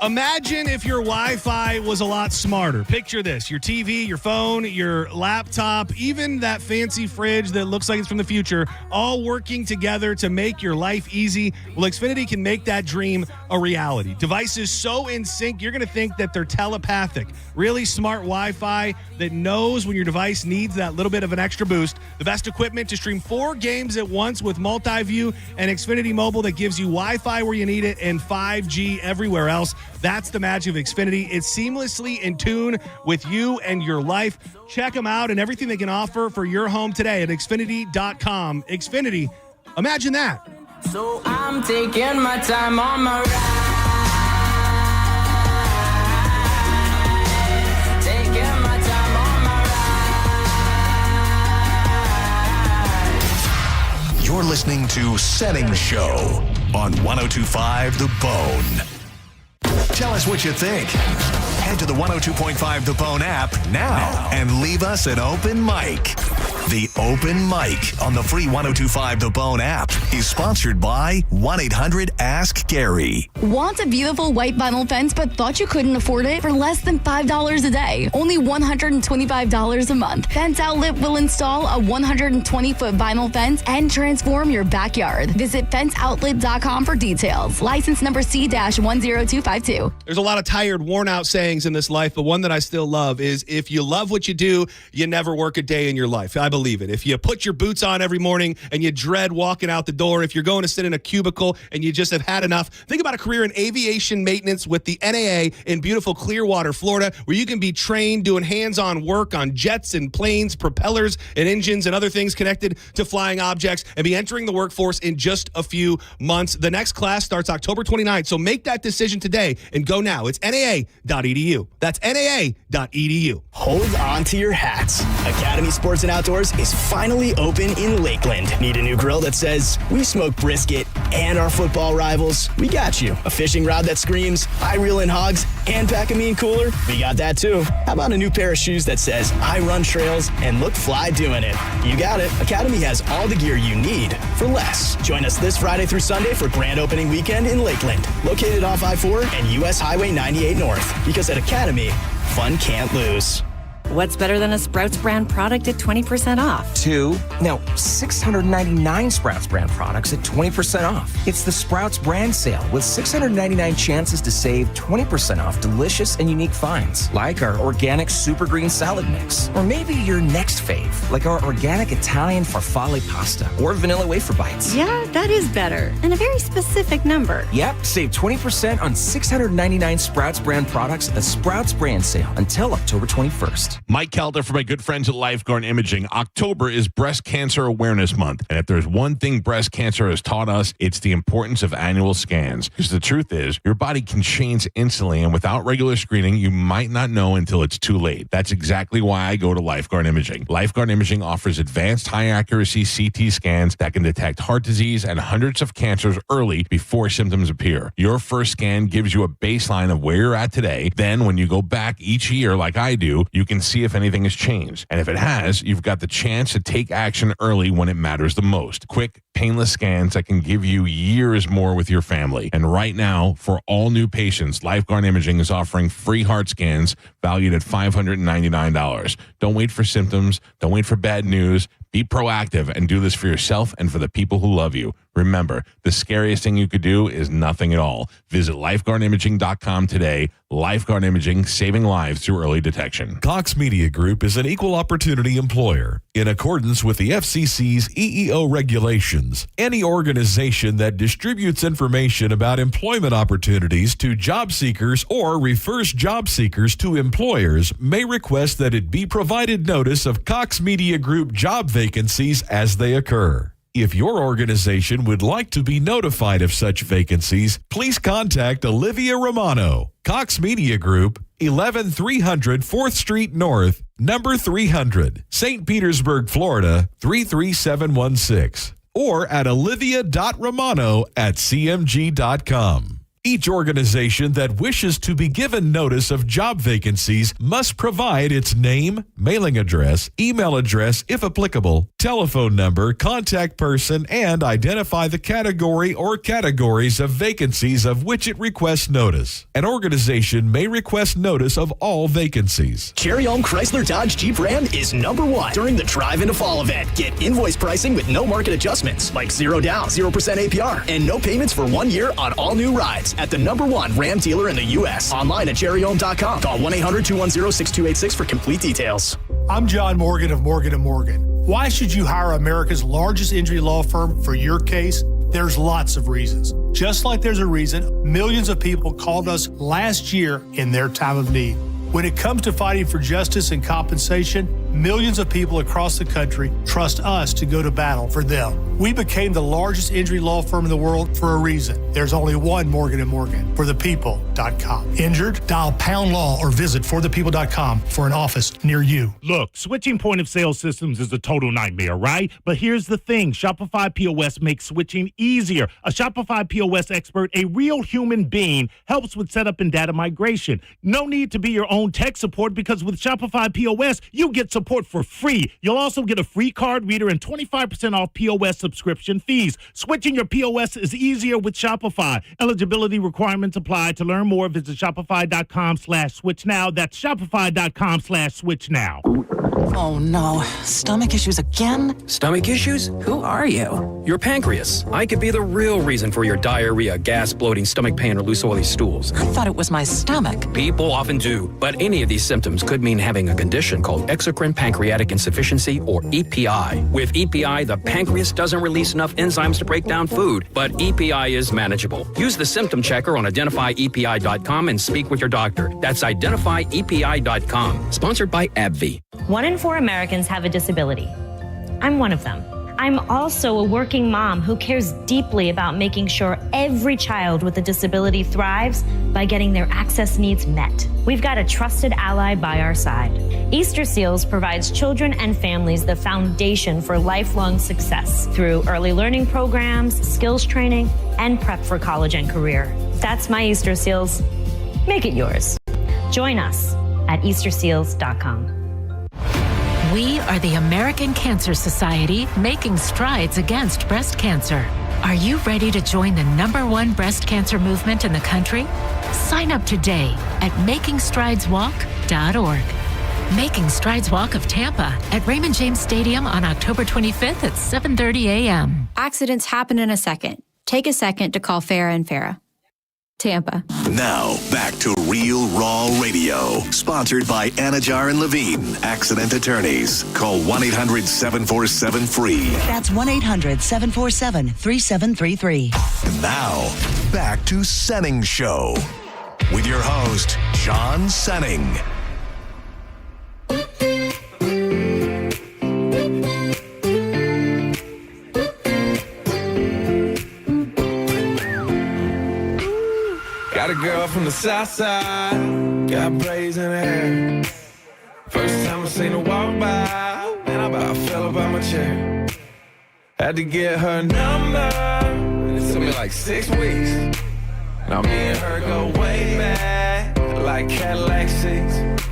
[SPEAKER 1] Imagine if your Wi-Fi was a lot smarter. Picture this. Your TV, your phone, your laptop, even that fancy fridge that looks like it's from the future, all working together to make your life easy. Well, Xfinity can make that dream a reality. Devices so in sync, you're going to think that they're telepathic. Really smart Wi-Fi that knows when your device needs that little bit of an extra boost. The best equipment to stream 4 games at once with multi-view and Xfinity Mobile that gives you Wi-Fi where you need it and 5G everywhere else. That's the magic of Xfinity. It's seamlessly in tune with you and your life. Check them out and everything they can offer for your home today at Xfinity.com. Xfinity, imagine that.
[SPEAKER 2] So I'm taking my time on my ride. Taking my time on my ride.
[SPEAKER 5] You're listening to Senning Show on 102.5 The Bone. Tell us what you think. Head to the 102.5 The Bone app now and leave us an open mic. The Open Mic on the free 102.5 The Bone app is sponsored by 1-800-ASK-GARY.
[SPEAKER 3] Want a beautiful white vinyl fence but thought you couldn't afford it for less than $5 a day? Only $125 a month. Fence Outlet will install a 120-foot vinyl fence and transform your backyard. Visit fenceoutlet.com for details. License number C-10252.
[SPEAKER 1] There's a lot of tired, worn-out sayings in this life, but one that I still love is, if you love what you do, you never work a day in your life. I believe it. If you put your boots on every morning and you dread walking out the door, if you're going to sit in a cubicle and you just have had enough, think about a career in aviation maintenance with the NAA in beautiful Clearwater, Florida, where you can be trained doing hands-on work on jets and planes, propellers and engines and other things connected to flying objects, and be entering the workforce in just a few months. The next class starts October 29th, so make that decision today and go now. It's NAA.edu. That's NAA.edu.
[SPEAKER 26] Hold on to your hats. Academy Sports and Outdoors is finally open in Lakeland. Need a new grill that says, we smoke brisket and our football rivals? We got you. A fishing rod that screams, I reel in hogs and pack a mean cooler? We got that too. How about a new pair of shoes that says, I run trails and look fly doing it? You got it. Academy has all the gear you need for less. Join us this Friday through Sunday for grand opening weekend in Lakeland. Located off I-4 and US Highway 98 North. Because at Academy, fun can't lose.
[SPEAKER 23] What's better than a Sprouts brand product at 20% off?
[SPEAKER 24] 699 Sprouts brand products at 20% off. It's the Sprouts brand sale with 699 chances to save 20% off delicious and unique finds, like our organic super green salad mix. Or maybe your next fave, like our organic Italian farfalle pasta or vanilla wafer bites.
[SPEAKER 23] Yeah, that is better. And a very specific number.
[SPEAKER 24] Yep, save 20% on 699 Sprouts brand products at the Sprouts brand sale until October 21st.
[SPEAKER 14] Mike Kelder for my good friends at Lifeguard Imaging. October is Breast Cancer Awareness Month. And if there's one thing breast cancer has taught us, it's the importance of annual scans. Because the truth is, your body can change instantly, and without regular screening, you might not know until it's too late. That's exactly why I go to Lifeguard Imaging. Lifeguard Imaging offers advanced high-accuracy CT scans that can detect heart disease and hundreds of cancers early before symptoms appear. Your first scan gives you a baseline of where you're at today. Then, when you go back each year like I do, you can see if anything has changed. And if it has, you've got the chance to take action early when it matters the most. Quick, painless scans that can give you years more with your family. And right now, for all new patients, Lifeguard Imaging is offering free heart scans valued at $599. Don't wait for symptoms. Don't wait for bad news. Be proactive and do this for yourself and for the people who love you. Remember, the scariest thing you could do is nothing at all. Visit lifeguardimaging.com today. Lifeguard Imaging, saving lives through early detection.
[SPEAKER 6] Cox Media Group is an equal opportunity employer. In accordance with the FCC's EEO regulations, any organization that distributes information about employment opportunities to job seekers or refers job seekers to employers may request that it be provided notice of Cox Media Group job vacancies as they occur. If your organization would like to be notified of such vacancies, please contact Olivia Romano, Cox Media Group, 11300 4th Street North, number 300, St. Petersburg, Florida, 33716, or at olivia.romano@cmg.com. Each organization that wishes to be given notice of job vacancies must provide its name, mailing address, email address if applicable, telephone number, contact person, and identify the category or categories of vacancies of which it requests notice. An organization may request notice of all vacancies.
[SPEAKER 26] Cherry Elm Chrysler Dodge Jeep Ram is #1 during the Drive into Fall event. Get invoice pricing with no market adjustments, like 0 down, 0% APR, and no payments for 1 year on all new rides at the #1 Ram dealer in the U.S. Online at cherryelm.com. Call 1-800-210-6286 for complete details.
[SPEAKER 9] I'm John Morgan of Morgan & Morgan. Why should you hire America's largest injury law firm for your case? There's lots of reasons. Just like there's a reason millions of people called us last year in their time of need. When it comes to fighting for justice and compensation, millions of people across the country trust us to go to battle for them. We became the largest injury law firm in the world for a reason. There's only one Morgan & Morgan, forthepeople.com. Injured? Dial #law or visit forthepeople.com for an office near you.
[SPEAKER 11] Look, switching point of sale systems is a total nightmare, right? But here's the thing. Shopify POS makes switching easier. A Shopify POS expert, a real human being, helps with setup and data migration. No need to be your own tech support because with Shopify POS, you get support for free. You'll also get a free card reader and 25% off POS subscription fees. Switching your POS is easier with Shopify. Eligibility requirements apply. To learn more, visit shopify.com/switch now. That's shopify.com/switch now.
[SPEAKER 13] Oh no, stomach issues again?
[SPEAKER 22] Stomach issues? Who are you? Your pancreas. I could be the real reason for your diarrhea, gas, bloating, stomach pain, or loose oily stools.
[SPEAKER 13] I thought it was my stomach.
[SPEAKER 22] People often do, but any of these symptoms could mean having a condition called exocrine pancreatic insufficiency, or EPI. With EPI, the pancreas doesn't release enough enzymes to break down food, but EPI is manageable. Use the symptom checker on identifyepi.com and speak with your doctor. That's identifyepi.com. Sponsored by AbbVie.
[SPEAKER 17] 1 in 4 Americans have a disability. I'm one of them. I'm also a working mom who cares deeply about making sure every child with a disability thrives by getting their access needs met. We've got a trusted ally by our side. Easter Seals provides children and families the foundation for lifelong success through early learning programs, skills training, and prep for college and career. That's my Easter Seals. Make it yours. Join us at easterseals.com.
[SPEAKER 25] We are the American Cancer Society, making strides against breast cancer. Are you ready to join the #1 breast cancer movement in the country? Sign up today at makingstrideswalk.org. Making Strides Walk of Tampa at Raymond James Stadium on October 25th at 7:30 a.m.
[SPEAKER 27] Accidents happen in a second. Take a second to call Farah and Farah. Tampa.
[SPEAKER 5] Now, back to Real Raw Radio. Sponsored by Anajar and Levine, Accident Attorneys. Call 1-800-747-FREE.
[SPEAKER 28] That's 1-800-747-3733.
[SPEAKER 5] And now, back to Senning Show. With your host, John Senning.
[SPEAKER 2] girl from the south side, got braids in her hair. First time I seen her walk by, man, I about fell about my chair. Had to get her number, it took me like 6 weeks. Now me and her go way back, like Cadillac 6.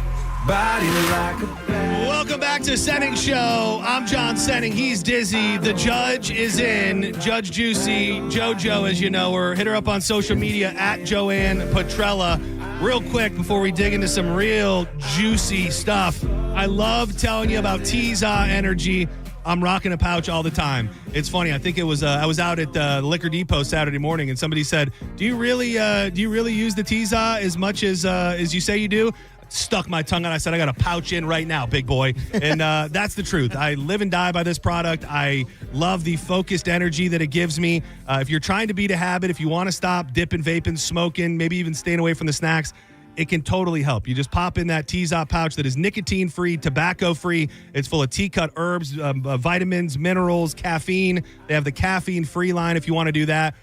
[SPEAKER 2] Body like a
[SPEAKER 1] Welcome back to Senning Show. I'm John Senning. He's Dizzy. The judge is in. Judge Juicy. JoJo, as you know her. Hit her up on social media at Joanne Petrella. Real quick before we dig into some real juicy stuff. I love telling you about Tiza Energy. I'm rocking a pouch all the time. It's funny. I think it was I was out at the Liquor Depot Saturday morning, and somebody said, "Do you really use the Tiza as much as you say you do?" Stuck my tongue out. I said, I got a pouch in right now, big boy. And that's the truth. I live and die by this product. I love the focused energy that it gives me. If you're trying to beat a habit, if you want to stop dipping, vaping, smoking, maybe even staying away from the snacks, it can totally help. You just pop in that Tiza pouch that is nicotine-free, tobacco-free. It's full of tea-cut herbs, vitamins, minerals, caffeine. They have the caffeine-free line if you want to do that.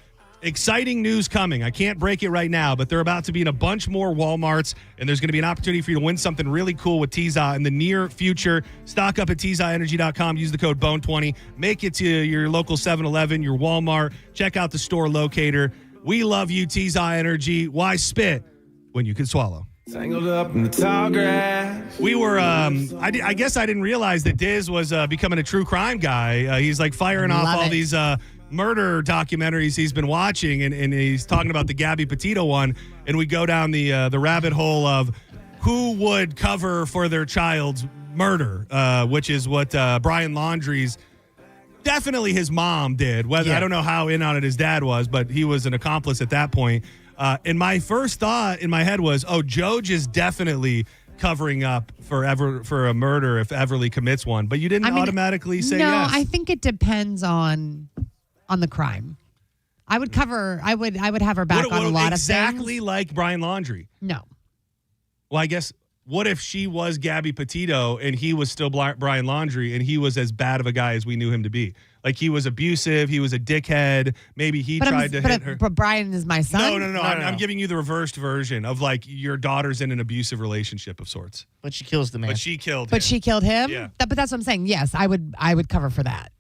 [SPEAKER 1] Exciting news coming. I can't break it right now, but they're about to be in a bunch more Walmarts, and there's going to be an opportunity for you to win something really cool with Tiza in the near future. Stock up at TizaEnergy.com. Use the code BONE20. Make it to your local 7-Eleven, your Walmart. Check out the store locator. We love you, Tiza Energy. Why spit when you can swallow?
[SPEAKER 2] tangled up in the tall grass.
[SPEAKER 1] We were, I guess I didn't realize that Diz was becoming a true crime guy. He's like firing off all these murder documentaries he's been watching, and he's talking about the Gabby Petito one, and we go down the rabbit hole of who would cover for their child's murder, which is what Brian Laundrie's, definitely his mom did. Whether I don't know how in on it his dad was, but he was an accomplice at that point. And my first thought in my head was, Joj is definitely covering up for a murder if Everly commits one. But you didn't automatically say yes.
[SPEAKER 4] No, I think it depends on the crime. I would cover. I would have her back on a lot of things.
[SPEAKER 1] Exactly like Brian Laundrie.
[SPEAKER 4] No.
[SPEAKER 1] Well, I guess. What if she was Gabby Petito and he was still Brian Laundrie and he was as bad of a guy as we knew him to be? Like, he was abusive, he was a dickhead. Maybe he tried to hit her.
[SPEAKER 4] But Brian is my son.
[SPEAKER 1] No. I'm giving you the reversed version of, like, your daughter's in an abusive relationship of sorts.
[SPEAKER 16] But she kills the man.
[SPEAKER 1] But she killed him.
[SPEAKER 4] But she killed him?
[SPEAKER 1] Yeah.
[SPEAKER 4] But that's what I'm saying. Yes, I would cover for that.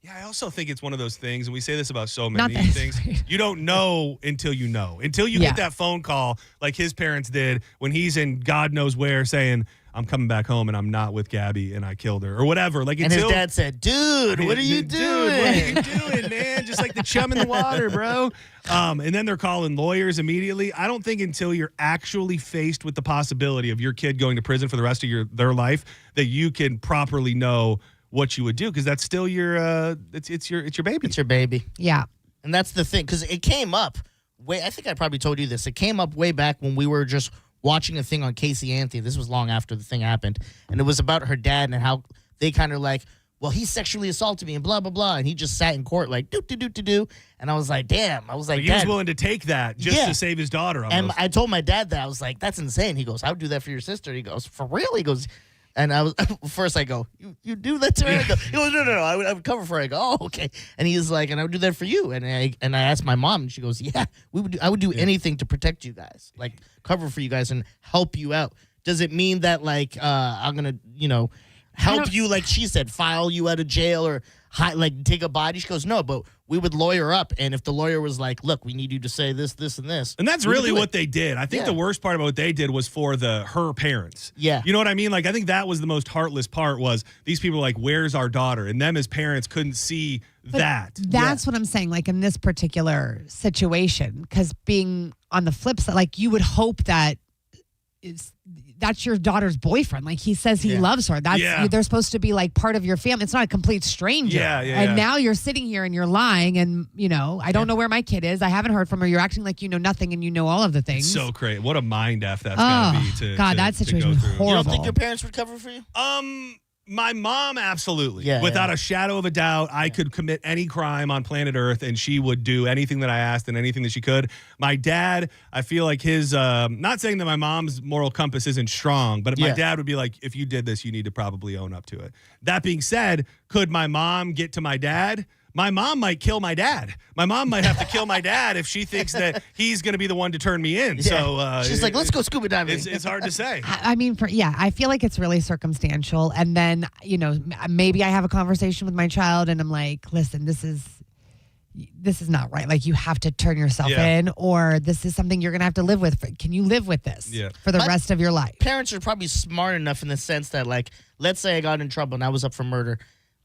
[SPEAKER 1] Yeah, I also think it's one of those things, and we say this about so many things. You don't know until you know. Until you get that phone call like his parents did when he's in God knows where saying, I'm coming back home and I'm not with Gabby and I killed her or whatever. Like,
[SPEAKER 16] and his dad said, dude, what are you doing?
[SPEAKER 1] What are you doing, man? Just like the chum in the water, bro. And then they're calling lawyers immediately. I don't think until you're actually faced with the possibility of your kid going to prison for the rest of their life that you can properly know what you would do, because that's still your it's your baby.
[SPEAKER 16] It's your baby.
[SPEAKER 4] Yeah.
[SPEAKER 16] And that's the thing, because it came up I think I probably told you this. It came up way back when we were just watching a thing on Casey Anthony. This was long after the thing happened. And it was about her dad and how they kind of like, well, he sexually assaulted me and blah, blah, blah. And he just sat in court like, do. And I was like, damn. I was like,
[SPEAKER 1] he was willing to take that just to save his daughter.
[SPEAKER 16] And I told my dad that. I was like, that's insane. He goes, I would do that for your sister. He goes, for real? He goes, and I was first I go, you do that to her? I go, he goes, no, I would cover for her. I go, oh, okay. And he's like, and I would do that for you. And I asked my mom, and she goes, yeah, I would do anything to protect you guys, like cover for you guys and help you out. Does it mean that like I'm gonna help you, like she said, file you out of jail or take a body? She goes, no, but we would lawyer up, and if the lawyer was like, look, we need you to say this, and this.
[SPEAKER 1] And that's really what they did. I think the worst part about what they did was for her parents.
[SPEAKER 16] Yeah.
[SPEAKER 1] You know what I mean? Like, I think that was the most heartless part, was these people were like, where's our daughter? And them as parents couldn't see that.
[SPEAKER 4] That's what I'm saying, like in this particular situation, because being on the flip side, like you would hope that that's your daughter's boyfriend. Like, he says he loves her. They're supposed to be like part of your family. It's not a complete stranger. And now you're sitting here and you're lying, and I don't know where my kid is. I haven't heard from her. You're acting like you know nothing and you know all of the things.
[SPEAKER 1] It's so great. What a mind F that's gotta be
[SPEAKER 4] that situation was horrible.
[SPEAKER 16] You don't think your parents would cover for you?
[SPEAKER 1] My mom, absolutely.
[SPEAKER 16] Yeah,
[SPEAKER 1] without a shadow of a doubt, I could commit any crime on planet Earth and she would do anything that I asked and anything that she could. My dad, I feel like his, not saying that my mom's moral compass isn't strong, but my dad would be like, if you did this, you need to probably own up to it. That being said, could my mom get to my dad? my mom might kill my dad. My mom might have to kill my dad if she thinks that he's going to be the one to turn me in.
[SPEAKER 16] Yeah.
[SPEAKER 1] So
[SPEAKER 16] she's like, let's go scuba diving.
[SPEAKER 1] It's hard to say.
[SPEAKER 4] I mean, I feel like it's really circumstantial. And then, maybe I have a conversation with my child and I'm like, listen, this is not right. Like, you have to turn yourself in, or this is something you're going to have to live with. Can you live with this for the rest of your life?
[SPEAKER 16] Parents are probably smart enough in the sense that, like, let's say I got in trouble and I was up for murder.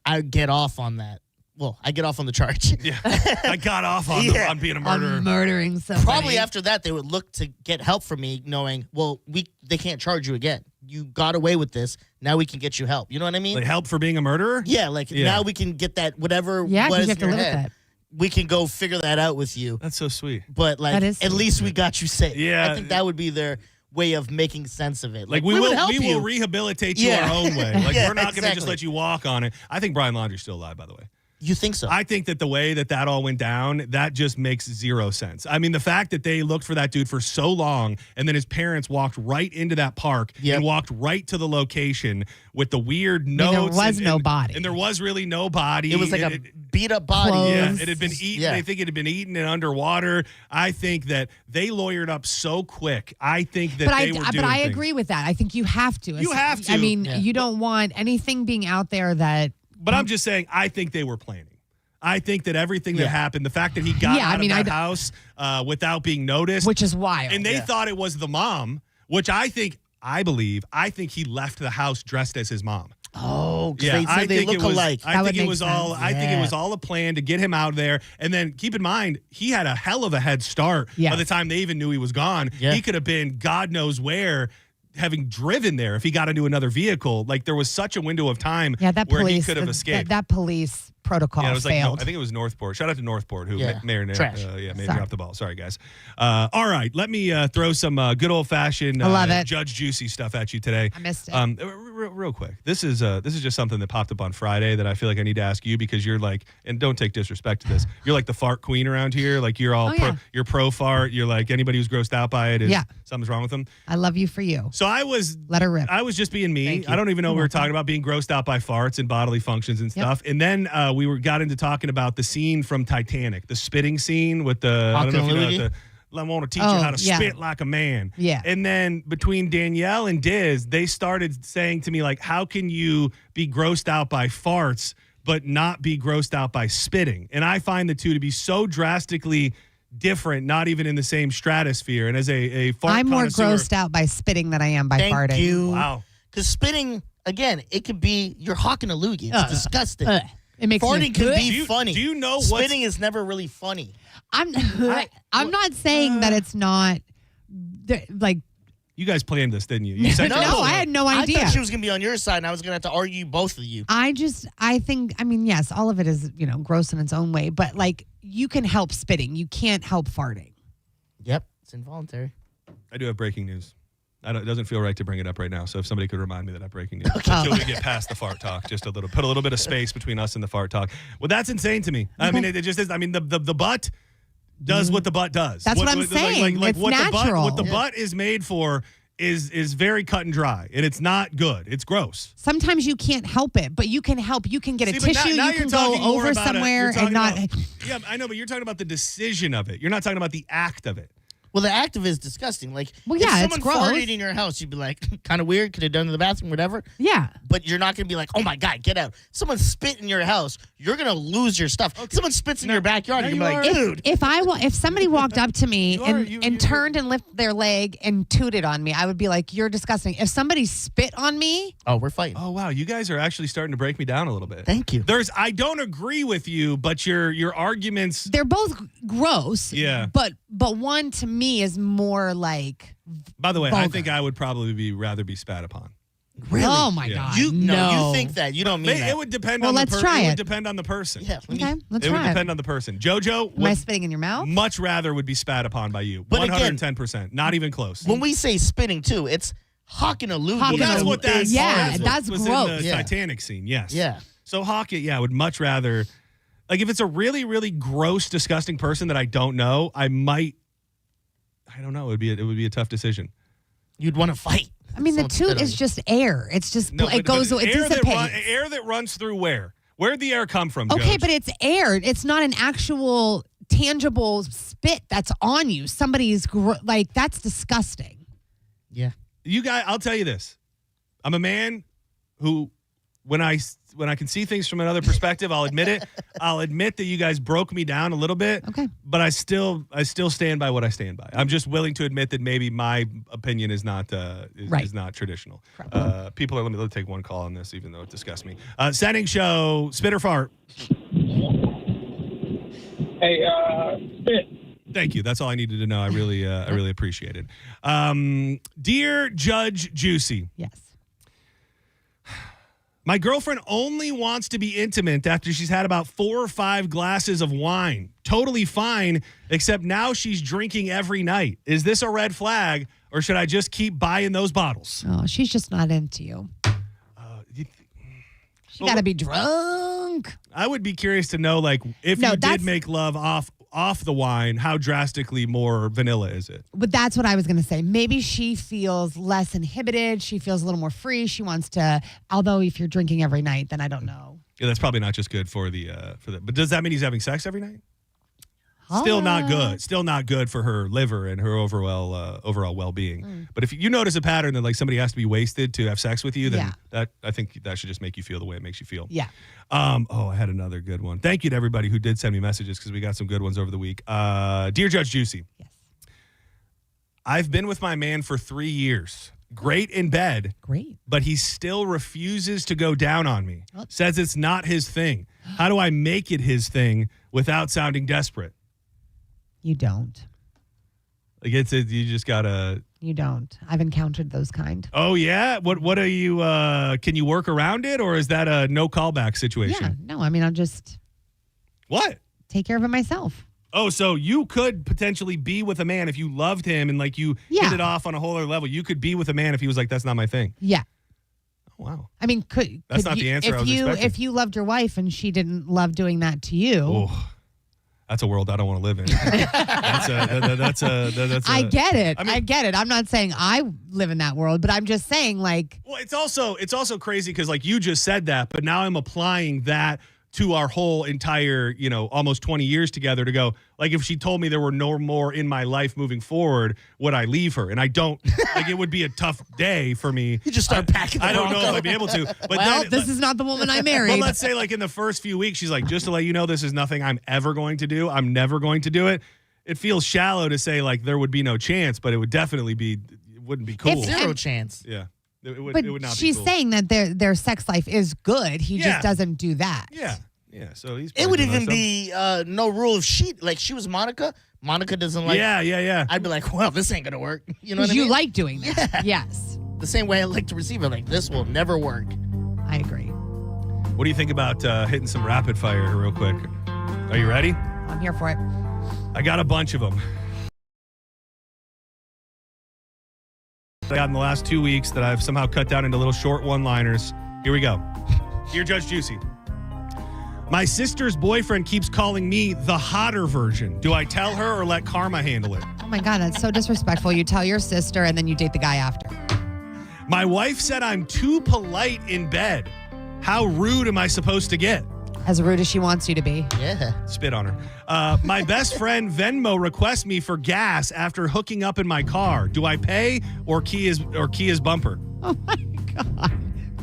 [SPEAKER 16] I get off on that. Well, I get off on the charge.
[SPEAKER 1] Yeah, I got off on being a murderer.
[SPEAKER 4] On murdering somebody.
[SPEAKER 16] Probably after that, they would look to get help from me, knowing, well, they can't charge you again. You got away with this. Now we can get you help. You know what I mean?
[SPEAKER 1] Like help for being a murderer?
[SPEAKER 16] Yeah, now we can get that whatever
[SPEAKER 4] Yeah,
[SPEAKER 16] was
[SPEAKER 4] you have
[SPEAKER 16] in
[SPEAKER 4] to
[SPEAKER 16] your
[SPEAKER 4] live
[SPEAKER 16] head.
[SPEAKER 4] with that.
[SPEAKER 16] We can go figure that out with you.
[SPEAKER 1] That's so sweet.
[SPEAKER 16] But like, at least we got you safe.
[SPEAKER 1] Yeah.
[SPEAKER 16] I think that would be their way of making sense of it.
[SPEAKER 1] Like
[SPEAKER 16] we
[SPEAKER 1] will rehabilitate you our own way. Like we're not going to just let you walk on it. I think Brian Laundrie's still alive, by the way.
[SPEAKER 16] You think so?
[SPEAKER 1] I think that the way that all went down, that just makes zero sense. I mean, the fact that they looked for that dude for so long, and then his parents walked right into that park and walked right to the location with the weird notes.
[SPEAKER 4] There was no body.
[SPEAKER 1] And there was really no body.
[SPEAKER 16] It was like a beat-up body.
[SPEAKER 4] Clothes.
[SPEAKER 1] Yeah, it had been eaten.
[SPEAKER 16] Yeah.
[SPEAKER 1] They think it had been eaten and underwater. I think that they lawyered up so quick. I think that they were doing
[SPEAKER 4] But I
[SPEAKER 1] things.
[SPEAKER 4] agree with that. I think you have to.
[SPEAKER 1] You have to.
[SPEAKER 4] I mean, you don't want anything being out there that...
[SPEAKER 1] But I'm just saying, I think they were planning. I think that everything that happened, the fact that he got out of that house without being noticed.
[SPEAKER 4] Which is wild.
[SPEAKER 1] And they thought it was the mom, which I think he left the house dressed as his mom.
[SPEAKER 16] Oh, because they look alike.
[SPEAKER 1] I think it was all a plan to get him out of there. And then keep in mind, he had a hell of a head start by the time they even knew he was gone.
[SPEAKER 16] Yeah.
[SPEAKER 1] He could have been God knows where, having driven there if he got into another vehicle. Like there was such a window of time where he could have escaped.
[SPEAKER 4] That police protocol
[SPEAKER 1] it was
[SPEAKER 4] failed.
[SPEAKER 1] I think it was Northport. Shout out to Northport who may drop the ball. Sorry, guys. All right, let me throw some good old fashioned Judge Juicy stuff at you today.
[SPEAKER 4] I missed it.
[SPEAKER 1] Real quick. This is just something that popped up on Friday that I feel like I need to ask you because you're like, and don't take disrespect to this, you're like the fart queen around here. Like you're all you're pro fart. You're like anybody who's grossed out by it is something's wrong with them.
[SPEAKER 4] I love you for you.
[SPEAKER 1] So
[SPEAKER 4] let her rip.
[SPEAKER 1] I was just being me. I don't even know we were talking about being grossed out by farts and bodily functions and stuff. And then we got into talking about the scene from Titanic, the spitting scene with the I don't know if you know I want to teach you how to spit like a man.
[SPEAKER 4] Yeah.
[SPEAKER 1] And then between Danielle and Diz, they started saying to me like, how can you be grossed out by farts but not be grossed out by spitting? And I find the two to be so drastically different, not even in the same stratosphere. And as a fart
[SPEAKER 4] I'm more
[SPEAKER 1] connoisseur,
[SPEAKER 4] grossed out by spitting than I am by farting.
[SPEAKER 16] Thank you.
[SPEAKER 1] Wow.
[SPEAKER 16] Because spitting, again, it could be, you're hawking a loogie. It's disgusting.
[SPEAKER 4] It makes
[SPEAKER 16] Farting can be funny.
[SPEAKER 1] Do you know
[SPEAKER 16] spitting is never really funny?
[SPEAKER 4] I'm not saying that it's not like.
[SPEAKER 1] You guys planned this, didn't you? You
[SPEAKER 4] No, I had no idea.
[SPEAKER 16] I thought she was going to be on your side, and I was going to have to argue both of you.
[SPEAKER 4] I mean, yes, all of it is, gross in its own way, but like you can help spitting. You can't help farting.
[SPEAKER 16] Yep. It's involuntary.
[SPEAKER 1] I do have breaking news. It doesn't feel right to bring it up right now. So if somebody could remind me that I have breaking news until we get past the fart talk, just put a little bit of space between us and the fart talk. Well, that's insane to me. I mean, it just is. I mean, the butt does what the butt does.
[SPEAKER 4] That's what I'm saying.
[SPEAKER 1] Like
[SPEAKER 4] it's
[SPEAKER 1] what
[SPEAKER 4] natural.
[SPEAKER 1] The butt is made for is very cut and dry, and it's not good. It's gross.
[SPEAKER 4] Sometimes you can't help it, but you can help. You can get a tissue.
[SPEAKER 1] Now
[SPEAKER 4] you can go over somewhere and not.
[SPEAKER 1] Yeah, I know, but you're talking about the decision of it. You're not talking about the act of it.
[SPEAKER 16] Well, the act of it is disgusting. Like,
[SPEAKER 4] well, yeah,
[SPEAKER 16] if someone
[SPEAKER 4] it's gross.
[SPEAKER 16] farted in your house, you'd be like, kind of weird. Could have done it in the bathroom, whatever.
[SPEAKER 4] Yeah.
[SPEAKER 16] But you're not going to be like, oh my God, get out. Someone spit in your house, you're going to lose your stuff. Someone spits in your backyard, you're like, dude.
[SPEAKER 4] If somebody walked up to me and turned and lifted their leg and tooted on me, I would be like, you're disgusting. If somebody spit on me.
[SPEAKER 16] Oh, we're fighting.
[SPEAKER 1] Oh, wow. You guys are actually starting to break me down a little bit.
[SPEAKER 16] Thank you.
[SPEAKER 1] I don't agree with you, but your arguments.
[SPEAKER 4] They're both gross.
[SPEAKER 1] Yeah.
[SPEAKER 4] But one to me is more like.
[SPEAKER 1] By the way,
[SPEAKER 4] vulgar.
[SPEAKER 1] I think I would probably rather be spat upon.
[SPEAKER 16] Really?
[SPEAKER 4] Oh my God!
[SPEAKER 16] No, you think that? You don't mean that.
[SPEAKER 1] It would depend
[SPEAKER 4] well,
[SPEAKER 1] on
[SPEAKER 4] let's
[SPEAKER 1] the
[SPEAKER 4] try
[SPEAKER 1] person. It
[SPEAKER 4] it.
[SPEAKER 1] would depend on the person.
[SPEAKER 16] Yeah.
[SPEAKER 4] Okay, let's
[SPEAKER 1] it
[SPEAKER 4] try
[SPEAKER 1] would depend on the person. JoJo,
[SPEAKER 4] am I spitting in your mouth?
[SPEAKER 1] Much rather would be spat upon by you.
[SPEAKER 16] But
[SPEAKER 1] 110%. Not even close.
[SPEAKER 16] When we say spitting too, it's hawking a loogie.
[SPEAKER 1] Well, that's what that is.
[SPEAKER 4] Yeah, that's
[SPEAKER 1] was
[SPEAKER 4] gross.
[SPEAKER 1] in the Titanic scene. Yes.
[SPEAKER 16] Yeah.
[SPEAKER 1] So hawk it. I would much rather. Like if it's a really, really gross, disgusting person that I don't know, I might. I don't know. It would be a tough decision.
[SPEAKER 16] You'd want to fight.
[SPEAKER 4] I mean, the toot is just air. It's just
[SPEAKER 1] No,
[SPEAKER 4] it goes. It dissipates.
[SPEAKER 1] Air that runs through where? Where'd the air come from,
[SPEAKER 4] Okay,
[SPEAKER 1] Judge?
[SPEAKER 4] but it's air. It's not an actual tangible spit that's on you. Somebody's that's disgusting.
[SPEAKER 16] Yeah.
[SPEAKER 1] You guys, I'll tell you this. I'm a man who, when I can see things from another perspective, I'll admit it. I'll admit that you guys broke me down a little bit.
[SPEAKER 4] Okay.
[SPEAKER 1] But I still stand by what I stand by. I'm just willing to admit that maybe my opinion is not is not traditional. People let me take one call on this, even though it disgusts me. Senning Show, spit or fart.
[SPEAKER 10] Hey, spit.
[SPEAKER 1] Thank you. That's all I needed to know. I really appreciate it. Dear Judge Juicy.
[SPEAKER 4] Yes.
[SPEAKER 1] My girlfriend only wants to be intimate after she's had about 4 or 5 glasses of wine. Totally fine, except now she's drinking every night. Is this a red flag, or should I just keep buying those bottles?
[SPEAKER 4] Oh, she's just not into you. She got to be drunk.
[SPEAKER 1] I would be curious to know, like, if you did make love off the wine, how drastically more vanilla is it?
[SPEAKER 4] But that's what I was going to say. Maybe she feels less inhibited. She feels a little more free. She wants to, although if you're drinking every night, then I don't know.
[SPEAKER 1] Yeah, that's probably not just good for the. But does that mean he's having sex every night? Still not good. Still not good for her liver and her overall well-being. But if you notice a pattern that like somebody has to be wasted to have sex with you, then that I think that should just make you feel the way it makes you feel.
[SPEAKER 4] Yeah.
[SPEAKER 1] I had another good one. Thank you to everybody who did send me messages because we got some good ones over the week. Dear Judge Juicy.
[SPEAKER 4] Yes.
[SPEAKER 1] I've been with my man for 3 years. Great in bed.
[SPEAKER 4] Great.
[SPEAKER 1] But he still refuses to go down on me. Says it's not his thing. How do I make it his thing without sounding desperate?
[SPEAKER 4] You don't.
[SPEAKER 1] Like you just gotta.
[SPEAKER 4] You don't. I've encountered those kind.
[SPEAKER 1] Oh yeah. What are you? Can you work around it, or is that a no callback situation?
[SPEAKER 4] Yeah. No. I mean, I'll just take care of it myself.
[SPEAKER 1] Oh, so you could potentially be with a man if you loved him and like you hit it off on a whole other level. You could be with a man if he was like, "That's not my thing."
[SPEAKER 4] Yeah.
[SPEAKER 1] Oh, wow.
[SPEAKER 4] I mean,
[SPEAKER 1] that's not the answer I was expecting.
[SPEAKER 4] If you loved your wife and she didn't love doing that to you.
[SPEAKER 1] Oh. That's a world I don't want to live in. That's
[SPEAKER 4] I get it. I get it. I'm not saying I live in that world, but I'm just saying like.
[SPEAKER 1] Well, it's also crazy because like you just said that, but now I'm applying that to our whole entire, almost 20 years together to go, like, if she told me there were no more in my life moving forward, would I leave her? And I don't, like, it would be a tough day for me.
[SPEAKER 16] You just start packing.
[SPEAKER 1] I don't know if I'd be able to. But
[SPEAKER 4] this is not the woman I married.
[SPEAKER 1] Well, let's say, like, in the first few weeks, she's like, just to let you know, this is nothing I'm ever going to do. I'm never going to do it. It feels shallow to say, like, there would be no chance, but it would definitely be, it wouldn't be cool.
[SPEAKER 16] It's zero chance.
[SPEAKER 1] Yeah. It would not be cool.
[SPEAKER 4] She's saying that their sex life is good. He just doesn't do that.
[SPEAKER 1] Yeah. Yeah, so he's.
[SPEAKER 16] It would even be no rule if she was Monica. Monica doesn't like.
[SPEAKER 1] Yeah.
[SPEAKER 16] I'd be like, well, this ain't gonna work. You know what I mean?
[SPEAKER 4] You like doing that.
[SPEAKER 16] Yeah.
[SPEAKER 4] Yes.
[SPEAKER 16] The same way I like to receive it. Like this will never work.
[SPEAKER 4] I agree.
[SPEAKER 1] What do you think about hitting some rapid fire here real quick? Are you ready?
[SPEAKER 4] I'm here for it.
[SPEAKER 1] I got a bunch of them. I got in the last 2 weeks that I've somehow cut down into little short one-liners. Here we go. Dear Judge Juicy. My sister's boyfriend keeps calling me the hotter version. Do I tell her or let karma handle it?
[SPEAKER 4] Oh my God, that's so disrespectful. You tell your sister and then you date the guy after.
[SPEAKER 1] My wife said I'm too polite in bed. How rude am I supposed to get?
[SPEAKER 4] As rude as she wants you to be.
[SPEAKER 16] Yeah.
[SPEAKER 1] Spit on her. My best friend Venmo requests me for gas after hooking up in my car. Do I pay or key his bumper?
[SPEAKER 4] Oh my God.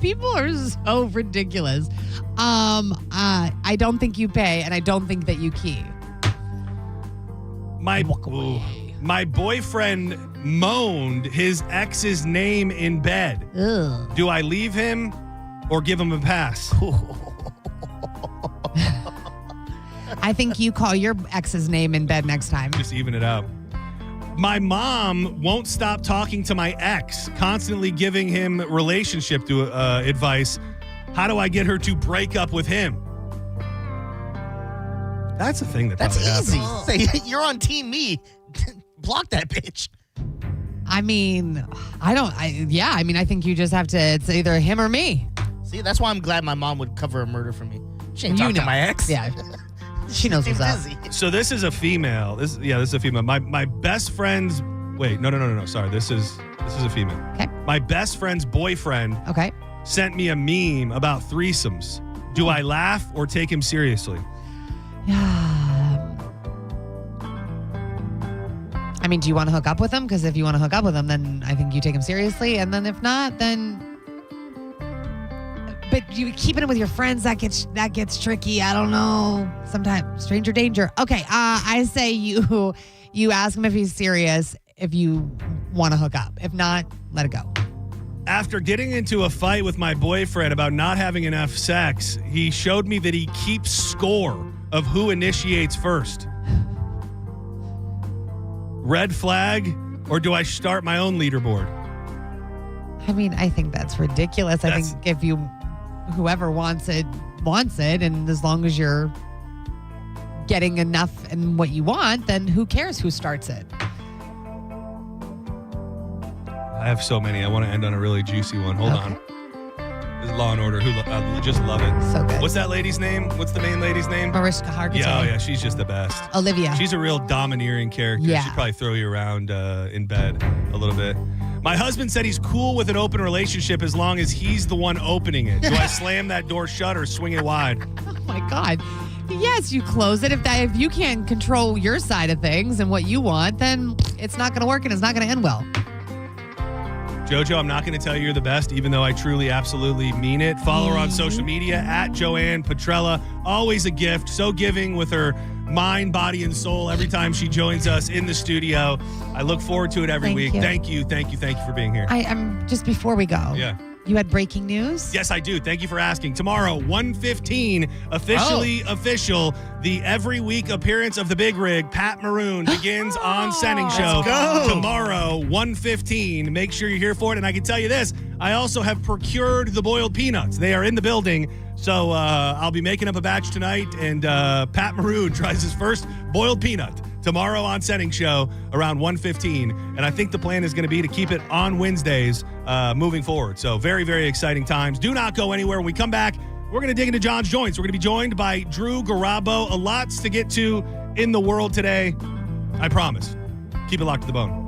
[SPEAKER 4] People are so ridiculous. I don't think you pay, and I don't think that you key.
[SPEAKER 1] My boyfriend moaned his ex's name in bed.
[SPEAKER 4] Ugh.
[SPEAKER 1] Do I leave him or give him a pass?
[SPEAKER 4] I think you call your ex's name in bed next time.
[SPEAKER 1] Just even it out. My mom won't stop talking to my ex, constantly giving him relationship advice. How do I get her to break up with him? That's a thing that's
[SPEAKER 16] easy. Say, you're on team me. Block that bitch.
[SPEAKER 4] I mean, I think you just have to, it's either him or me.
[SPEAKER 16] See, that's why I'm glad my mom would cover a murder for me. She ain't talking to my ex.
[SPEAKER 4] Yeah. She knows what's up.
[SPEAKER 1] So this is a female. This is a female. My best friend's no. Sorry, this is a female.
[SPEAKER 4] Okay.
[SPEAKER 1] My best friend's boyfriend
[SPEAKER 4] okay.
[SPEAKER 1] sent me a meme about threesomes. Do I laugh or take him seriously?
[SPEAKER 4] I mean, do you want to hook up with him? Because if you want to hook up with him, then I think you take him seriously. And then if not, then... But you keeping it with your friends, that gets tricky. I don't know. Sometimes stranger danger. Okay, I say you ask him if he's serious if you want to hook up. If not, let it go.
[SPEAKER 1] After getting into a fight with my boyfriend about not having enough sex, he showed me that he keeps score of who initiates first. Red flag, or do I start my own leaderboard?
[SPEAKER 4] I mean, I think that's ridiculous. I think if whoever wants it, and as long as you're getting enough and what you want, then who cares who starts it?
[SPEAKER 1] I have so many. I want to end on a really juicy one. Hold on. This is Law & Order. I just love it.
[SPEAKER 4] So good.
[SPEAKER 1] What's that lady's name? What's the main lady's name?
[SPEAKER 4] Mariska Hargitay.
[SPEAKER 1] Yeah, she's just the best.
[SPEAKER 4] Olivia.
[SPEAKER 1] She's a real domineering character.
[SPEAKER 4] Yeah.
[SPEAKER 1] She'd probably throw you around in bed a little bit. My husband said he's cool with an open relationship as long as he's the one opening it. Do I slam that door shut or swing it wide?
[SPEAKER 4] Oh, my God. Yes, you close it. If you can't control your side of things and what you want, then it's not going to work and it's not going to end well.
[SPEAKER 1] Jojo, I'm not going to tell you you're the best, even though I truly, absolutely mean it. Follow her on social media at Joanne Petrella. Always a gift. So giving with her mind, body, and soul every time she joins us in the studio. I look forward to it every week. Thank you for being here.
[SPEAKER 4] I'm just before we go.
[SPEAKER 1] Yeah.
[SPEAKER 4] You had breaking news?
[SPEAKER 1] Yes, I do. Thank you for asking. Tomorrow, 1:15, official. The every week appearance of the Big Rig, Pat Maroon, begins on Senning Show.
[SPEAKER 16] Let's go.
[SPEAKER 1] Tomorrow, 1:15. Make sure you're here for it. And I can tell you this, I also have procured the boiled peanuts. They are in the building. So I'll be making up a batch tonight. And Pat Maroon tries his first boiled peanut tomorrow on Senning Show around 1:15. And I think the plan is going to be to keep it on Wednesdays moving forward. So very, very exciting times. Do not go anywhere. When we come back, we're going to dig into John's Joints. We're going to be joined by Drew Garabo. A lots to get to in the world today. I promise. Keep it locked to the bone.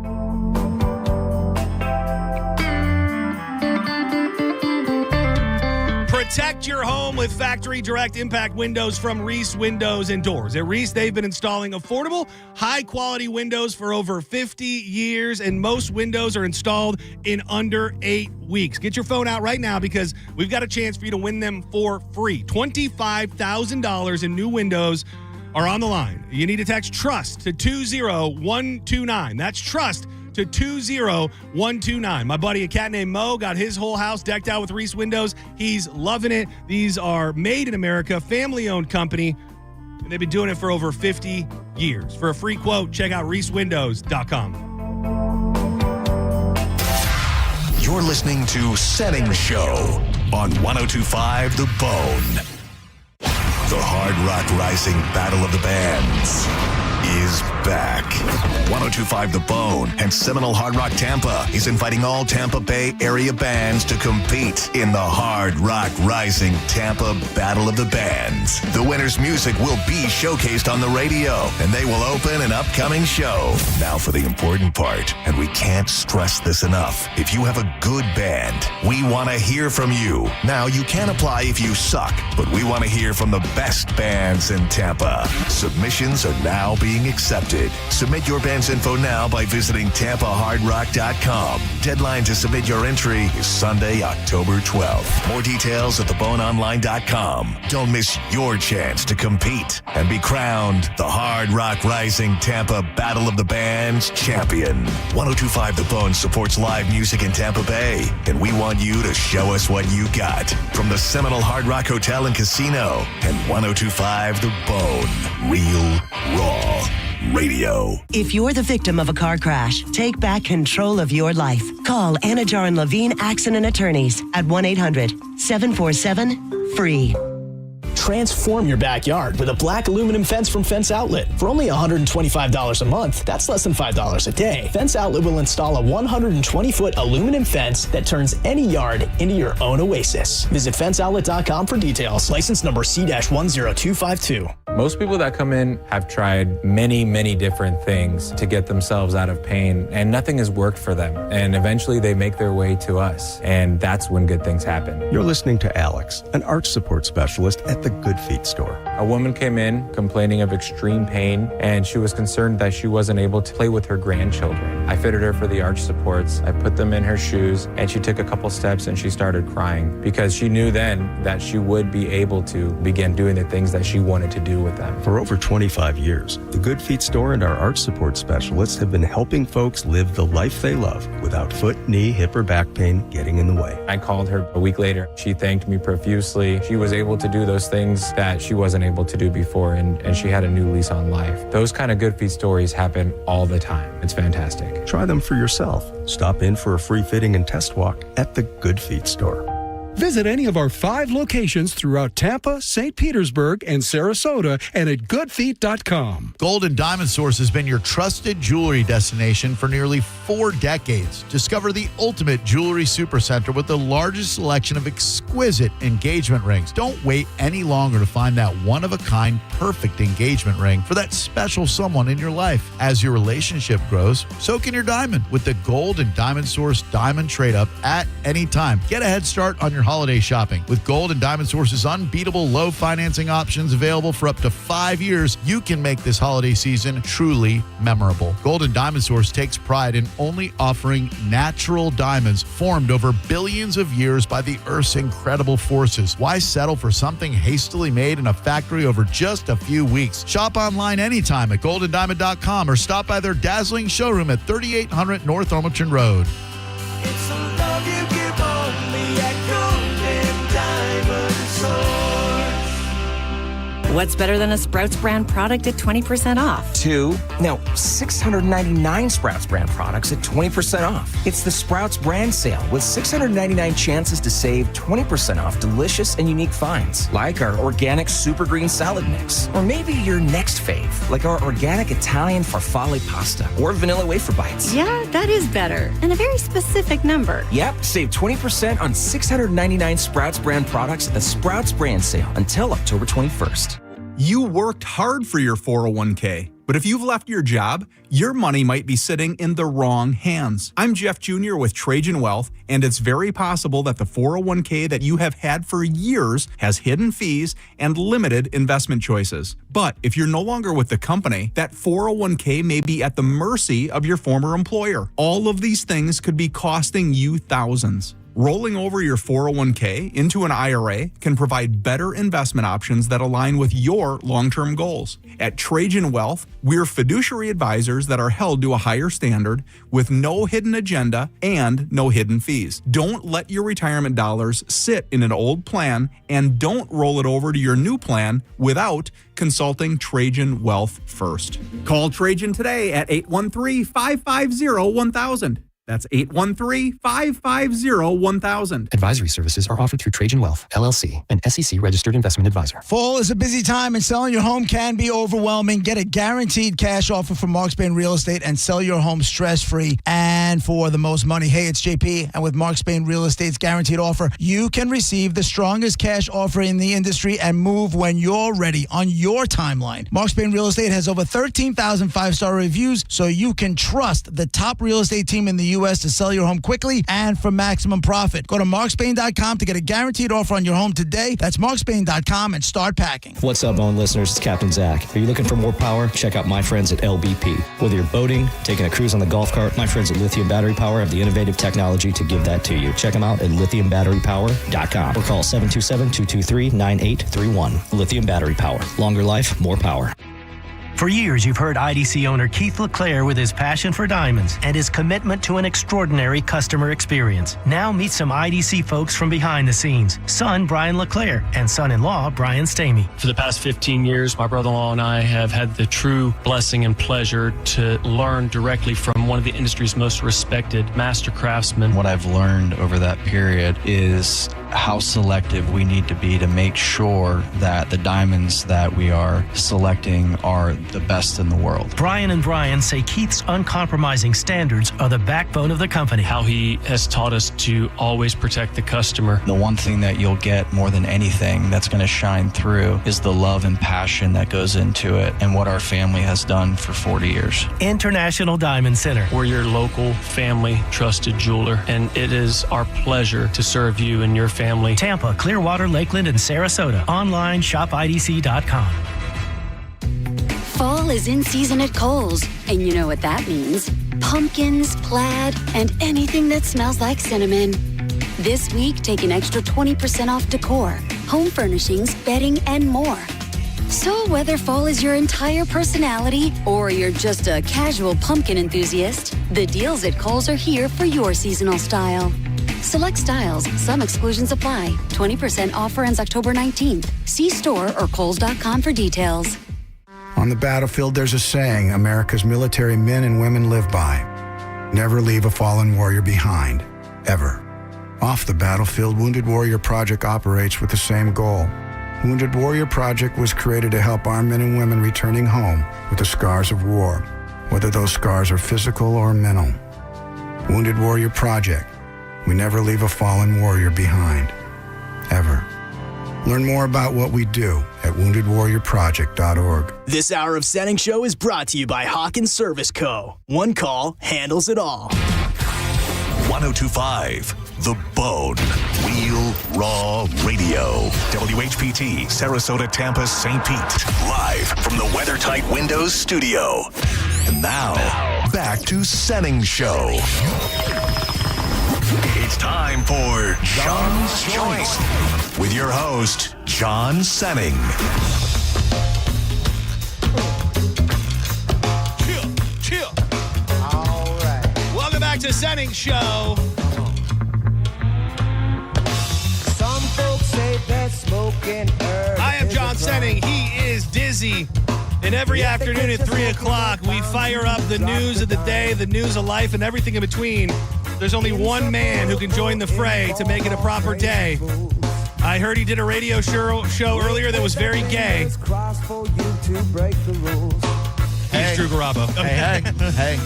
[SPEAKER 1] Protect your home with factory direct impact windows from Reese Windows and Doors. At Reese, they've been installing affordable, high-quality windows for over 50 years, and most windows are installed in under 8 weeks. Get your phone out right now because we've got a chance for you to win them for free. $25,000 in new windows are on the line. You need to text TRUST to 20129. That's TRUST to 20129. My buddy, a cat named Mo, got his whole house decked out with Reese windows. He's loving it. These are made in America, family-owned company, and they've been doing it for over 50 years. For a free quote, check out reesewindows.com.
[SPEAKER 5] You're listening to Senning Show on 102.5 The Bone. The Hard Rock Rising Battle of the Bands is back. 102.5 The Bone and Seminole Hard Rock Tampa is inviting all Tampa Bay area bands to compete in the Hard Rock Rising Tampa Battle of the Bands. The winner's music will be showcased on the radio, and they will open an upcoming show. Now for the important part, and we can't stress this enough. If you have a good band, we want to hear from you. Now, you can apply if you suck, but we want to hear from the best bands in Tampa. Submissions are now being accepted. Submit your band's info now by visiting TampaHardRock.com. Deadline to submit your entry is Sunday, October 12th. More details at TheBoneOnline.com. Don't miss your chance to compete and be crowned the Hard Rock Rising Tampa Battle of the Bands champion. 102.5 The Bone supports live music in Tampa Bay, and we want you to show us what you got. From the Seminole Hard Rock Hotel and Casino and 102.5 The Bone. Real, raw radio.
[SPEAKER 8] If you're the victim of a car crash, take back control of your life. Call Anajar and Levine Accident Attorneys at 1-800-747-FREE.
[SPEAKER 12] Transform your backyard with a black aluminum fence from Fence Outlet. For only $125 a month, that's less than $5 a day. Fence Outlet will install a 120-foot aluminum fence that turns any yard into your own oasis. Visit fenceoutlet.com for details. License number C-10252.
[SPEAKER 3] Most people that come in have tried many, many different things to get themselves out of pain, and nothing has worked for them. And eventually they make their way to us, and that's when good things happen.
[SPEAKER 7] You're listening to Alex, an arch support specialist at the Good Feet store.
[SPEAKER 3] A woman came in complaining of extreme pain, and she was concerned that she wasn't able to play with her grandchildren. I fitted her for the arch supports. I put them in her shoes, and she took a couple steps and she started crying because she knew then that she would be able to begin doing the things that she wanted to do with them.
[SPEAKER 7] For over 25 years, the Good Feet store and our arch support specialists have been helping folks live the life they love without foot, knee, hip, or back pain getting in the way.
[SPEAKER 3] I called her a week later. She thanked me profusely. She was able to do those things that she wasn't able to do before, and she had a new lease on life. Those kind of Good Feet stories happen all the time. It's fantastic.
[SPEAKER 7] Try them for yourself. Stop in for a free fitting and test walk at the Good Feet store.
[SPEAKER 15] Visit any of our 5 locations throughout Tampa, St. Petersburg, and Sarasota, and at goodfeet.com.
[SPEAKER 18] Gold and Diamond Source has been your trusted jewelry destination for nearly 4 decades. Discover the ultimate jewelry supercenter with the largest selection of exquisite engagement rings. Don't wait any longer to find that one-of-a-kind perfect engagement ring for that special someone in your life. As your relationship grows, so can your diamond with the Gold and Diamond Source Diamond Trade-Up at any time. Get a head start on your holiday shopping. With Gold and Diamond Source's unbeatable low financing options available for up to 5 years, you can make this holiday season truly memorable. Gold and Diamond Source takes pride in only offering natural diamonds formed over billions of years by the Earth's incredible forces. Why settle for something hastily made in a factory over just a few weeks? Shop online anytime at goldanddiamond.com or stop by their dazzling showroom at 3800 North Ormondson Road.
[SPEAKER 2] It's a love you give only at Golden Diamond Source.
[SPEAKER 23] What's better than a Sprouts brand product at 20% off?
[SPEAKER 24] 2. Now, 699 Sprouts brand products at 20% off. It's the Sprouts brand sale with 699 chances to save 20% off delicious and unique finds, like our organic super green salad mix. Or maybe your next fave, like our organic Italian farfalle pasta or vanilla wafer bites.
[SPEAKER 23] Yeah, that is better. And a very specific number.
[SPEAKER 24] Yep, save 20% on 699 Sprouts brand products at the Sprouts brand sale until October 21st.
[SPEAKER 19] You worked hard for your 401k, but if you've left your job, your money might be sitting in the wrong hands. I'm Jeff Jr. with Trajan Wealth, and it's very possible that the 401k that you have had for years has hidden fees and limited investment choices. But if you're no longer with the company, that 401k may be at the mercy of your former employer. All of these things could be costing you thousands. Rolling over your 401k into an IRA can provide better investment options that align with your long-term goals. At Trajan Wealth, we're fiduciary advisors that are held to a higher standard with no hidden agenda and no hidden fees. Don't let your retirement dollars sit in an old plan, and don't roll it over to your new plan without consulting Trajan Wealth first. Call Trajan today at 813-550-1000. That's 813-550-1000.
[SPEAKER 20] Advisory services are offered through Trajan Wealth, LLC, an SEC-registered investment advisor.
[SPEAKER 21] Fall is a busy time, and selling your home can be overwhelming. Get a guaranteed cash offer from Mark Spain Real Estate and sell your home stress-free and for the most money. Hey, it's JP, and with Mark Spain Real Estate's guaranteed offer, you can receive the strongest cash offer in the industry and move when you're ready on your timeline. Mark Spain Real Estate has over 13,000 five-star reviews, so you can trust the top real estate team in the U.S. to sell your home quickly and for maximum profit. Go to markspain.com to get a guaranteed offer on your home today. That's markspain.com and start packing.
[SPEAKER 28] What's up, Bone listeners? It's Captain Zach. Are you looking for more power? Check out my friends at LBP. Whether you're boating, taking a cruise on the golf cart, my friends at Lithium Battery Power have the innovative technology to give that to you. Check them out at lithiumbatterypower.com or call 727-223-9831. Lithium Battery Power. Longer life, more power.
[SPEAKER 29] For years, you've heard IDC owner Keith LeClaire with his passion for diamonds and his commitment to an extraordinary customer experience. Now meet some IDC folks from behind the scenes. Son Brian LeClaire and son-in-law Brian Stamey.
[SPEAKER 30] For the past 15 years, my brother-in-law and I have had the true blessing and pleasure to learn directly from one of the industry's most respected master craftsmen.
[SPEAKER 31] What I've learned over that period is
[SPEAKER 6] how selective we need to be to make sure that the diamonds that we are selecting are the best in the world.
[SPEAKER 29] Brian and Brian say Keith's uncompromising standards are the backbone of the company.
[SPEAKER 30] How he has taught us to always protect the customer.
[SPEAKER 6] The one thing that you'll get more than anything that's going to shine through is the love and passion that goes into it and what our family has done for 40 years.
[SPEAKER 29] International Diamond Center.
[SPEAKER 30] We're your local family trusted jeweler, and it is our pleasure to serve you and your family.
[SPEAKER 29] Tampa, Clearwater, Lakeland, and Sarasota. Online, shopidc.com.
[SPEAKER 9] Fall is in season at Kohl's, and you know what that means. Pumpkins, plaid, and anything that smells like cinnamon. This week, take an extra 20% off decor, home furnishings, bedding, and more. So whether fall is your entire personality or you're just a casual pumpkin enthusiast, the deals at Kohl's are here for your seasonal style. Select styles, some exclusions apply. 20% offer ends October 19th. See store or Kohls.com for details.
[SPEAKER 11] On the battlefield, there's a saying America's military men and women live by. Never leave a fallen warrior behind, ever. Off the battlefield, Wounded Warrior Project operates with the same goal. Wounded Warrior Project was created to help our men and women returning home with the scars of war, whether those scars are physical or mental. Wounded Warrior Project. We never leave a fallen warrior behind, ever. Learn more about what we do at woundedwarriorproject.org.
[SPEAKER 12] This hour of Senning Show is brought to you by Hawkins Service Co. One call handles it all.
[SPEAKER 5] 1025 The Bone. Real Raw Radio. WHPT, Sarasota, Tampa, St. Pete. Live from the WeatherTight Windows studio. And now, back to Senning Show. It's time for John's Joint with your host, John Senning.
[SPEAKER 1] Chill. All right. Welcome back to Senning Show.
[SPEAKER 2] Some folks say that smoking herb.
[SPEAKER 1] I am John Senning. He is Dizzy. And every afternoon at 3 o'clock, we fire up the news of the day, the news of life, and everything in between. There's only one man who can join the fray to make it a proper day. I heard he did a radio show earlier that was very gay. He's Drew Garabo.
[SPEAKER 18] Hey.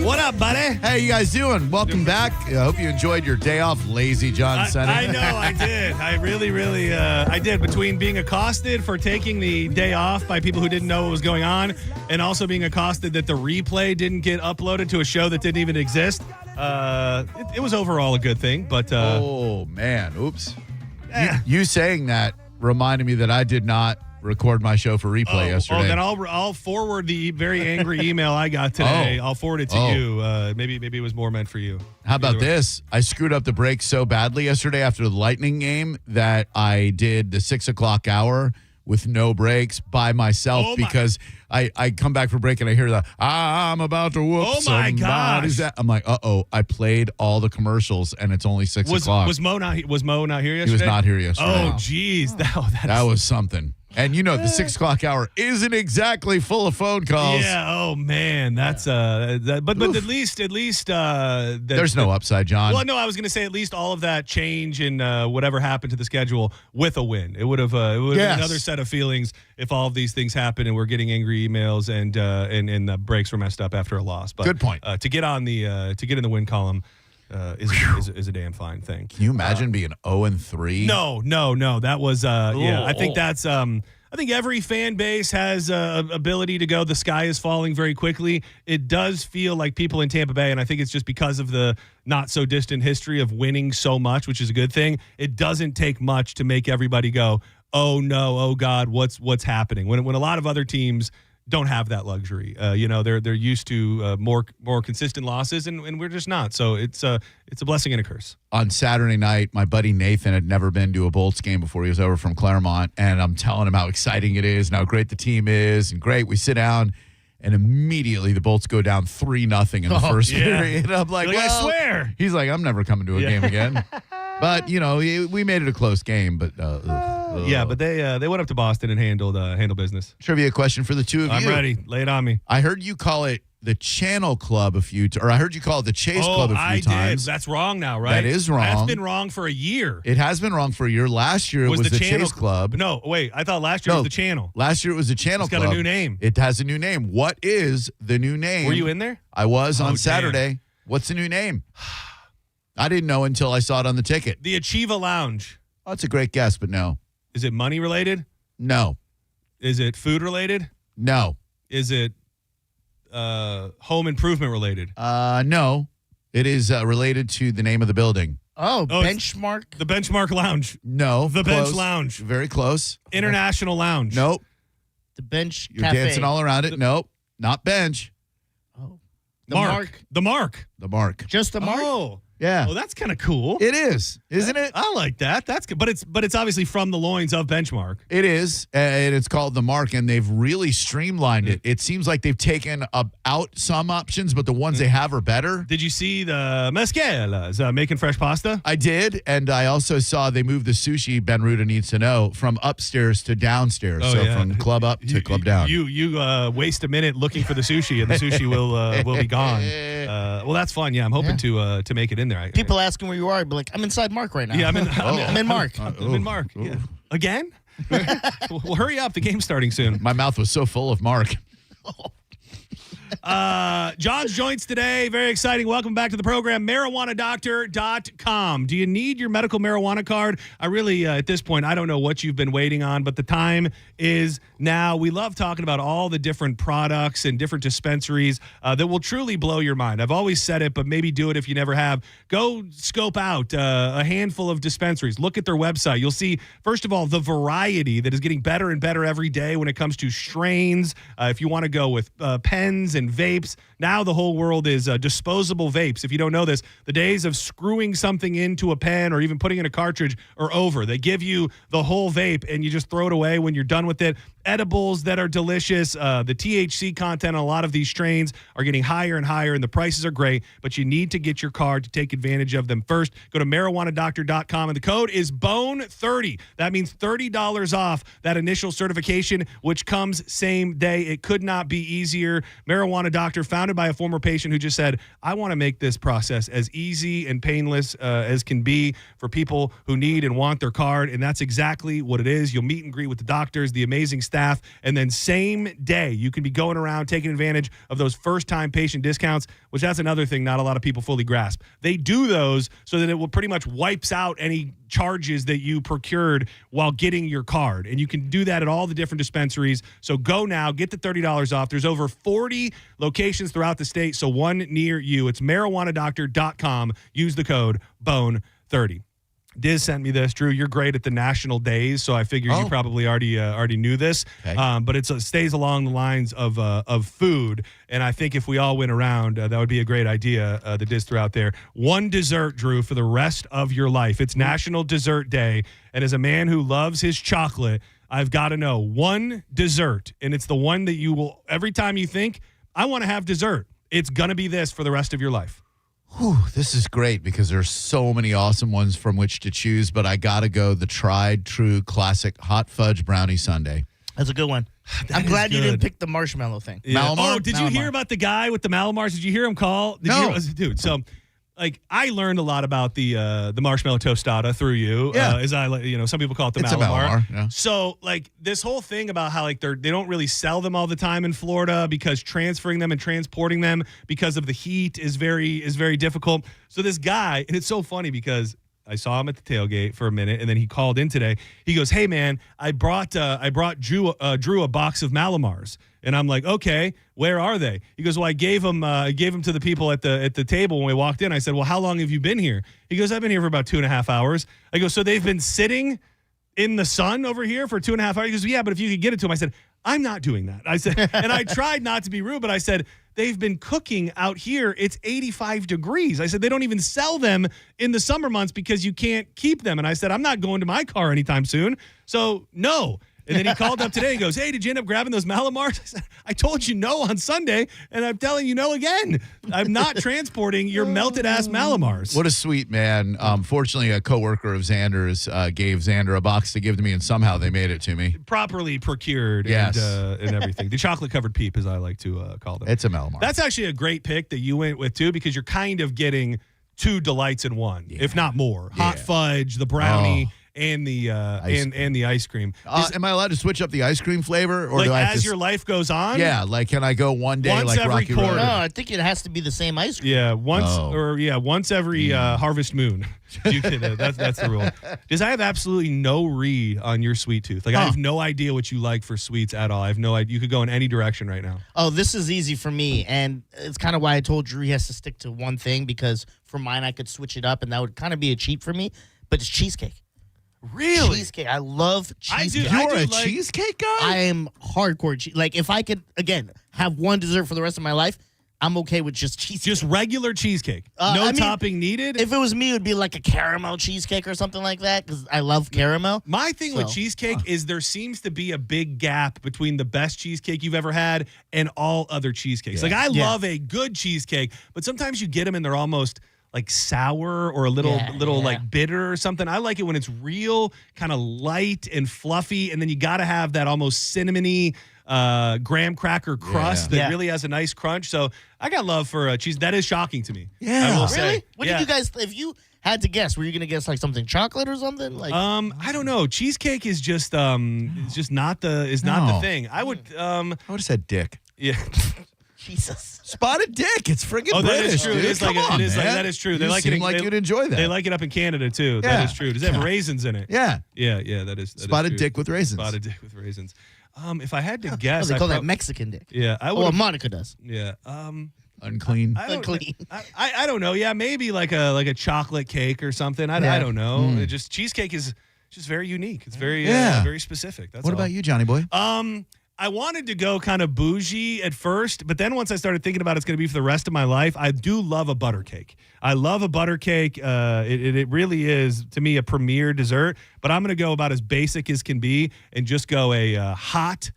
[SPEAKER 1] What up, buddy?
[SPEAKER 18] Hey, you guys doing? Welcome back. I hope you enjoyed your day off, lazy John Senning.
[SPEAKER 1] I know, I did. I really, I did. Between being accosted for taking the day off by people who didn't know what was going on, and also being accosted that the replay didn't get uploaded to a show that didn't even exist, it was overall a good thing. But
[SPEAKER 18] oh man, oops! You saying that reminded me that I did not record my show for replay yesterday.
[SPEAKER 1] Oh, then I'll forward the very angry email I got today. I'll forward it to you. Maybe it was more meant for you.
[SPEAKER 18] How about this? I screwed up the break so badly yesterday after the Lightning game that I did the 6 o'clock hour with no breaks by myself because I come back for break and I hear the I'm about to whoop somebody's ass. I'm like, I played all the commercials and it's only 6 o'clock.
[SPEAKER 1] Was Mo not here yesterday?
[SPEAKER 18] He was not here yesterday.
[SPEAKER 1] Oh, geez.
[SPEAKER 18] That was something. And you know, the 6 o'clock hour isn't exactly full of phone calls.
[SPEAKER 1] Yeah. Oh man, that's but at least
[SPEAKER 18] there's no upside, John.
[SPEAKER 1] Well, no, I was going to say at least all of that change in whatever happened to the schedule with a win. It would have been another set of feelings if all of these things happened and we're getting angry emails and the breaks were messed up after a loss. But
[SPEAKER 18] good point.
[SPEAKER 1] To get in the win column. Is a damn fine thing.
[SPEAKER 18] Can you imagine being 0-3?
[SPEAKER 1] No. That was I think that's I think every fan base has ability to go. The sky is falling very quickly. It does feel like people in Tampa Bay, and I think it's just because of the not so distant history of winning so much, which is a good thing. It doesn't take much to make everybody go, oh no, oh God, what's happening? When a lot of other teams don't have that luxury. They're used to more consistent losses, and we're just not. So it's a blessing and a curse.
[SPEAKER 18] On Saturday night, my buddy Nathan had never been to a Bolts game before. He was over from Claremont, and I'm telling him how exciting it is and how great the team is, and great. We sit down, and immediately the Bolts go down 3-0 in the first period. I'm like,
[SPEAKER 1] I swear.
[SPEAKER 18] He's like, I'm never coming to a game again. But we made it a close game. But
[SPEAKER 1] but they went up to Boston and handled business.
[SPEAKER 18] Trivia question for the two of you.
[SPEAKER 1] I'm ready. Lay it on me.
[SPEAKER 18] I heard you call it the Channel Club a few times, or I heard you call it the Chase Club a few times.
[SPEAKER 1] That's wrong now, right?
[SPEAKER 18] That is wrong.
[SPEAKER 1] That's been wrong for a year.
[SPEAKER 18] It has been wrong for a year. Last year it was the Chase Club.
[SPEAKER 1] No, wait. I thought last year was the Channel.
[SPEAKER 18] Last year it was the Channel Club.
[SPEAKER 1] It's got a new name.
[SPEAKER 18] It has a new name. What is the new name?
[SPEAKER 1] Were you in there?
[SPEAKER 18] I was on
[SPEAKER 1] damn.
[SPEAKER 18] Saturday. What's the new name? I didn't know until I saw it on the ticket.
[SPEAKER 1] The Achieva Lounge.
[SPEAKER 18] Oh, that's a great guess, but no.
[SPEAKER 1] Is it money related?
[SPEAKER 18] No.
[SPEAKER 1] Is it food related?
[SPEAKER 18] No.
[SPEAKER 1] Is it home improvement related?
[SPEAKER 18] No. It is related to the name of the building.
[SPEAKER 4] Oh, Benchmark?
[SPEAKER 1] The Benchmark Lounge.
[SPEAKER 18] No.
[SPEAKER 1] The
[SPEAKER 18] close.
[SPEAKER 1] Bench Lounge.
[SPEAKER 18] Very close.
[SPEAKER 1] International Lounge.
[SPEAKER 18] Nope.
[SPEAKER 4] The Bench
[SPEAKER 18] You're
[SPEAKER 4] Cafe.
[SPEAKER 18] dancing all around it. Nope. Not Bench.
[SPEAKER 4] Oh.
[SPEAKER 1] The Mark.
[SPEAKER 18] The Mark.
[SPEAKER 4] Just the Mark?
[SPEAKER 1] Oh.
[SPEAKER 18] Yeah.
[SPEAKER 1] Well, that's kind of cool.
[SPEAKER 18] It is, isn't it?
[SPEAKER 1] I like that. That's good. But it's obviously from the loins of Benchmark.
[SPEAKER 18] It is, and it's called the Mark, and they've really streamlined it. It seems like they've taken out some options, but the ones they have are better.
[SPEAKER 1] Did you see the Mescalas making fresh pasta?
[SPEAKER 18] I did, and I also saw they moved the sushi, Ben Ruda needs to know, from upstairs to downstairs.
[SPEAKER 1] Oh,
[SPEAKER 18] So
[SPEAKER 1] yeah.
[SPEAKER 18] from club up to club down.
[SPEAKER 1] You waste a minute looking for the sushi, and the sushi will be gone. Well, that's fun. Yeah, I'm hoping to make it in there.
[SPEAKER 4] People asking where you are, I'd be like, I'm inside Mark right now.
[SPEAKER 1] Yeah, I'm in
[SPEAKER 4] Mark.
[SPEAKER 1] I'm in Mark. Yeah. Again? Well, hurry up. The game's starting soon.
[SPEAKER 18] My mouth was so full of Mark.
[SPEAKER 1] John's Joints today. Very exciting. Welcome back to the program. MarijuanaDoctor.com. Do you need your medical marijuana card? I really, at this point, I don't know what you've been waiting on, but the time is now. We love talking about all the different products and different dispensaries that will truly blow your mind. I've always said it, but maybe do it if you never have. Go scope out a handful of dispensaries. Look at their website. You'll see, first of all, the variety that is getting better and better every day when it comes to strains. If you want to go with pens and vapes. Now the whole world is disposable vapes. If you don't know this, the days of screwing something into a pen or even putting in a cartridge are over. They give you the whole vape and you just throw it away when you're done with it. Edibles that are delicious. The THC content on a lot of these strains are getting higher and higher, and the prices are great, but you need to get your card to take advantage of them first. Go to marijuanadoctor.com, and the code is BONE30. That means $30 off that initial certification, which comes same day. It could not be easier. Marijuana Doctor, founded by a former patient who just said, I want to make this process as easy and painless as can be for people who need and want their card, and that's exactly what it is. You'll meet and greet with the doctors, the amazing staff, and then same day you can be going around taking advantage of those first-time patient discounts, which that's another thing not a lot of people fully grasp. They do those so that it will pretty much wipes out any charges that you procured while getting your card, and you can do that at all the different dispensaries. So go now, get the $30 off. There's over 40 locations throughout the state, so one near you. It's marijuanadoctor.com. Use the code BONE30. Diz sent me this. Drew, you're great at the national days, so I figured you probably already knew this.
[SPEAKER 18] Okay.
[SPEAKER 1] But it stays along the lines of food, and I think if we all went around, that would be a great idea that Diz threw out there. One dessert, Drew, for the rest of your life. It's National Dessert Day, and as a man who loves his chocolate, I've got to know one dessert, and it's the one that you will, every time you think, I want to have dessert, it's going to be this for the rest of your life.
[SPEAKER 18] Whew, this is great because there's so many awesome ones from which to choose, but I got to go the tried true classic hot fudge brownie sundae.
[SPEAKER 4] That's a good one. I'm glad you didn't pick the marshmallow thing.
[SPEAKER 1] Yeah. Oh, did you hear about the guy with the Malamars? Did you hear him call? Dude, so like I learned a lot about the marshmallow tostada through you.
[SPEAKER 18] Yeah.
[SPEAKER 1] As I some people call it the
[SPEAKER 18] It's
[SPEAKER 1] Malamar.
[SPEAKER 18] a Malamar, yeah.
[SPEAKER 1] So like this whole thing about how like they don't really sell them all the time in Florida because transferring them and transporting them because of the heat is very difficult. So this guy, and it's so funny because I saw him at the tailgate for a minute, and then he called in today. He goes, "Hey man, I brought Drew a box of Malamars." And I'm like, "Okay, where are they?" He goes, "Well, I gave them to the people at the table when we walked in." I said, "Well, how long have you been here?" He goes, "I've been here for about 2.5 hours." I go, "So they've been sitting in the sun over here for 2.5 hours?" He goes, "Yeah, but if you could get it to him." I said, "I'm not doing that." I said, and I tried not to be rude, but I said, "They've been cooking out here. It's 85 degrees." I said, "They don't even sell them in the summer months because you can't keep them." And I said, "I'm not going to my car anytime soon." So no. And then he called up today and goes, hey, did you end up grabbing those Malamars? I said, I told you no on Sunday, and I'm telling you no again. I'm not transporting your melted-ass Malamars.
[SPEAKER 18] What a sweet man. Fortunately, a coworker of Xander's gave Xander a box to give to me, and somehow they made it to me.
[SPEAKER 1] Properly procured
[SPEAKER 18] Yes.
[SPEAKER 1] and everything. The chocolate-covered peep, as I like to call them.
[SPEAKER 18] It's a Malamar.
[SPEAKER 1] That's actually a great pick that you went with, too, because you're kind of getting two delights in one, if not more. Hot fudge, the brownie, and the and the ice cream.
[SPEAKER 18] Am I allowed to switch up the ice cream flavor, or
[SPEAKER 1] like
[SPEAKER 18] do I have
[SPEAKER 1] as
[SPEAKER 18] to
[SPEAKER 1] your life goes on?
[SPEAKER 18] Yeah, like can I go one day
[SPEAKER 1] Once
[SPEAKER 18] like
[SPEAKER 1] every
[SPEAKER 18] Rocky
[SPEAKER 1] quarter.
[SPEAKER 18] Road?
[SPEAKER 4] No, I think it has to be the same ice cream.
[SPEAKER 1] Yeah, once every harvest moon. You can, that's the rule. Because I have absolutely no read on your sweet tooth. Like I have no idea what you like for sweets at all. I have no idea. You could go in any direction right now.
[SPEAKER 4] Oh, this is easy for me, and it's kind of why I told Drew he has to stick to one thing, because for mine I could switch it up, and that would kind of be a cheat for me. But it's cheesecake.
[SPEAKER 1] Really?
[SPEAKER 4] Cheesecake. I love cheesecake.
[SPEAKER 18] You're a cheesecake guy?
[SPEAKER 4] I am hardcore. Like, if I could, again, have one dessert for the rest of my life, I'm okay with just cheesecake.
[SPEAKER 1] Just regular cheesecake. No topping needed?
[SPEAKER 4] If it was me, it would be like a caramel cheesecake or something like that, because I love caramel.
[SPEAKER 1] My thing with cheesecake is there seems to be a big gap between the best cheesecake you've ever had and all other cheesecakes.
[SPEAKER 18] Yeah.
[SPEAKER 1] Like, I love a good cheesecake, but sometimes you get them and they're almost like sour or a little like bitter or something. I like it when it's real, kind of light and fluffy, and then you got to have that almost cinnamony graham cracker crust that really has a nice crunch. So I got love for cheese. That is shocking to me.
[SPEAKER 18] Yeah.
[SPEAKER 1] I will
[SPEAKER 4] Really?
[SPEAKER 1] say.
[SPEAKER 4] What did you guys, if you had to guess, were you going to guess like something chocolate or something? Like,
[SPEAKER 1] I don't know. Cheesecake is just not the thing. I would
[SPEAKER 18] have said dick.
[SPEAKER 1] Yeah.
[SPEAKER 4] Jesus.
[SPEAKER 18] Spotted dick. It's friggin'
[SPEAKER 1] Oh, that
[SPEAKER 18] British,
[SPEAKER 1] is true.
[SPEAKER 18] dude.
[SPEAKER 1] It is like
[SPEAKER 18] Come on, man.
[SPEAKER 1] that is true. They
[SPEAKER 18] You
[SPEAKER 1] like
[SPEAKER 18] seem
[SPEAKER 1] it.
[SPEAKER 18] like you'd enjoy that.
[SPEAKER 1] They like it up in Canada too.
[SPEAKER 18] Yeah.
[SPEAKER 1] That is true. Does it have raisins in it?
[SPEAKER 18] Yeah.
[SPEAKER 1] Yeah. That is
[SPEAKER 18] Spotted
[SPEAKER 1] true.
[SPEAKER 18] dick with raisins.
[SPEAKER 1] Spotted dick with raisins. If I had to guess,
[SPEAKER 4] they call that Mexican dick.
[SPEAKER 1] Yeah, I would.
[SPEAKER 4] Well, Monica does.
[SPEAKER 1] Yeah.
[SPEAKER 18] Unclean.
[SPEAKER 4] Unclean.
[SPEAKER 1] I don't know. Yeah, maybe like a chocolate cake or something. I don't know. It just cheesecake is just very unique. It's very very specific. That's
[SPEAKER 18] What
[SPEAKER 1] all.
[SPEAKER 18] about you, Johnny boy?
[SPEAKER 1] I wanted to go kind of bougie at first, but then once I started thinking about it's going to be for the rest of my life, I do love a butter cake. I love a butter cake. It really is, to me, a premier dessert, but I'm going to go about as basic as can be and just go a hot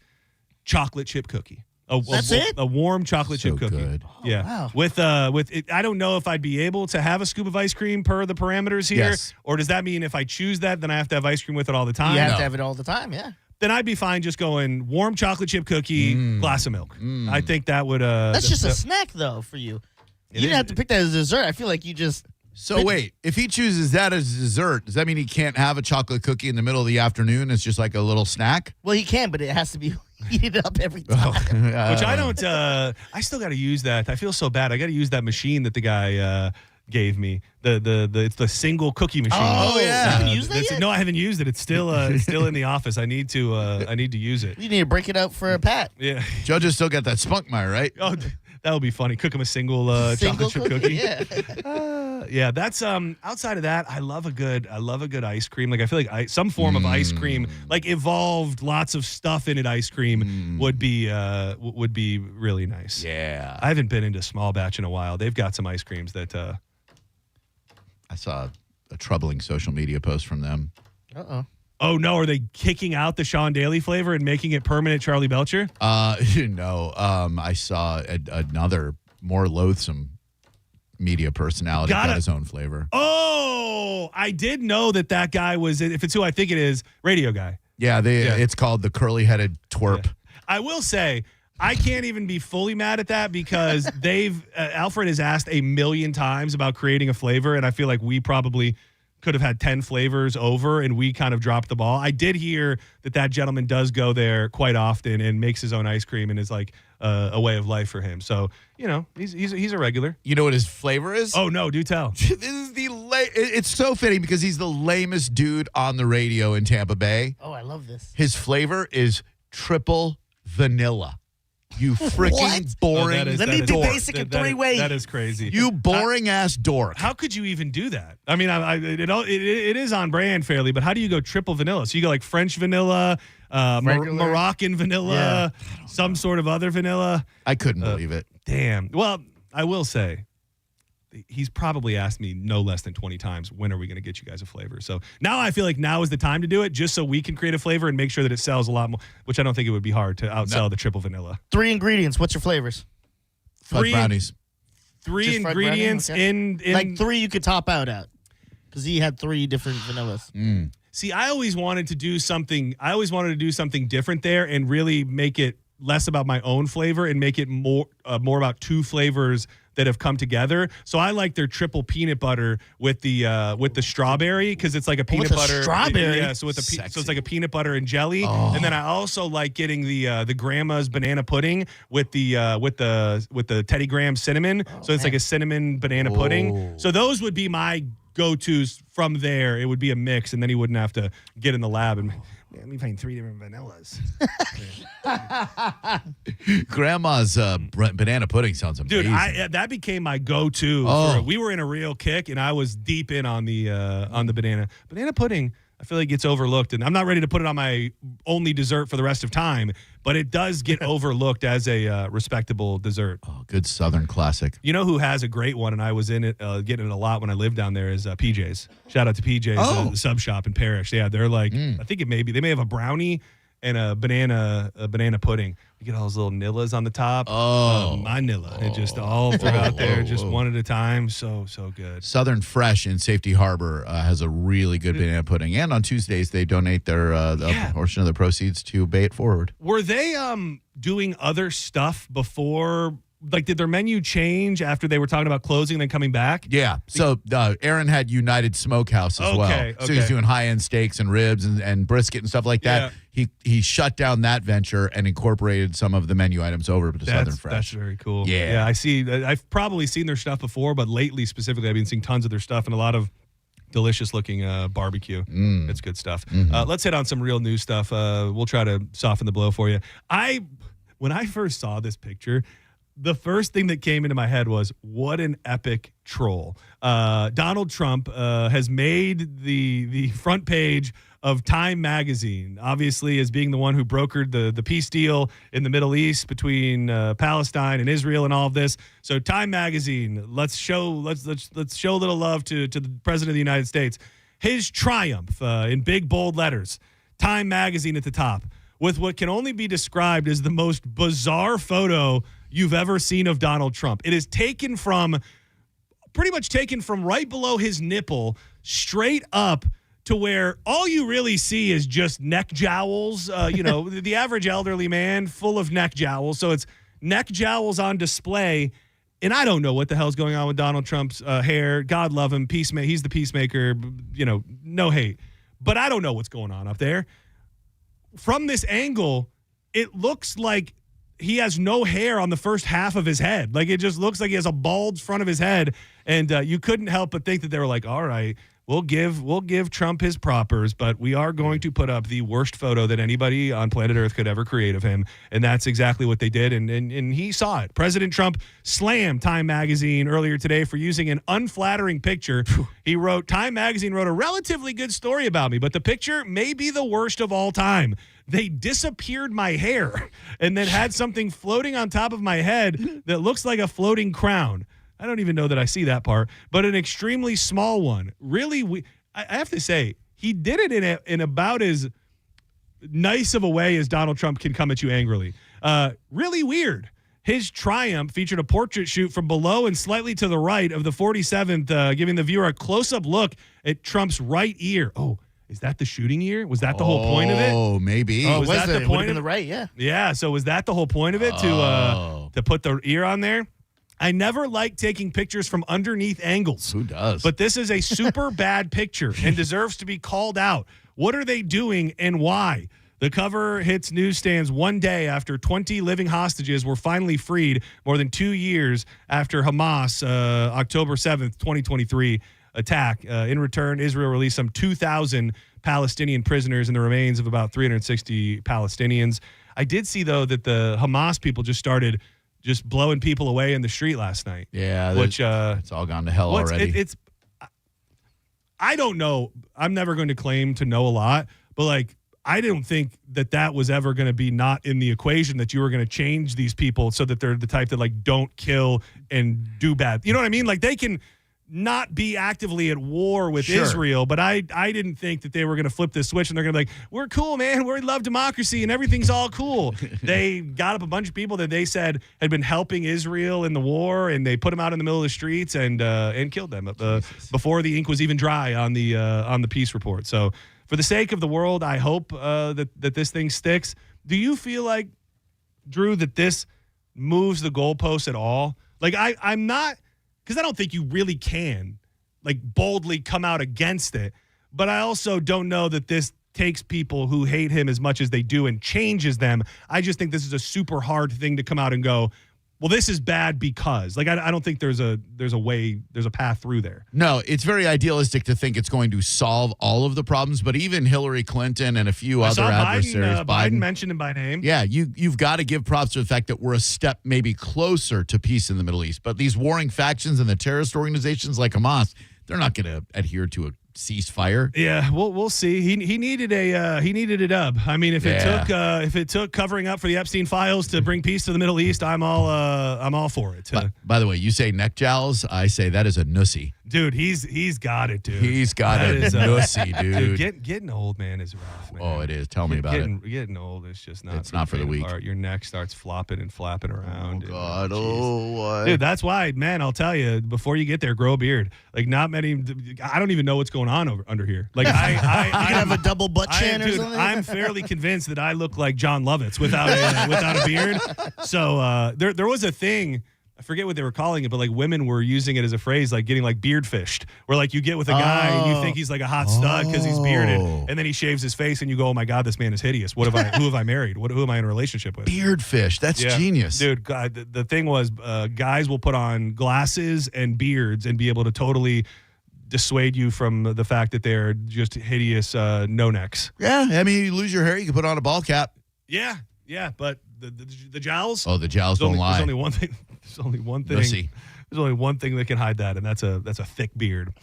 [SPEAKER 1] chocolate chip cookie.
[SPEAKER 4] That's it?
[SPEAKER 1] A warm chocolate chip cookie.
[SPEAKER 18] Good.
[SPEAKER 1] Yeah.
[SPEAKER 4] wow.
[SPEAKER 1] With it, I don't know if I'd be able to have a scoop of ice cream per the parameters here,
[SPEAKER 18] Yes.
[SPEAKER 1] or does that mean if I choose that, then I have to have ice cream with it all the time?
[SPEAKER 4] You have to have it all the time, yeah.
[SPEAKER 1] Then I'd be fine just going warm chocolate chip cookie, glass of milk. I think that would.
[SPEAKER 4] That's just a snack, though, for you. You didn't have to pick that as dessert. I feel like you just...
[SPEAKER 18] So wait, if he chooses that as dessert, does that mean he can't have a chocolate cookie in the middle of the afternoon? It's just like a little snack?
[SPEAKER 4] Well, he can, but it has to be heated up every time.
[SPEAKER 1] Which I don't. I still got to use that. I feel so bad. I got to use that machine that the guy gave me. It's the single cookie machine.
[SPEAKER 4] Oh, yeah. You haven't used that yet?
[SPEAKER 1] No, I haven't used it. It's still in the office. I need to use it.
[SPEAKER 4] You need to break it out for a pat.
[SPEAKER 1] Yeah.
[SPEAKER 18] Judges still got that spunkmeyer, right?
[SPEAKER 1] Oh, that would be funny. Cook him a single chocolate chip cookie.
[SPEAKER 4] Yeah.
[SPEAKER 1] Yeah, that's outside of that, I love a good ice cream. Like I feel like some form of ice cream, like evolved, lots of stuff in it ice cream would be really nice.
[SPEAKER 18] Yeah.
[SPEAKER 1] I haven't been into small batch in a while. They've got some ice creams that
[SPEAKER 18] I saw a troubling social media post from them.
[SPEAKER 4] Uh-oh.
[SPEAKER 1] Oh no, are they kicking out the Sean Daly flavor and making it permanent Charlie Belcher?
[SPEAKER 18] No. I saw another more loathsome media personality got his own flavor.
[SPEAKER 1] Oh, I did know that guy was, if it's who I think it is, radio guy.
[SPEAKER 18] Yeah, it's called the curly-headed twerp.
[SPEAKER 1] Yeah. I will say, I can't even be fully mad at that because Alfred has asked a million times about creating a flavor, and I feel like we probably could have had 10 flavors over, and we kind of dropped the ball. I did hear that gentleman does go there quite often and makes his own ice cream and is like a way of life for him. So, he's a regular.
[SPEAKER 18] You know what his flavor is?
[SPEAKER 1] Oh, no, do tell.
[SPEAKER 18] This is it's so fitting because he's the lamest dude on the radio in Tampa Bay.
[SPEAKER 4] Oh, I love this.
[SPEAKER 18] His flavor is triple vanilla. You freaking boring.
[SPEAKER 4] Let me be basic in 3 ways.
[SPEAKER 1] That is crazy.
[SPEAKER 18] You boring ass dork.
[SPEAKER 1] How could you even do that? I mean, it is on brand fairly, but how do you go triple vanilla? So you go like French vanilla, Moroccan vanilla, some sort of other vanilla.
[SPEAKER 18] I couldn't believe it.
[SPEAKER 1] Damn. Well, I will say, he's probably asked me no less than 20 times, when are we going to get you guys a flavor? So now I feel like now is the time to do it, just so we can create a flavor and make sure that it sells a lot more, which I don't think it would be hard to outsell the triple vanilla.
[SPEAKER 4] 3 ingredients. What's your flavors?
[SPEAKER 18] Fudge brownies.
[SPEAKER 1] 3
[SPEAKER 4] Just fried
[SPEAKER 1] ingredients
[SPEAKER 4] brownie? Okay.
[SPEAKER 1] in
[SPEAKER 4] Like 3 you could top out at. Because he had 3 different vanillas.
[SPEAKER 1] See, I always wanted to do something different there and really make it less about my own flavor and make it more about 2 flavors that have come together. So I like their triple peanut butter with the strawberry, because it's like a peanut butter
[SPEAKER 4] strawberry.
[SPEAKER 1] Yeah, so so it's like a peanut butter and jelly. And then I also like getting the grandma's banana pudding with the Teddy Graham cinnamon. So it's like a cinnamon banana pudding. So those would be my go-tos from there. It would be a mix, and then he wouldn't have to get in the lab and let me find 3 different vanillas.
[SPEAKER 18] Grandma's banana pudding sounds amazing.
[SPEAKER 1] Dude, that became my go-to. We were in a real kick, and I was deep in on the banana pudding. I feel like it gets overlooked, and I'm not ready to put it on my only dessert for the rest of time, but it does get overlooked as a respectable dessert.
[SPEAKER 18] Oh, good Southern classic.
[SPEAKER 1] You know who has a great one, and I was in it, getting it a lot when I lived down there, is PJ's. Shout out to PJ's, the sub shop in Parrish. Yeah, they're like, I think they may have a brownie and a banana pudding. You get all those little Nillas on the top. My Nilla. It just all throughout there, just one at a time. So good.
[SPEAKER 18] Southern Fresh in Safety Harbor has a really good banana pudding. And on Tuesdays, they donate their a portion of the proceeds to Bay It Forward.
[SPEAKER 1] Were they doing other stuff before? Like, did their menu change after they were talking about closing and then coming back?
[SPEAKER 18] Yeah. So Aaron had United Smokehouse as well. So he's doing high-end steaks and ribs and brisket and stuff like that. He shut down that venture and incorporated some of the menu items over to Southern Fresh.
[SPEAKER 1] That's very cool.
[SPEAKER 18] Yeah.
[SPEAKER 1] I see. I've probably seen their stuff before, but lately specifically I've been seeing tons of their stuff and a lot of delicious-looking barbecue. It's good stuff. Let's hit on some real news stuff. We'll try to soften the blow for you. When I first saw this picture, the first thing that came into my head was, what an epic troll. Donald Trump has made the front page of Time magazine, obviously, as being the one who brokered the peace deal in the Middle East between Palestine and Israel and all of this. So Time magazine, let's show a little love to the President of the United States. His triumph in big, bold letters. Time magazine at the top, with what can only be described as the most bizarre photo you've ever seen of Donald Trump. It is pretty much taken from right below his nipple straight up to where all you really see is just neck jowls. The average elderly man full of neck jowls. So it's neck jowls on display. And I don't know what the hell's going on with Donald Trump's hair. God love him. He's the peacemaker. No hate. But I don't know what's going on up there. From this angle, it looks like he has no hair on the first half of his head. Like, it just looks like he has a bald front of his head. And you couldn't help but think that they were like, all right, we'll give Trump his propers, but we are going to put up the worst photo that anybody on planet Earth could ever create of him. And that's exactly what they did. And he saw it. President Trump slammed Time magazine earlier today for using an unflattering picture. Time magazine wrote a relatively good story about me, but the picture may be the worst of all time. They disappeared my hair and then had something floating on top of my head that looks like a floating crown. I don't even know that I see that part, but an extremely small one. Really, I have to say, he did it in about as nice of a way as Donald Trump can come at you angrily. Really weird. His triumph featured a portrait shoot from below and slightly to the right of the 47th, giving the viewer a close-up look at Trump's right ear. Oh, is that the shooting ear? Was that the whole point of it?
[SPEAKER 18] Oh, maybe.
[SPEAKER 1] Was that the point of
[SPEAKER 4] the right? Yeah.
[SPEAKER 1] Yeah. So was that the whole point of it to put the ear on there? I never like taking pictures from underneath angles.
[SPEAKER 18] Who does?
[SPEAKER 1] But this is a super bad picture and deserves to be called out. What are they doing and why? The cover hits newsstands one day after 20 living hostages were finally freed, more than 2 years after Hamas, October 7th, 2023 attack. In return, Israel released some 2,000 Palestinian prisoners and the remains of about 360 Palestinians. I did see, though, that the Hamas people just started blowing people away in the street last night.
[SPEAKER 18] Yeah,
[SPEAKER 1] which
[SPEAKER 18] it's all gone to hell already.
[SPEAKER 1] I don't know. I'm never going to claim to know a lot, but I didn't think that was ever going to be not in the equation, that you were going to change these people so that they're the type that like don't kill and do bad. You know what I mean? Like they can not be actively at war with Israel, but I didn't think that they were going to flip this switch and they're going to be like, we're cool, man. We love democracy and everything's all cool. They got up a bunch of people that they said had been helping Israel in the war, and they put them out in the middle of the streets and killed them before the ink was even dry on the peace report. So for the sake of the world, I hope that this thing sticks. Do you feel like, Drew, that this moves the goalposts at all? Like I'm not, because I don't think you really can like boldly come out against it. But I also don't know that this takes people who hate him as much as they do and changes them. I just think this is a super hard thing to come out and go, well, this is bad because. Like, I don't think there's a path through there.
[SPEAKER 18] No, it's very idealistic to think it's going to solve all of the problems, but even Hillary Clinton and a few other adversaries.
[SPEAKER 1] Biden mentioned him by name.
[SPEAKER 18] Yeah, you've got to give props to the fact that we're a step maybe closer to peace in the Middle East. But these warring factions and the terrorist organizations like Hamas, they're not going to adhere to a ceasefire.
[SPEAKER 1] Yeah, we'll see. He needed a dub. I mean, if it took covering up for the Epstein files to bring peace to the Middle East, I'm all for it.
[SPEAKER 18] By the way, you say neck jowls, I say that is a nussy.
[SPEAKER 1] Dude, he's got it, dude.
[SPEAKER 18] He's got it, nussy, dude.
[SPEAKER 1] Getting old, man, is rough, man.
[SPEAKER 18] Oh, it is. Tell me about it.
[SPEAKER 1] Getting old is just not.
[SPEAKER 18] It's not for the weak.
[SPEAKER 1] Your neck starts flopping and flapping around.
[SPEAKER 18] Oh God! What?
[SPEAKER 1] Dude, that's why, man. I'll tell you. Before you get there, grow a beard. Like, not many. I don't even know what's going on under here. Like, I
[SPEAKER 4] have a double butt chin or something.
[SPEAKER 1] I'm fairly convinced that I look like John Lovitz without a beard. So there was a thing. I forget what they were calling it, but like women were using it as a phrase, like getting like beard fished, where like you get with a guy and you think he's like a hot stud because he's bearded, and then he shaves his face and you go, oh my God, this man is hideous. Who have I married? Who am I in a relationship with?
[SPEAKER 18] Beard fish. That's genius.
[SPEAKER 1] Dude, God, the thing was guys will put on glasses and beards and be able to totally dissuade you from the fact that they're just hideous no necks.
[SPEAKER 18] Yeah, I mean, you lose your hair, you can put on a ball cap.
[SPEAKER 1] Yeah, but the jowls.
[SPEAKER 18] Oh, the jowls don't lie.
[SPEAKER 1] There's only one thing. There's only one thing.
[SPEAKER 18] Nussy.
[SPEAKER 1] There's only one thing that can hide that, and that's a thick beard.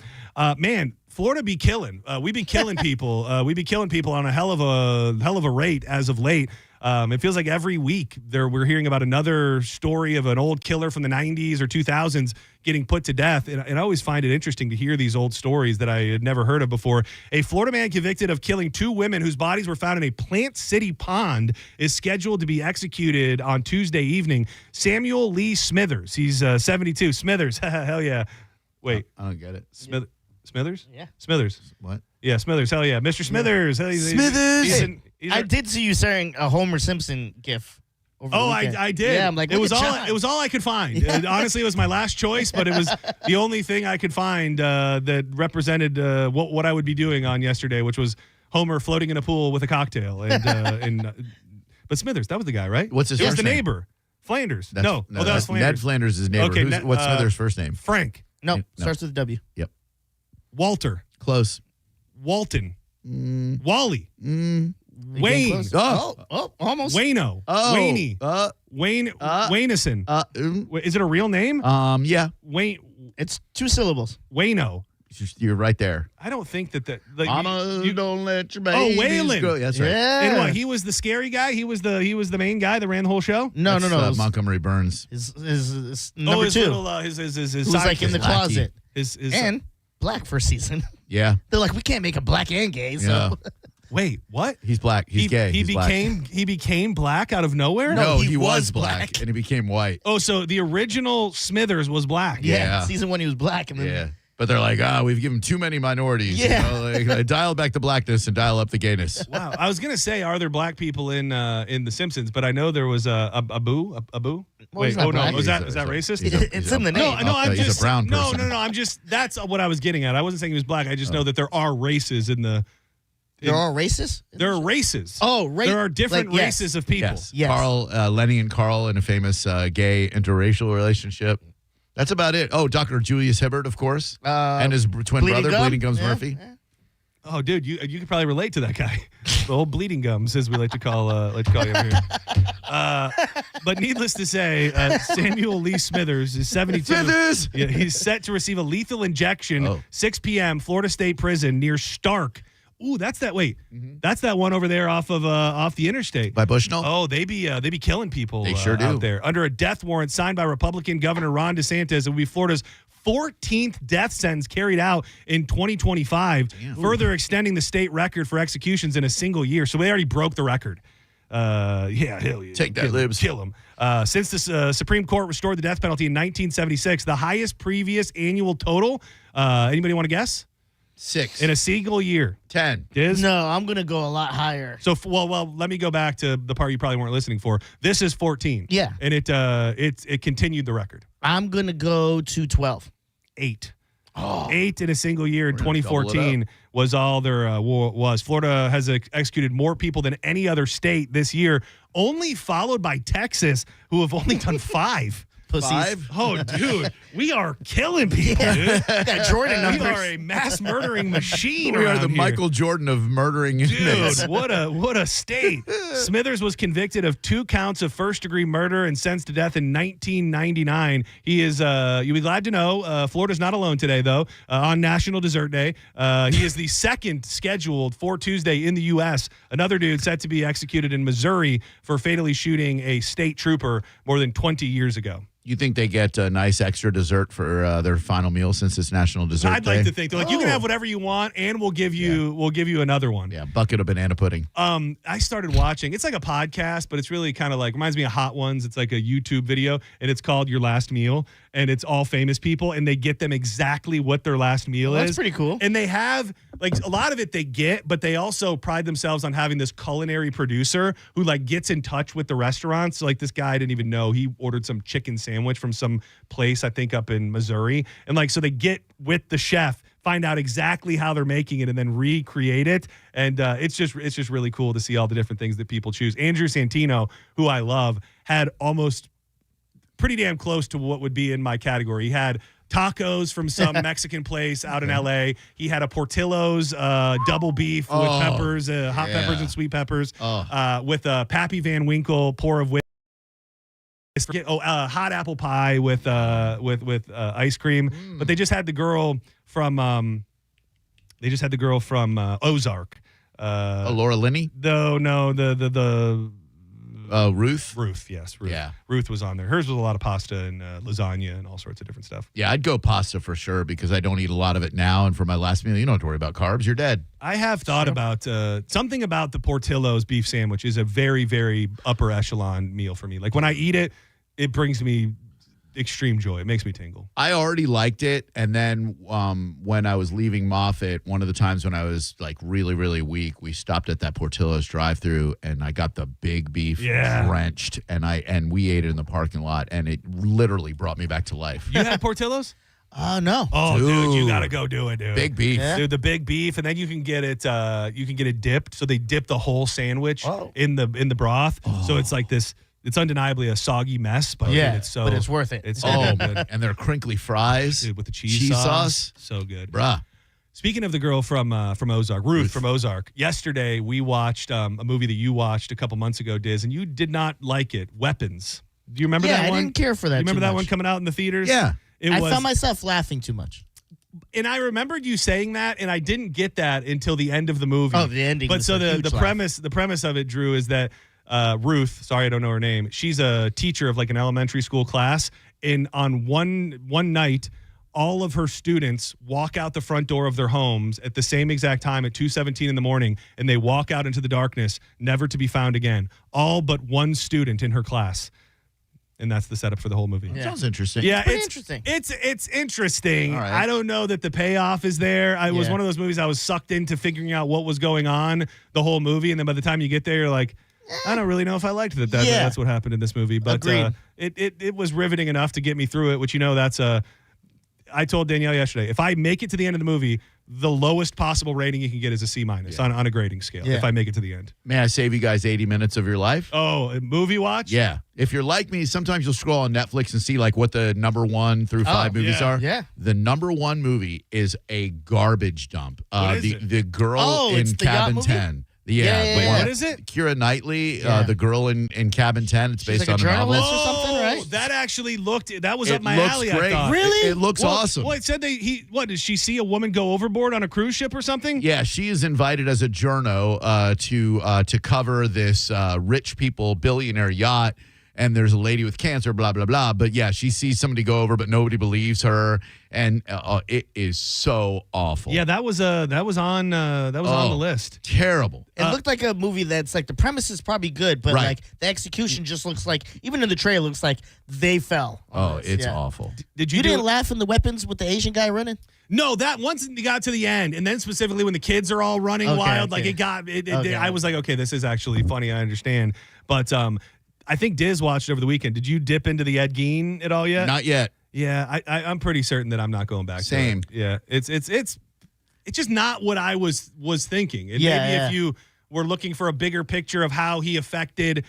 [SPEAKER 1] Man, Florida be killing. We've been killing people. We've been killing people on a hell of a rate as of late. It feels like every week we're hearing about another story of an old killer from the 90s or 2000s getting put to death. And I always find it interesting to hear these old stories that I had never heard of before. A Florida man convicted of killing 2 women whose bodies were found in a Plant City pond is scheduled to be executed on Tuesday evening. Samuel Lee Smithers. He's 72. Smithers. Hell yeah. Wait.
[SPEAKER 18] I don't get it.
[SPEAKER 1] Smithers?
[SPEAKER 4] Yeah.
[SPEAKER 1] Smithers.
[SPEAKER 18] What?
[SPEAKER 1] Yeah, Smithers. Hell yeah. Mr. Smithers. Yeah.
[SPEAKER 18] Smithers.
[SPEAKER 4] I did see you sharing a Homer Simpson gif.
[SPEAKER 1] I did.
[SPEAKER 4] Yeah, I'm like,
[SPEAKER 1] it was all I could find. Honestly, it was my last choice, but it was the only thing I could find that represented what I would be doing on yesterday, which was Homer floating in a pool with a cocktail. But Smithers, that was the guy, right?
[SPEAKER 18] What's his
[SPEAKER 1] It was
[SPEAKER 18] first
[SPEAKER 1] the
[SPEAKER 18] name?
[SPEAKER 1] neighbor. Flanders.
[SPEAKER 18] That
[SPEAKER 1] that was Flanders.
[SPEAKER 18] Ned Flanders is neighbor.
[SPEAKER 1] Okay,
[SPEAKER 18] What's Smithers' first name?
[SPEAKER 1] Frank.
[SPEAKER 4] No, starts with a W.
[SPEAKER 18] Yep.
[SPEAKER 1] Walter.
[SPEAKER 18] Close.
[SPEAKER 1] Walton. Wally. Wayne.
[SPEAKER 4] Almost.
[SPEAKER 1] Wayno. Wayne. Wayne. Wayneson. Is it a real name?
[SPEAKER 18] Yeah.
[SPEAKER 1] Wayne.
[SPEAKER 4] It's 2 syllables.
[SPEAKER 1] Wayno.
[SPEAKER 18] You're right there.
[SPEAKER 1] I don't think that.
[SPEAKER 18] Mama, you don't let your babies
[SPEAKER 1] Whalen.
[SPEAKER 18] grow. That's right.
[SPEAKER 4] Yeah.
[SPEAKER 1] And what? He was the scary guy. He was the main guy that ran the whole show.
[SPEAKER 4] No.
[SPEAKER 18] Montgomery Burns.
[SPEAKER 4] His number 2.
[SPEAKER 1] His
[SPEAKER 4] who's like in the closet.
[SPEAKER 1] His
[SPEAKER 4] and black for a season.
[SPEAKER 18] Yeah.
[SPEAKER 4] They're like, we can't make a black and gay. So.
[SPEAKER 18] Yeah.
[SPEAKER 1] Wait, what?
[SPEAKER 18] He's black. He's gay.
[SPEAKER 1] He became black out of nowhere?
[SPEAKER 18] No, he was black and he became white.
[SPEAKER 1] Oh, so the original Smithers was black.
[SPEAKER 4] Yeah. Season 1 he was black, and then
[SPEAKER 18] yeah. But they're like, we've given too many minorities.
[SPEAKER 4] Yeah.
[SPEAKER 18] You know, like, dial back the blackness and dial up the gayness.
[SPEAKER 1] Wow. I was gonna say, are there black people in The Simpsons? But I know there was Abu. Wait,
[SPEAKER 4] no,
[SPEAKER 1] is that racist?
[SPEAKER 4] It's in the name.
[SPEAKER 1] No, I'm
[SPEAKER 18] he's
[SPEAKER 1] just
[SPEAKER 18] a brown person.
[SPEAKER 1] No. I'm just that's what I was getting at. I wasn't saying he was black. I just know that there are races in the.
[SPEAKER 4] There are races?
[SPEAKER 1] There are races.
[SPEAKER 4] Oh, right.
[SPEAKER 1] There are different races of people.
[SPEAKER 18] Yes. Carl, Lenny and Carl in a famous gay interracial relationship. That's about it. Oh, Dr. Julius Hibbert, of course, and his twin brother, Bleeding Gums Murphy.
[SPEAKER 1] Yeah. Oh, dude, you could probably relate to that guy. The old Bleeding Gums, as we like to call you over here. But needless to say, Samuel Lee Smithers is 72.
[SPEAKER 18] Smithers!
[SPEAKER 1] Yeah, he's set to receive a lethal injection, 6 p.m., Florida State Prison near Stark, Ooh, that's that. Wait, that's that one over there off the interstate
[SPEAKER 18] by Bushnell.
[SPEAKER 1] Oh, they be killing people.
[SPEAKER 18] They sure do
[SPEAKER 1] out there under a death warrant signed by Republican Governor Ron DeSantis. It will be Florida's 14th death sentence carried out in 2025, further extending the state record for executions in a single year. So they already broke the record. Hell yeah.
[SPEAKER 18] Take that, libs.
[SPEAKER 1] Kill them. Since the Supreme Court restored the death penalty in 1976, the highest previous annual total. Anybody want to guess?
[SPEAKER 18] 6
[SPEAKER 1] in a single year.
[SPEAKER 18] 10.
[SPEAKER 1] Diz?
[SPEAKER 4] No, I'm gonna go a lot higher.
[SPEAKER 1] So, well, let me go back to the part you probably weren't listening for. This is 14.
[SPEAKER 4] Yeah,
[SPEAKER 1] and it continued the record.
[SPEAKER 4] I'm gonna go to 12.
[SPEAKER 1] 8.
[SPEAKER 4] Oh.
[SPEAKER 1] 8 in a single year in
[SPEAKER 18] We're gonna double it
[SPEAKER 1] 2014 was all there was. Florida has executed more people than any other state this year, only followed by Texas, who have only done 5.
[SPEAKER 4] Pussies.
[SPEAKER 18] 5?
[SPEAKER 1] Oh, dude, we are killing people, dude.
[SPEAKER 4] Got Jordan
[SPEAKER 1] We
[SPEAKER 4] numbers.
[SPEAKER 1] are a mass murdering machine.
[SPEAKER 18] We are
[SPEAKER 1] around
[SPEAKER 18] the
[SPEAKER 1] here.
[SPEAKER 18] Michael Jordan of murdering inmates.
[SPEAKER 1] Dude, what a state. Smithers was convicted of 2 counts of first-degree murder and sentenced to death in 1999. He is, you'll be glad to know, Florida's not alone today, though, on National Dessert Day. He is the second scheduled for Tuesday in the U.S. Another dude set to be executed in Missouri for fatally shooting a state trooper more than 20 years ago.
[SPEAKER 18] You think they get a nice extra dessert for their final meal since it's National Dessert
[SPEAKER 1] I'd
[SPEAKER 18] Day?
[SPEAKER 1] like to think they're like, you can have whatever you want, and we'll give you another one.
[SPEAKER 18] Yeah, bucket of banana pudding.
[SPEAKER 1] I started watching. It's like a podcast, but it's really kind of like reminds me of Hot Ones. It's like a YouTube video, and it's called Your Last Meal, and it's all famous people, and they get them exactly what their last meal is.
[SPEAKER 4] That's pretty cool.
[SPEAKER 1] And they have like a lot of it they get, but they also pride themselves on having this culinary producer who like gets in touch with the restaurants. So, like this guy I didn't even know he ordered some chicken sandwich from some place I think up in Missouri, and like so they get with the chef, find out exactly how they're making it, and then recreate it. And it's just really cool to see all the different things that people choose. Andrew Santino, who I love, had almost pretty damn close to what would be in my category. He had tacos from some Mexican place out in L.A. He had a Portillo's double beef with peppers, hot peppers and sweet peppers, with a Pappy Van Winkle pour of whiskey. Hot apple pie with ice cream. But they just had the girl from Ozark.
[SPEAKER 18] Laura Linney?
[SPEAKER 1] No, the
[SPEAKER 18] Ruth?
[SPEAKER 1] Ruth, yes. Ruth.
[SPEAKER 18] Yeah.
[SPEAKER 1] Ruth was on there. Hers was a lot of pasta and lasagna and all sorts of different stuff.
[SPEAKER 18] Yeah, I'd go pasta for sure because I don't eat a lot of it now. And for my last meal, you don't have to worry about carbs. You're dead.
[SPEAKER 1] I have thought about something about the Portillo's beef sandwich is a very, very upper echelon meal for me. Like when I eat it, it brings me extreme joy. It makes me tingle.
[SPEAKER 18] I already liked it. And then when I was leaving Moffett, one of the times when I was like really, really weak, we stopped at that Portillo's drive-thru and I got the big beef drenched and we ate it in the parking lot and it literally brought me back to life.
[SPEAKER 1] You had Portillo's?
[SPEAKER 4] No.
[SPEAKER 1] Oh, dude, you gotta go do it, dude.
[SPEAKER 18] Big beef,
[SPEAKER 1] dude. The big beef, and then you can get it. You can get it dipped. So they dip the whole sandwich in the broth. So it's like this. It's undeniably a soggy mess, but dude,
[SPEAKER 4] but it's worth it.
[SPEAKER 1] It's so good.
[SPEAKER 18] And they're crinkly fries
[SPEAKER 1] dude, with the cheese sauce. So good,
[SPEAKER 18] bruh.
[SPEAKER 1] Speaking of the girl from Ozark, Ruth from Ozark. Yesterday we watched a movie that you watched a couple months ago, Diz, and you did not like it. Weapons. Do you remember that one?
[SPEAKER 4] I didn't care for that.
[SPEAKER 1] You remember
[SPEAKER 4] too
[SPEAKER 1] that
[SPEAKER 4] much.
[SPEAKER 1] one coming out in the theaters?
[SPEAKER 18] Yeah.
[SPEAKER 4] I found myself laughing too much.
[SPEAKER 1] And I remembered you saying that, and I didn't get that until the end of the movie.
[SPEAKER 4] Oh, the ending.
[SPEAKER 1] But
[SPEAKER 4] was
[SPEAKER 1] so
[SPEAKER 4] a
[SPEAKER 1] the
[SPEAKER 4] huge
[SPEAKER 1] premise of it, Drew, is that Ruth, sorry I don't know her name, she's a teacher of like an elementary school class, and on one night, all of her students walk out the front door of their homes at the same exact time at 2:17 in the morning, and they walk out into the darkness, never to be found again. All but one student in her class. And that's the setup for the whole movie.
[SPEAKER 18] Yeah. Sounds interesting.
[SPEAKER 1] Yeah,
[SPEAKER 4] it's interesting.
[SPEAKER 1] It's interesting.
[SPEAKER 18] All right.
[SPEAKER 1] I don't know that the payoff is there. It was one of those movies I was sucked into figuring out what was going on the whole movie, and then by the time you get there, you're like, I don't really know if I liked that. That's what happened in this movie. But it was riveting enough to get me through it, which that's I told Danielle yesterday, if I make it to the end of the movie, the lowest possible rating you can get is a C- on a grading scale if I make it to the end.
[SPEAKER 18] May I save you guys 80 minutes of your life?
[SPEAKER 1] Oh, a movie watch?
[SPEAKER 18] Yeah. If you're like me, sometimes you'll scroll on Netflix and see like what the number 1 through 5 movies are.
[SPEAKER 4] Yeah.
[SPEAKER 18] The number 1 movie is a garbage dump.
[SPEAKER 1] What is
[SPEAKER 18] the girl in
[SPEAKER 4] it's the
[SPEAKER 18] Cabin
[SPEAKER 4] yacht
[SPEAKER 18] 10.
[SPEAKER 1] Yeah.
[SPEAKER 18] The one,
[SPEAKER 1] What is it?
[SPEAKER 18] Keira Knightley, the girl in Cabin 10. It's based
[SPEAKER 4] like
[SPEAKER 18] on
[SPEAKER 4] a
[SPEAKER 18] a novel.
[SPEAKER 4] journalist or something, right? right.
[SPEAKER 1] That actually that was
[SPEAKER 18] It
[SPEAKER 1] up my
[SPEAKER 18] looks
[SPEAKER 1] alley,
[SPEAKER 18] great.
[SPEAKER 1] I thought.
[SPEAKER 4] Really?
[SPEAKER 18] It looks awesome.
[SPEAKER 1] Well, it said did she see a woman go overboard on a cruise ship or something?
[SPEAKER 18] Yeah, she is invited as a journo to cover this rich people billionaire yacht. And there's a lady with cancer, blah, blah, blah. But yeah, she sees somebody go over, but nobody believes her. And it is so awful.
[SPEAKER 1] Yeah, that was on the list.
[SPEAKER 18] Terrible.
[SPEAKER 4] It looked like a movie that's like the premise is probably good, but
[SPEAKER 18] Right.
[SPEAKER 4] like the execution just looks like, even in the trailer, looks like they fell.
[SPEAKER 18] Oh,
[SPEAKER 4] this.
[SPEAKER 18] it's
[SPEAKER 4] Yeah.
[SPEAKER 18] awful.
[SPEAKER 1] Did
[SPEAKER 4] You didn't laugh in the weapons with the Asian guy running?
[SPEAKER 1] No, that once you got to the end, and then specifically when the kids are all running
[SPEAKER 4] Okay,
[SPEAKER 1] wild,
[SPEAKER 4] okay.
[SPEAKER 1] like
[SPEAKER 4] Okay.
[SPEAKER 1] I was like, okay, this is actually funny. I understand, but I think Diz watched it over the weekend. Did you dip into the Ed Gein at all yet?
[SPEAKER 18] Not yet.
[SPEAKER 1] Yeah, I'm pretty certain that I'm not going back.
[SPEAKER 18] Same.
[SPEAKER 1] To it. Yeah, it's just not what I was thinking. And
[SPEAKER 4] Yeah,
[SPEAKER 1] maybe
[SPEAKER 4] yeah.
[SPEAKER 1] if you were looking for a bigger picture of how he affected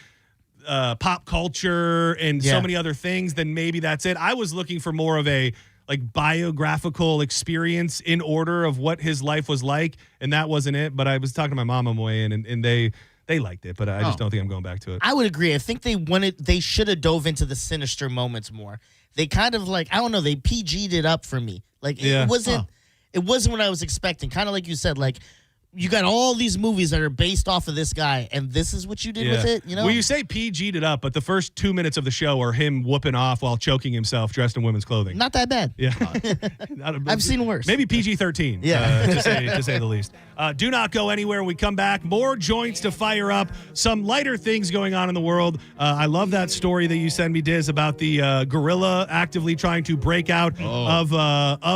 [SPEAKER 1] pop culture and so
[SPEAKER 4] Yeah.
[SPEAKER 1] many other things, then maybe that's it. I was looking for more of a like biographical experience in order of what his life was like, and that wasn't it. But I was talking to my mom on the way in, and they liked it, but I just don't think I'm going back to it.
[SPEAKER 4] I would agree. I think they should have dove into the sinister moments more. They kind of like, I don't know, they PG'd it up for me. Like it wasn't what I was expecting. Kind of like you said, like you got all these movies that are based off of this guy, and this is what you did with it, you know?
[SPEAKER 1] Well, you say PG'd it up, but the first 2 minutes of the show are him whooping off while choking himself dressed in women's clothing.
[SPEAKER 4] Not that bad.
[SPEAKER 1] Yeah.
[SPEAKER 4] I've seen worse.
[SPEAKER 1] Maybe PG-13,
[SPEAKER 4] Yeah.
[SPEAKER 1] to say the least. Do not go anywhere. When we come back, more joints to fire up, some lighter things going on in the world. I love that story that you sent me, Diz, about the gorilla actively trying to break out of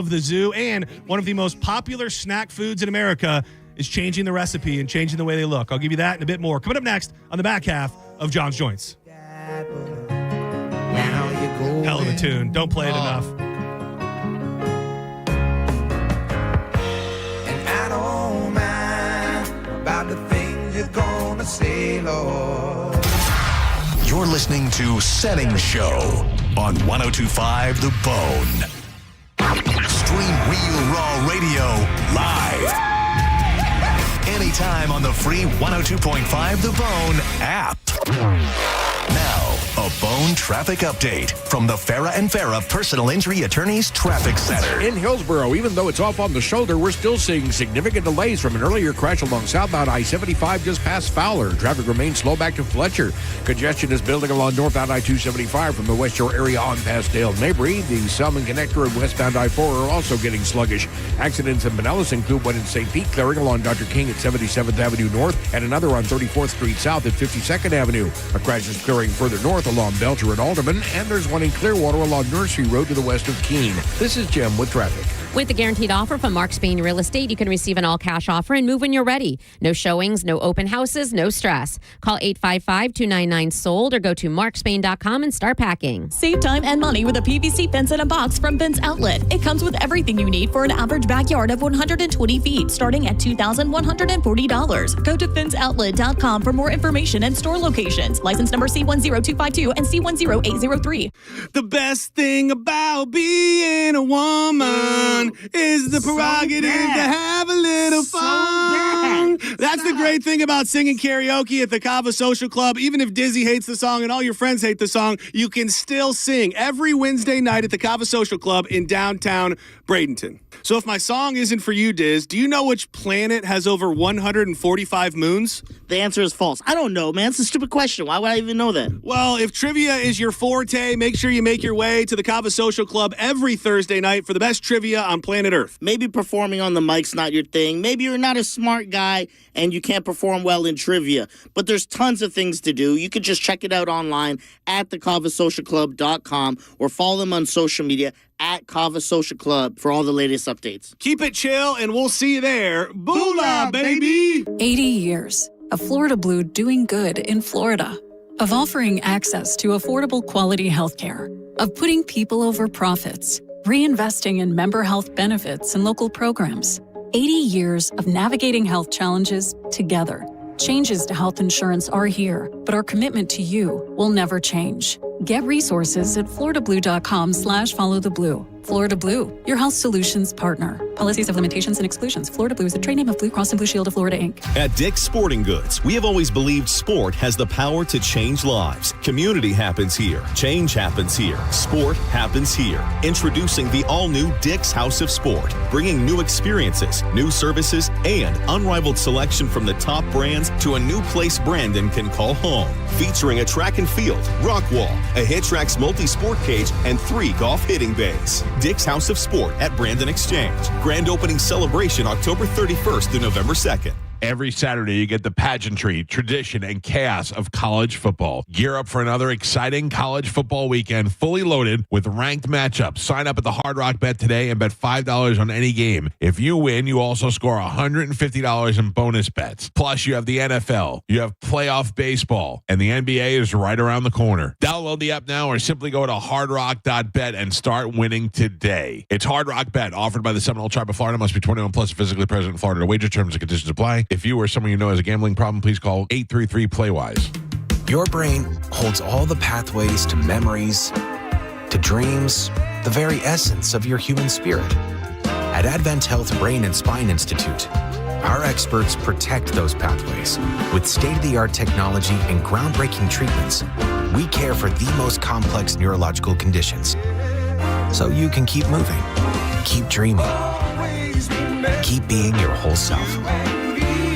[SPEAKER 1] the zoo. And one of the most popular snack foods in America is changing the recipe and changing the way they look. I'll give you that and a bit more. Coming up next on the back half of John's Joints. Hell of a tune. Don't play it enough.
[SPEAKER 2] And I don't mind about the things you're gonna say, Lord.
[SPEAKER 5] You're listening to Senning Show on 102.5 The Bone. Stream Real Raw Radio live. Anytime on the free 102.5 The Bone app. Now, a Bone traffic update from the Farah and Farah Personal Injury Attorneys Traffic Center.
[SPEAKER 8] In Hillsborough, even though it's off on the shoulder, we're still seeing significant delays from an earlier crash along southbound I-75 just past Fowler. Traffic remains slow back to Fletcher. Congestion is building along northbound I-275 from the West Shore area on past Dale Mabry. The Selman Connector and westbound I-4 are also getting sluggish. Accidents in Pinellas include one in St. Pete clearing along Dr. King at 77th Avenue North and another on 34th Street South at 52nd Avenue. A crash is clearing further north along Belcher and Alderman, and there's one in Clearwater along Nursery Road to the west of Keene. This is Jim with traffic.
[SPEAKER 10] With the guaranteed offer from Mark Spain Real Estate, you can receive an all-cash offer and move when you're ready. No showings, no open houses, no stress. Call 855-299-SOLD or go to markspain.com and start packing.
[SPEAKER 13] Save time and money with a PVC fence in a box from Fence Outlet. It comes with everything you need for an average backyard of 120 feet, starting at $2,140. Go to fenceoutlet.com for more information and store locations. License number C10252 and C10803.
[SPEAKER 1] The best thing about being a woman is the prerogative to have a little fun. That's the great thing about singing karaoke at the Cava Social Club. Even if Dizzy hates the song and all your friends hate the song, you can still sing every Wednesday night at the Cava Social Club in downtown Bradenton. So if my song isn't for you, Diz, do you know which planet has over 145 moons?
[SPEAKER 4] The answer is false. I don't know, man. It's a stupid question. Why would I even know that?
[SPEAKER 1] Well, if trivia is your forte, make sure you make your way to the Cava Social Club every Thursday night for the best trivia on planet Earth.
[SPEAKER 4] Maybe performing on the mic's not your thing. Maybe you're not a smart guy and you can't perform well in trivia. But there's tons of things to do. You could just check it out online at thecavasocialclub.com or follow them on social media at Cava Social Club for all the latest updates.
[SPEAKER 1] Keep it chill, and we'll see you there. Boolah, baby!
[SPEAKER 14] 80 years of Florida Blue doing good in Florida, of offering access to affordable quality health care, of putting people over profits, reinvesting in member health benefits and local programs. 80 years of navigating health challenges together. Changes to health insurance are here, but our commitment to you will never change. Get resources at floridablue.com/followtheblue. Florida Blue, your health solutions partner. Policies have limitations and exclusions. Florida Blue is a trade name of Blue Cross and Blue Shield of Florida, Inc.
[SPEAKER 3] At Dick's Sporting Goods, we have always believed sport has the power to change lives. Community happens here. Change happens here. Sport happens here. Introducing the all-new Dick's House of Sport, bringing new experiences, new services, and unrivaled selection from the top brands to a new place Brandon can call home. Featuring a track and field, rock wall, a Hitrax multi-sport cage, and 3 golf hitting bays. Dick's House of Sport at Brandon Exchange. Grand opening celebration October 31st through November 2nd.
[SPEAKER 7] Every Saturday, you get the pageantry, tradition, and chaos of college football. Gear up for another exciting college football weekend, fully loaded with ranked matchups. Sign up at the Hard Rock Bet today and bet $5 on any game. If you win, you also score $150 in bonus bets. Plus, you have the NFL, you have playoff baseball, and the NBA is right around the corner. Download the app now or simply go to hardrock.bet and start winning today. It's Hard Rock Bet, offered by the Seminole Tribe of Florida. Must be 21 plus, physically present in Florida. Wager terms and conditions apply. If you or someone you know has a gambling problem, please call 833-PLAY-WISE.
[SPEAKER 24] Your brain holds all the pathways to memories, to dreams, the very essence of your human spirit. At Advent Health Brain and Spine Institute, our experts protect those pathways. With state-of-the-art technology and groundbreaking treatments, we care for the most complex neurological conditions. So you can keep moving, keep dreaming, keep being your whole self.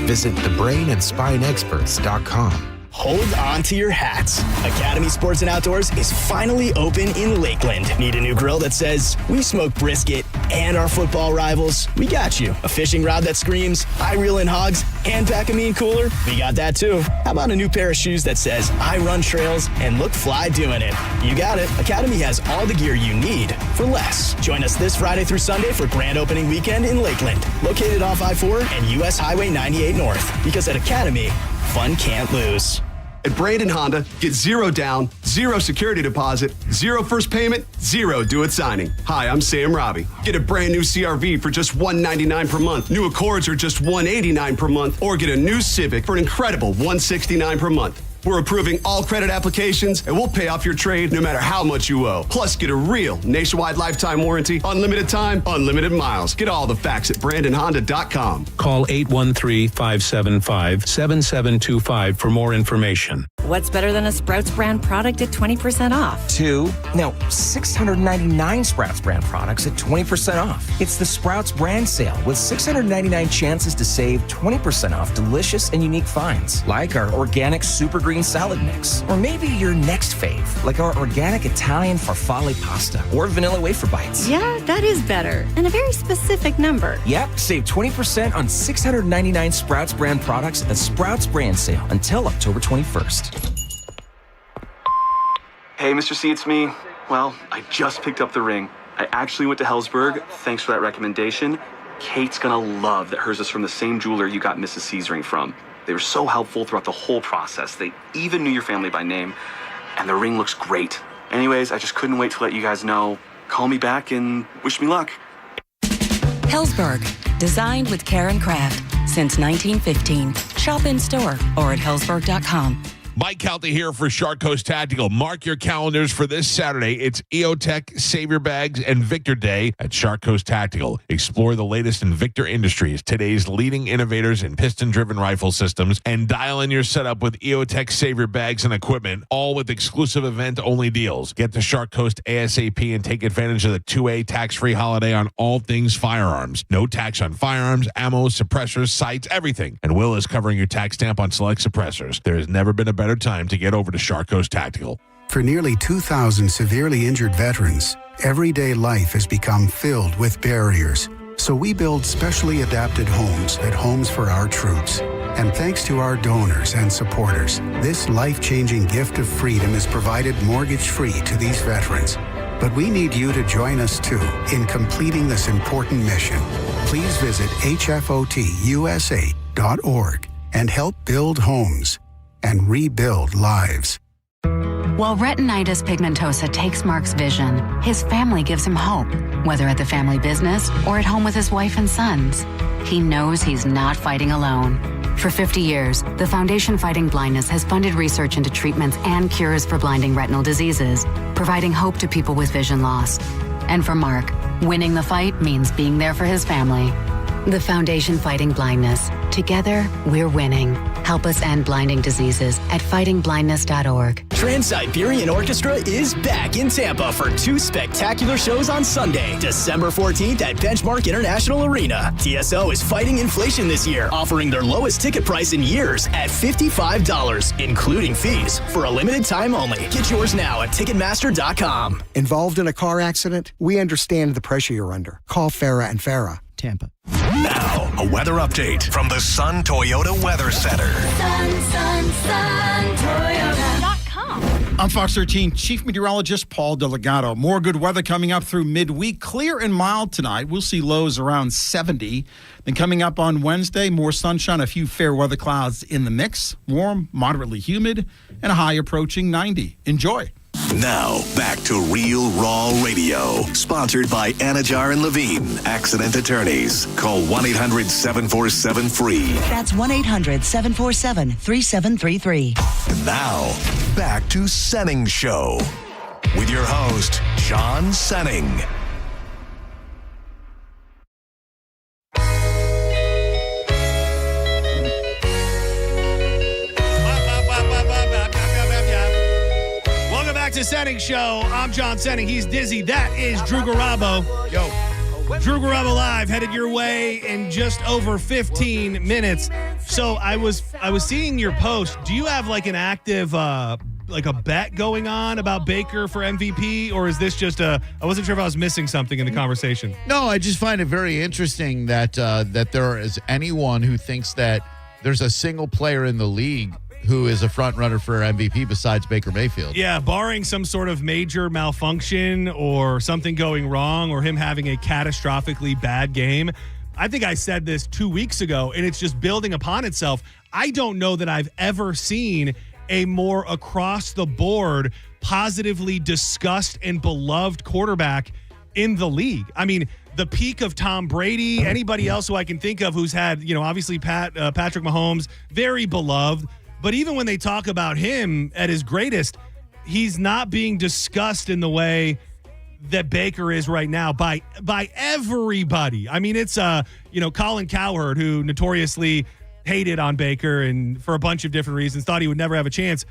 [SPEAKER 24] Visit thebrainandspineexperts.com.
[SPEAKER 12] Hold on to your hats. Academy Sports and Outdoors is finally open in Lakeland. Need a new grill that says, we smoke brisket and our football rivals? We got you. A fishing rod that screams, I reel in hogs and pack a mean cooler? We got that too. How about a new pair of shoes that says, I run trails and look fly doing it? You got it. Academy has all the gear you need for less. Join us this Friday through Sunday for grand opening weekend in Lakeland. Located off I-4 and US Highway 98 North. Because at Academy, fun can't lose.
[SPEAKER 15] At Brandon Honda, get 0 down, 0 security deposit, 0 first payment, 0 do it signing. Hi, I'm Sam Robbie. Get a brand new CRV for just $199 per month. New Accords are just $189 per month, or get a new Civic for an incredible $169 per month. We're approving all credit applications, and we'll pay off your trade no matter how much you owe. Plus, get a real nationwide lifetime warranty, unlimited time, unlimited miles. Get all the facts at BrandonHonda.com.
[SPEAKER 16] Call 813-575-7725 for more information.
[SPEAKER 17] What's better than a Sprouts brand product at 20% off?
[SPEAKER 24] 699 Sprouts brand products at 20% off. It's the Sprouts brand sale with 699 chances to save 20% off delicious and unique finds, like our organic super green salad mix, or maybe your next fave, like our organic Italian farfalle pasta or vanilla wafer bites.
[SPEAKER 17] Yeah, that is better. And a very specific number.
[SPEAKER 24] Yep, save 20% on 699 Sprouts brand products at the Sprouts brand sale until October 21st.
[SPEAKER 22] Hey, Mr. C, it's me. Well, I just picked up the ring. I actually went to Hellsberg. Thanks for that recommendation. Kate's gonna love that hers is from the same jeweler you got Mrs. C's ring from. They were so helpful throughout the whole process. They even knew your family by name, and the ring looks great. Anyways, I just couldn't wait to let you guys know. Call me back and wish me luck.
[SPEAKER 23] Hellsberg, designed with care and craft since 1915. Shop in store or at hellsberg.com.
[SPEAKER 7] Mike Calta here for Shark Coast Tactical. Mark your calendars for this Saturday. It's EOTech, Savior Bags, and Victor Day at Shark Coast Tactical. Explore the latest in Victor Industries, today's leading innovators in piston-driven rifle systems, and dial in your setup with EOTech Savior Bags and equipment, all with exclusive event-only deals. Get to Shark Coast ASAP and take advantage of the 2A tax-free holiday on all things firearms. No tax on firearms, ammo, suppressors, sights, everything. And Will is covering your tax stamp on select suppressors. There has never been a better time to get over to Shark Coast Tactical.
[SPEAKER 11] For nearly 2,000 severely injured veterans, everyday life has become filled with barriers. So we build specially adapted homes at Homes for Our Troops. And thanks to our donors and supporters, this life-changing gift of freedom is provided mortgage-free to these veterans. But we need you to join us, too, in completing this important mission. Please visit hfotusa.org and help build homes and rebuild lives.
[SPEAKER 9] While retinitis pigmentosa takes Mark's vision, his family gives him hope, whether at the family business or at home with his wife and sons. He knows he's not fighting alone. For 50 years, the Foundation Fighting Blindness has funded research into treatments and cures for blinding retinal diseases, providing hope to people with vision loss. And for Mark, Winning the fight means being there for his family. The Foundation Fighting Blindness. Together, we're winning. Help us end blinding diseases at fightingblindness.org.
[SPEAKER 12] Trans-Siberian Orchestra is back in Tampa for 2 spectacular shows on Sunday, December 14th at Benchmark International Arena. TSO is fighting inflation this year, offering their lowest ticket price in years at $55, including fees, for a limited time only. Get yours now at Ticketmaster.com.
[SPEAKER 6] Involved in a car accident? We understand the pressure you're under. Call Farah and Farah. Tampa.
[SPEAKER 5] Now, a weather update from the Sun Toyota Weather Center.
[SPEAKER 19] Toyota.com. I'm Fox 13 Chief Meteorologist Paul Delgado. More good weather coming up through midweek. Clear and mild tonight. We'll see lows around 70. Then coming up on Wednesday, more sunshine, a few fair weather clouds in the mix. Warm, moderately humid, and a high approaching 90. Enjoy.
[SPEAKER 5] Now, back to Real Raw Radio. Sponsored by Anajar and Levine, Accident Attorneys. Call 1-800-747-FREE.
[SPEAKER 20] That's 1-800-747-3733.
[SPEAKER 5] Now, back to Senning Show. With your host, John Senning.
[SPEAKER 1] To Senning Show. I'm John Senning. He's Dizzy. That is Drew Garabo. Yo. Drew Garabo live headed your way in just over 15 minutes. So I was seeing your post. Do you have like an active like a bet going on about Baker for MVP, or is this just I wasn't sure if I was missing something in the conversation.
[SPEAKER 18] No, I just find it very interesting that that there is anyone who thinks that there's a single player in the league who is a front runner for MVP besides Baker Mayfield.
[SPEAKER 1] Yeah, barring some sort of major malfunction or something going wrong or him having a catastrophically bad game. I think I said this 2 weeks ago, and it's just building upon itself. I don't know that I've ever seen a more across-the-board, positively discussed and beloved quarterback in the league. I mean, the peak of Tom Brady, anybody else who I can think of who's had, obviously Patrick Mahomes, very beloved. But even when they talk about him at his greatest, he's not being discussed in the way that Baker is right now by everybody. I mean, it's Colin Cowherd, who notoriously hated on Baker and for a bunch of different reasons, thought he would never have a chance,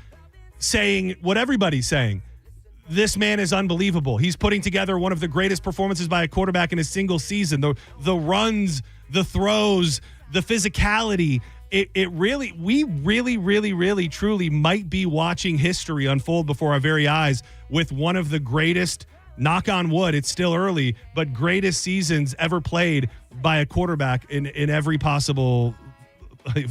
[SPEAKER 1] saying what everybody's saying. This man is unbelievable. He's putting together one of the greatest performances by a quarterback in a single season. The runs, the throws, the physicality. We really, truly might be watching history unfold before our very eyes with one of the greatest, knock on wood, it's still early, but greatest seasons ever played by a quarterback in every possible way.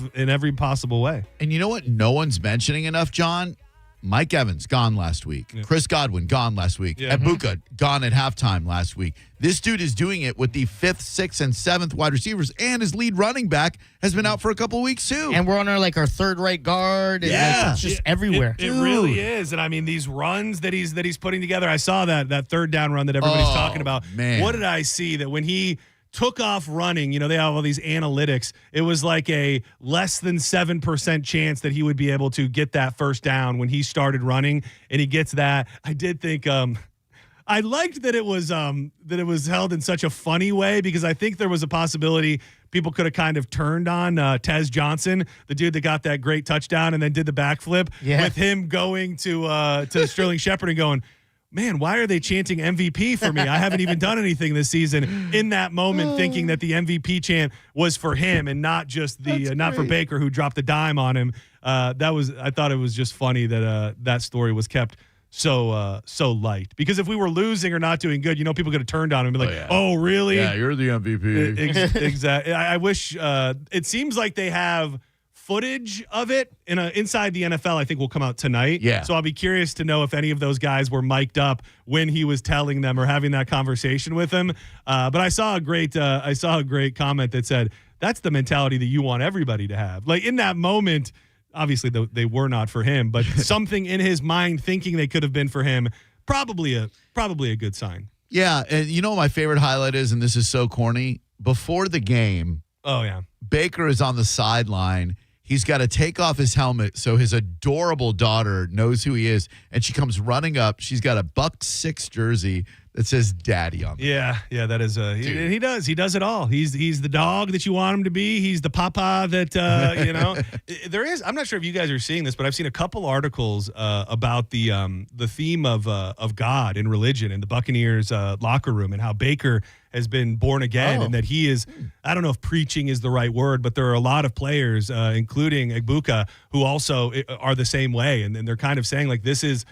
[SPEAKER 18] And you know what no one's mentioning enough, John? Mike Evans, gone last week. Yeah. Chris Godwin, gone last week. Yeah. Ibuka, gone at halftime last week. This dude is doing it with the 5th, 6th, and 7th wide receivers, and his lead running back has been out for a couple of weeks, too.
[SPEAKER 21] And we're on our third right guard.
[SPEAKER 1] Yeah.
[SPEAKER 21] It's just everywhere.
[SPEAKER 1] It really is. And, I mean, these runs that he's putting together, I saw that third down run that everybody's talking about.
[SPEAKER 18] Man.
[SPEAKER 1] What did I see? That when he took off running, they have all these analytics. It was like a less than 7% chance that he would be able to get that first down when he started running, and he gets that. I did think I liked that it was held in such a funny way, because I think there was a possibility people could have kind of turned on Tez Johnson, the dude that got that great touchdown and then did the backflip, with him going to Sterling Shepard and going, man, why are they chanting MVP for me? I haven't even done anything this season. In that moment, thinking that the MVP chant was for him and not just not for Baker, who dropped the dime on him. I thought it was just funny that that story was kept so light. Because if we were losing or not doing good, people could have turned on him and be like, oh, really?
[SPEAKER 18] Yeah, you're the MVP.
[SPEAKER 1] Exactly. I wish it seems like they have footage of it inside the NFL, I think, will come out tonight.
[SPEAKER 18] Yeah.
[SPEAKER 1] So I'll be curious to know if any of those guys were mic'd up when he was telling them or having that conversation with him. But I saw a great comment that said, that's the mentality that you want everybody to have. Like in that moment, obviously they were not for him, but something in his mind thinking they could have been for him, probably a good sign.
[SPEAKER 18] Yeah. And my favorite highlight is, and this is so corny, before the game.
[SPEAKER 1] Oh yeah.
[SPEAKER 18] Baker is on the sideline. He's got to take off his helmet so his adorable daughter knows who he is, and she comes running up. She's got a Buck 6 jersey that says daddy on it.
[SPEAKER 1] Yeah, that is he does it all. He's the dog that you want him to be. He's the papa that there is. I'm not sure if you guys are seeing this, but I've seen a couple articles about the theme of God and religion in the Buccaneers locker room, and how Baker has been born again, and that he is, I don't know if preaching is the right word, but there are a lot of players, including Egbuka, who also are the same way, and they're kind of saying like this is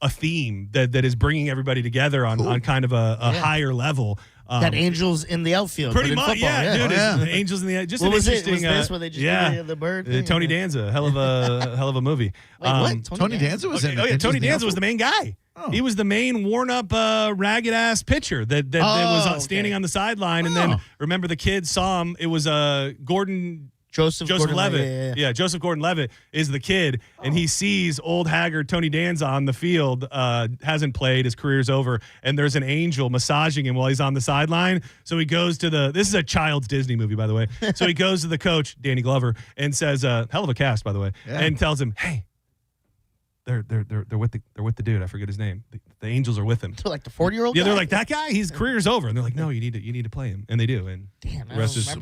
[SPEAKER 1] a theme that is bringing everybody together on kind of a higher level.
[SPEAKER 2] That Angels in the outfield.
[SPEAKER 1] Pretty
[SPEAKER 2] much,
[SPEAKER 1] dude. The Angels in the just
[SPEAKER 2] what
[SPEAKER 1] an
[SPEAKER 2] was
[SPEAKER 1] interesting.
[SPEAKER 2] Was this where they just the bird? Thing?
[SPEAKER 1] Tony Danza, hell of a movie.
[SPEAKER 2] Wait, what?
[SPEAKER 18] Tony Danza was in.
[SPEAKER 1] Oh yeah, Tony Danza was the main guy. Oh. He was the main worn up, ragged ass pitcher that was standing on the sideline, and then remember the kids saw him. It was Joseph Gordon-Levitt. Yeah, Joseph Gordon-Levitt is the kid, and he sees old haggard Tony Danza on the field, hasn't played, his career's over, and there's an angel massaging him while he's on the sideline. So he goes to this is a child's Disney movie, by the way. So he goes to the coach, Danny Glover, and says, hell of a cast, by the way, and tells him, hey, they're with the dude. I forget his name. The Angels are with him.
[SPEAKER 2] So like the 40-year-old.
[SPEAKER 1] Yeah, they're like that guy. His career's over, and they're like, no, you need to play him, and they do. And
[SPEAKER 2] damn,
[SPEAKER 1] the rest is the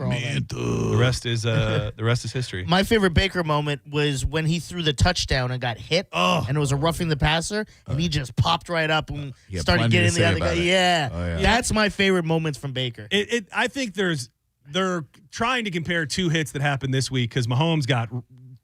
[SPEAKER 1] rest is history.
[SPEAKER 2] My favorite Baker moment was when he threw the touchdown and got hit, and it was a roughing the passer, and he just popped right up and started getting the other guy. Yeah, that's my favorite moments from Baker.
[SPEAKER 1] I think they're trying to compare two hits that happened this week because Mahomes got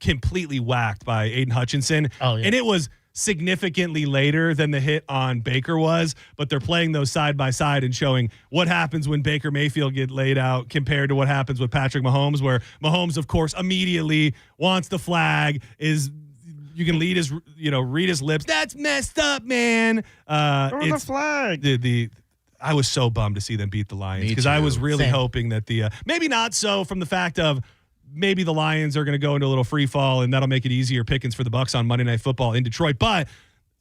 [SPEAKER 1] completely whacked by Aiden Hutchinson, and it was significantly later than the hit on Baker was, but they're playing those side by side and showing what happens when Baker Mayfield get laid out compared to what happens with Patrick Mahomes, where Mahomes, of course, immediately wants the flag, you can read his lips. That's messed up, man.
[SPEAKER 2] The flag.
[SPEAKER 1] I was so bummed to see them beat the Lions because I was really hoping that maybe not so from the fact of maybe the Lions are going to go into a little free fall and that'll make it easier pickings for the Bucs on Monday Night Football in Detroit. But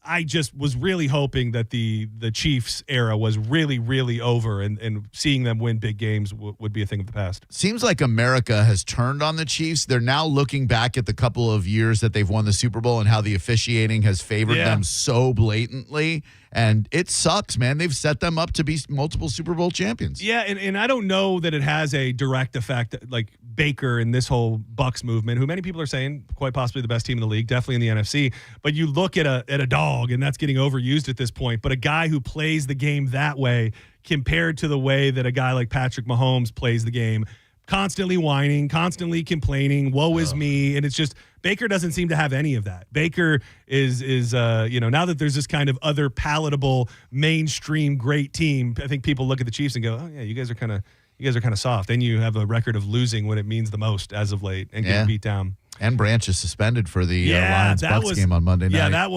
[SPEAKER 1] I just was really hoping that the Chiefs era was really, really over and seeing them win big games would be a thing of the past.
[SPEAKER 18] Seems like America has turned on the Chiefs. They're now looking back at the couple of years that they've won the Super Bowl and how the officiating has favored them so blatantly. And it sucks, man. They've set them up to be multiple Super Bowl champions.
[SPEAKER 1] Yeah, and I don't know that it has a direct effect like Baker and this whole Bucs movement, who many people are saying quite possibly the best team in the league, definitely in the NFC. But you look at a dog, and that's getting overused at this point. But a guy who plays the game that way compared to the way that a guy like Patrick Mahomes plays the game, constantly whining, constantly complaining, woe is me. And it's just Baker doesn't seem to have any of that. Baker is now that there's this kind of other palatable mainstream great team, I think people look at the Chiefs and go, oh yeah, you guys are kind of soft. And you have a record of losing when it means the most as of late and getting beat down.
[SPEAKER 18] And Branch is suspended for the Lions-Bucs game on Monday night.
[SPEAKER 1] Yeah, that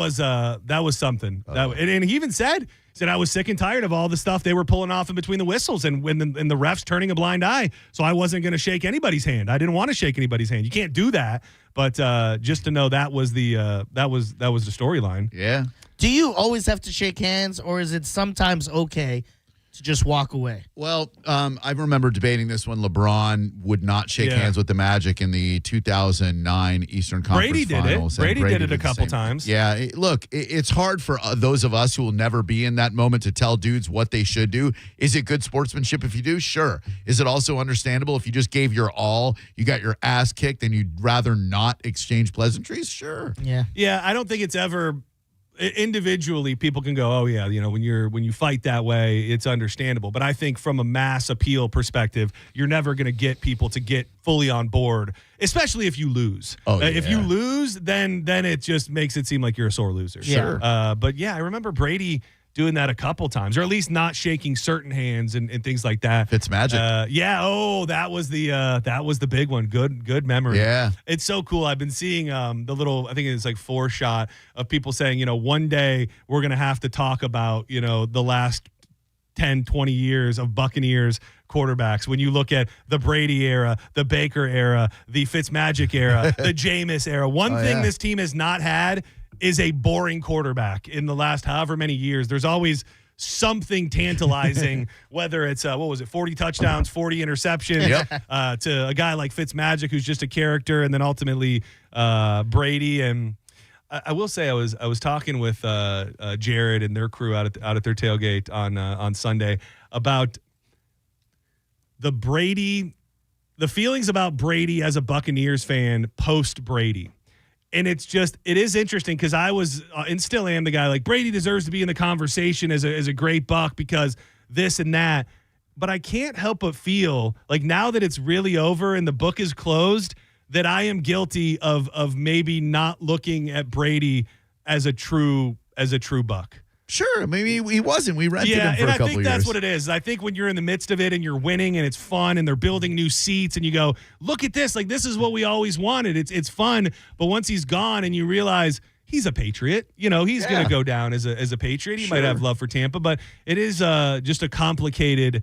[SPEAKER 1] was something. And he even said I was sick and tired of all the stuff they were pulling off in between the whistles and when the refs turning a blind eye. So I wasn't going to shake anybody's hand. I didn't want to shake anybody's hand. You can't do that. But just to know that was the storyline.
[SPEAKER 18] Yeah.
[SPEAKER 2] Do you always have to shake hands, or is it sometimes okay to just walk away?
[SPEAKER 18] Well, I remember debating this when LeBron would not shake hands with the Magic in the 2009 Eastern Conference Finals.
[SPEAKER 1] Brady did it a couple times.
[SPEAKER 18] Yeah, look, it's hard for those of us who will never be in that moment to tell dudes what they should do. Is it good sportsmanship if you do? Sure. Is it also understandable if you just gave your all, you got your ass kicked, and you'd rather not exchange pleasantries? Sure.
[SPEAKER 2] Yeah.
[SPEAKER 1] Yeah, I don't think it's ever... Individually, people can go, oh yeah, when you fight that way, it's understandable. But I think from a mass appeal perspective, you're never going to get people to get fully on board, especially if you lose. If you lose, then it just makes it seem like you're a sore loser.
[SPEAKER 2] Sure.
[SPEAKER 1] But yeah, I remember Brady doing that a couple times, or at least not shaking certain hands and things like that.
[SPEAKER 18] Fitzmagic.
[SPEAKER 1] That was the big one. Good memory.
[SPEAKER 18] Yeah.
[SPEAKER 1] It's so cool. I've been seeing the little, I think it's like 4 shot of people saying, one day we're going to have to talk about, the last 10, 20 years of Buccaneers quarterbacks. When you look at the Brady era, the Baker era, the Fitzmagic era, the Jameis era, one thing this team has not had is a boring quarterback in the last however many years. There's always something tantalizing, whether it's 40 touchdowns, 40 interceptions, to a guy like Fitzmagic, who's just a character, and then ultimately Brady. And I will say I was talking with Jared and their crew out at their tailgate on Sunday about the feelings about Brady as a Buccaneers fan post Brady. And it is interesting because I was and still am the guy like Brady deserves to be in the conversation as a great Buck because this and that. But I can't help but feel like now that it's really over and the book is closed, that I am guilty of maybe not looking at Brady as a true Buck.
[SPEAKER 18] Sure, maybe he wasn't. We rented him for a couple
[SPEAKER 1] years.
[SPEAKER 18] Yeah, and I
[SPEAKER 1] think that's what it is. I think when you're in the midst of it and you're winning and it's fun and they're building new seats and you go, look at this, like this is what we always wanted. It's fun. But once he's gone and you realize he's a Patriot, he's going to go down as a Patriot. He might have love for Tampa, but it is just a complicated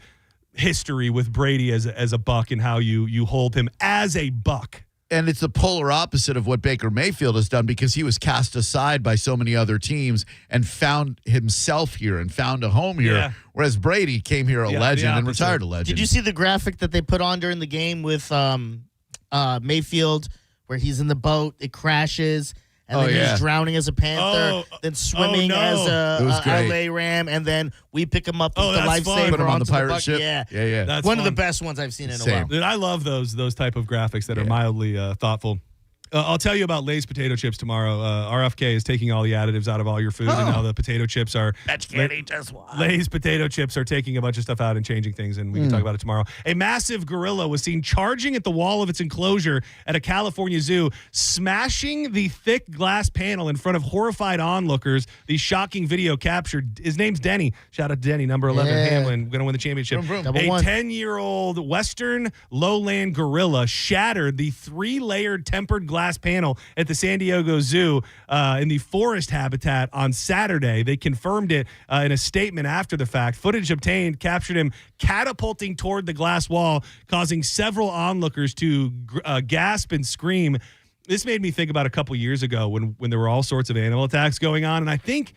[SPEAKER 1] history with Brady as a Buck and how you hold him as a Buck.
[SPEAKER 18] And it's the polar opposite of what Baker Mayfield has done because he was cast aside by so many other teams and found himself here and found a home here. Yeah. Whereas Brady came here a legend and retired a legend.
[SPEAKER 2] Did you see the graphic that they put on during the game with Mayfield where he's in the boat, it crashes, and then he's drowning as a Panther, then swimming as a LA Ram, and then we pick him up with the lifesaver
[SPEAKER 18] put him on the
[SPEAKER 2] onto
[SPEAKER 18] pirate
[SPEAKER 2] Buck.
[SPEAKER 18] ship.
[SPEAKER 2] Yeah.
[SPEAKER 1] That's
[SPEAKER 2] one
[SPEAKER 1] fun.
[SPEAKER 2] of the best ones I've seen in a while.
[SPEAKER 1] Dude, I love those type of graphics that are mildly thoughtful. I'll tell you about Lay's potato chips tomorrow. RFK is taking all the additives out of all your food, and now the potato chips are.
[SPEAKER 2] Bet you can't eat just one.
[SPEAKER 1] Lay's potato chips are taking a bunch of stuff out and changing things, and we can talk about it tomorrow. A massive gorilla was seen charging at the wall of its enclosure at a California zoo, smashing the thick glass panel in front of horrified onlookers. The shocking video captured. His name's Denny. Shout out to Denny, number 11, Hamlin, going to win the championship. A 10-year-old Western lowland gorilla shattered the 3-layered tempered glass panel at the San Diego Zoo in the forest habitat on Saturday. They confirmed it in a statement after the fact. Footage obtained captured him catapulting toward the glass wall, causing several onlookers to gasp and scream. This made me think about a couple years ago when there were all sorts of animal attacks going on, and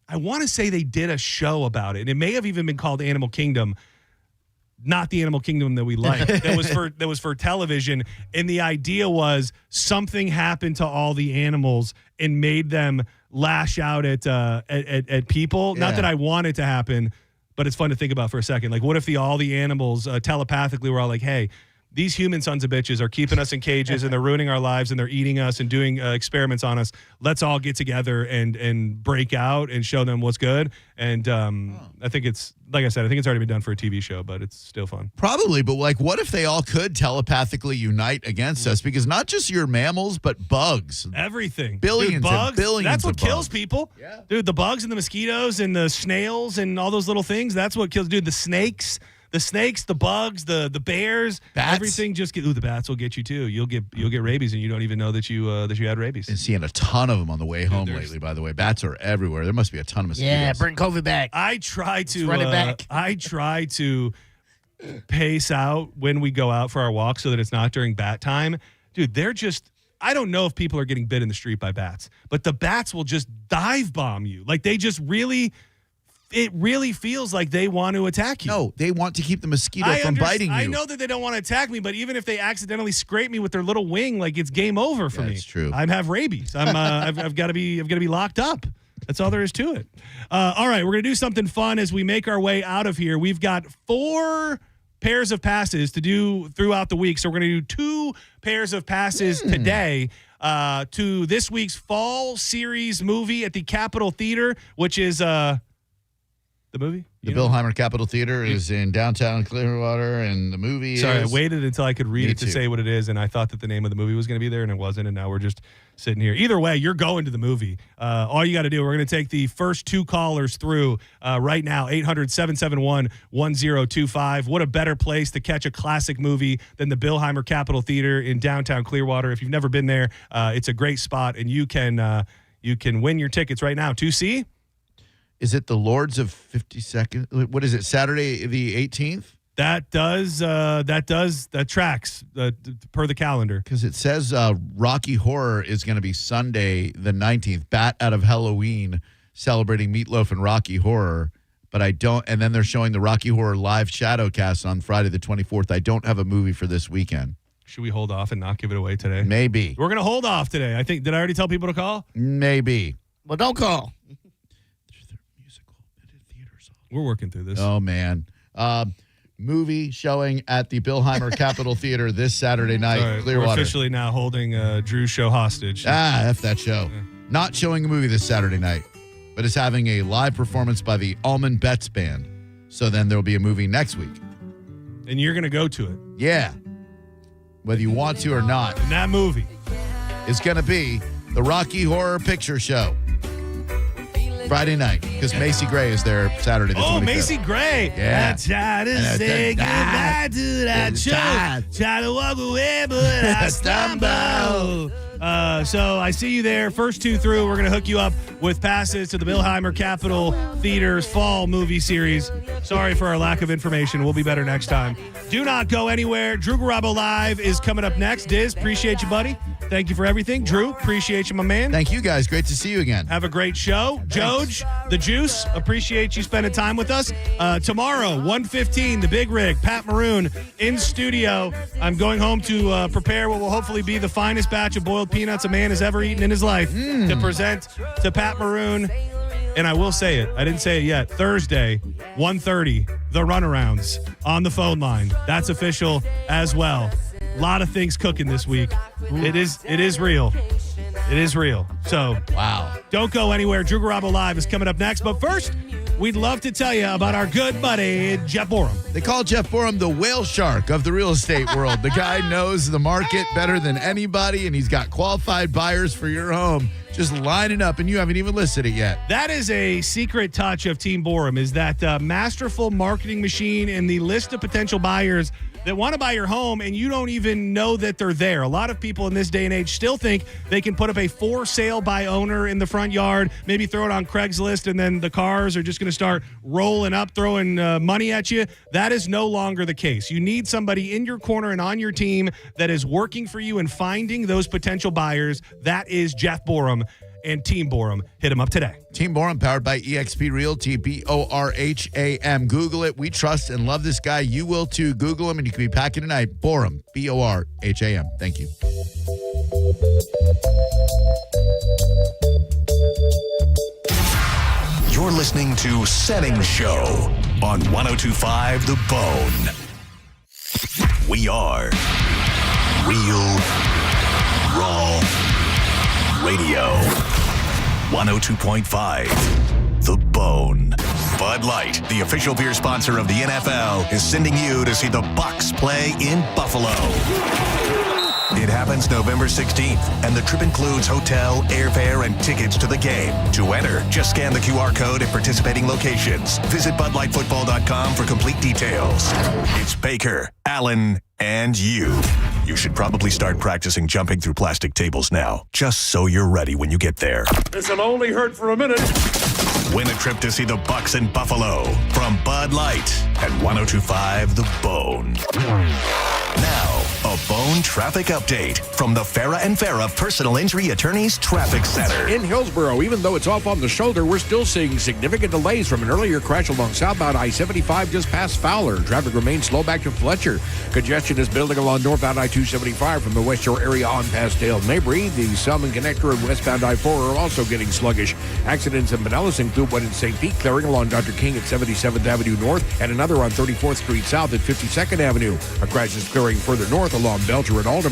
[SPEAKER 1] I want to say they did a show about it, and it may have even been called Animal Kingdom. Not the Animal Kingdom that we like. that was for television, and the idea was something happened to all the animals and made them lash out at people. Yeah. Not that I want it to happen, but it's fun to think about for a second. Like, what if all the animals telepathically were all like, "Hey, these human sons of bitches are keeping us in cages and they're ruining our lives and they're eating us and doing experiments on us. Let's all get together and break out and show them what's good." And I think it's, like I said, I think it's already been done for a TV show, but it's still fun.
[SPEAKER 18] Probably, but what if they all could telepathically unite against us? Because not just your mammals, but bugs.
[SPEAKER 1] Everything.
[SPEAKER 18] Billions
[SPEAKER 1] bugs,
[SPEAKER 18] and billions
[SPEAKER 1] That's what
[SPEAKER 18] of
[SPEAKER 1] kills
[SPEAKER 18] bugs.
[SPEAKER 1] People. Yeah. Dude, the bugs and the mosquitoes and the snails and all those little things, that's what kills. Dude, the snakes, the bugs, the bears,
[SPEAKER 18] bats.
[SPEAKER 1] Everything just get. Ooh, the bats will get you too. You'll get rabies and you don't even know that you had rabies.
[SPEAKER 18] Been seeing a ton of them on the way home lately. By the way, bats are everywhere. There must be a ton of mosquitoes.
[SPEAKER 2] Yeah, bring COVID back.
[SPEAKER 1] I try to
[SPEAKER 2] run it back.
[SPEAKER 1] I try to pace out when we go out for our walk so that it's not during bat time. Dude, they're just. I don't know if people are getting bit in the street by bats, but the bats will just dive bomb you. Like they just really. It really feels like they want to attack you.
[SPEAKER 18] No, they want to keep the mosquito from biting you.
[SPEAKER 1] I know that they don't want to attack me, but even if they accidentally scrape me with their little wing, like it's game over for me.
[SPEAKER 18] That's true.
[SPEAKER 1] I have rabies. I've got to be locked up. That's all there is to it. All right, we're gonna do something fun as we make our way out of here. We've got 4 pairs of passes to do throughout the week, so we're gonna do 2 pairs of passes today. To this week's fall series movie at the Capitol Theater, which is the movie?
[SPEAKER 18] The Billheimer Capitol Theater is in downtown Clearwater, and the movie is...
[SPEAKER 1] Sorry, I waited until I could read it to say what it is, and I thought that the name of the movie was going to be there, and it wasn't, and now we're just sitting here. Either way, you're going to the movie. All you got to do, we're going to take the first 2 callers through right now, 800-771-1025. What a better place to catch a classic movie than the Billheimer Capitol Theater in downtown Clearwater. If you've never been there, it's a great spot, and you can win your tickets right now. 2C?
[SPEAKER 18] Is it the Lords of 52nd? What is it, Saturday the 18th?
[SPEAKER 1] That tracks per the calendar.
[SPEAKER 18] Because it says Rocky Horror is going to be Sunday the 19th, Bat Out of Halloween, celebrating Meatloaf and Rocky Horror. But I don't, and then they're showing the Rocky Horror live Shadowcast on Friday the 24th. I don't have a movie for this weekend.
[SPEAKER 1] Should we hold off and not give it away today?
[SPEAKER 18] Maybe.
[SPEAKER 1] We're going to hold off today. I think. Did I already tell people to call?
[SPEAKER 18] Maybe.
[SPEAKER 2] Well, don't call.
[SPEAKER 1] We're working through this.
[SPEAKER 18] Oh, man. Movie showing at the Billheimer Capitol Theater this Saturday night.
[SPEAKER 1] Sorry,
[SPEAKER 18] Clearwater.
[SPEAKER 1] We're officially now holding Drew's show hostage.
[SPEAKER 18] F that show. Yeah. Not showing a movie this Saturday night, but is having a live performance by the Allman Betts Band. So then there'll be a movie next week.
[SPEAKER 1] And you're going to go to it.
[SPEAKER 18] Yeah. Whether you want to or not.
[SPEAKER 1] And that movie
[SPEAKER 18] is going to be the Rocky Horror Picture Show. Friday night, because Macy Gray is there Saturday the 25th.
[SPEAKER 1] Oh, Macy Gray.
[SPEAKER 18] Yeah.
[SPEAKER 1] I try to say goodbye to that show. Try to walk away, but I stumble. So I see you there. First two through, we're going to hook you up with passes to the Billheimer Capitol Theater's fall movie series. Sorry for our lack of information. We'll be better next time. Do not go anywhere. Drew Garabo Live is coming up next. Diz, appreciate you, buddy. Thank you for everything. Drew, appreciate you, my man.
[SPEAKER 18] Thank you, guys. Great to see you again.
[SPEAKER 1] Have a great show. Joj, the Juice, appreciate you spending time with us. Tomorrow, 1:15, the Big Rig, Pat Maroon in studio. I'm going home to prepare what will hopefully be the finest batch of boiled peanuts a man has ever eaten in his life to present to Pat Maroon. And I will say it. I didn't say it yet. Thursday, 1:30, the Runarounds on the phone line. That's official as well. A lot of things cooking this week. It is real. It is real. So,
[SPEAKER 18] wow.
[SPEAKER 1] Don't go anywhere. Drew Garabo Live is coming up next. But first, we'd love to tell you about our good buddy, Jeff Borum.
[SPEAKER 18] They call Jeff Borum the whale shark of the real estate world. The guy knows the market better than anybody, and he's got qualified buyers for your home just lining up, and you haven't even listed it yet.
[SPEAKER 1] That is a secret touch of Team Borum, is that masterful marketing machine and the list of potential buyers that want to buy your home, and you don't even know that they're there. A lot of people in this day and age still think they can put up a for sale by owner in the front yard, maybe throw it on Craigslist, and then the cars are just going to start rolling up, throwing money at you. That is no longer the case. You need somebody in your corner and on your team that is working for you and finding those potential buyers. That is Jeff Borum and Team Borum. Hit him up today.
[SPEAKER 18] Team Borum, powered by eXp Realty, Borham. Google it. We trust and love this guy. You will too. Google him, and you can be packing tonight. Borum, Borham. Thank you.
[SPEAKER 5] You're listening to Senning Show on 102.5 The Bone. We are Real Raw Radio. 102.5 The Bone. Bud Light, the official beer sponsor of the NFL, is sending you to see the Bucs play in Buffalo. It happens November 16th, and the trip includes hotel, airfare, and tickets to the game. To enter, just scan the QR code at participating locations. Visit BudLightFootball.com for complete details. It's Baker, Allen, and you. You should probably start practicing jumping through plastic tables now, just so you're ready when you get there.
[SPEAKER 8] This'll only hurt for a minute.
[SPEAKER 5] Win a trip to see the Bucs in Buffalo from Bud Light at 102.5 The Bone. Now, a Bone traffic update from the Farah and Farah Personal Injury Attorneys Traffic Center.
[SPEAKER 8] In Hillsborough, even though it's off on the shoulder, we're still seeing significant delays from an earlier crash along southbound I-75 just past Fowler. Traffic remains slow back to Fletcher. Congestion is building along northbound I-275 from the West Shore area on past Dale Mabry. The Selman Connector and westbound I-4 are also getting sluggish. Accidents in Pinellas include one in St. Pete, clearing along Dr. King at 77th Avenue North, and another on 34th Street South at 52nd Avenue. A crash is clearing further north along Belcher and Alderman.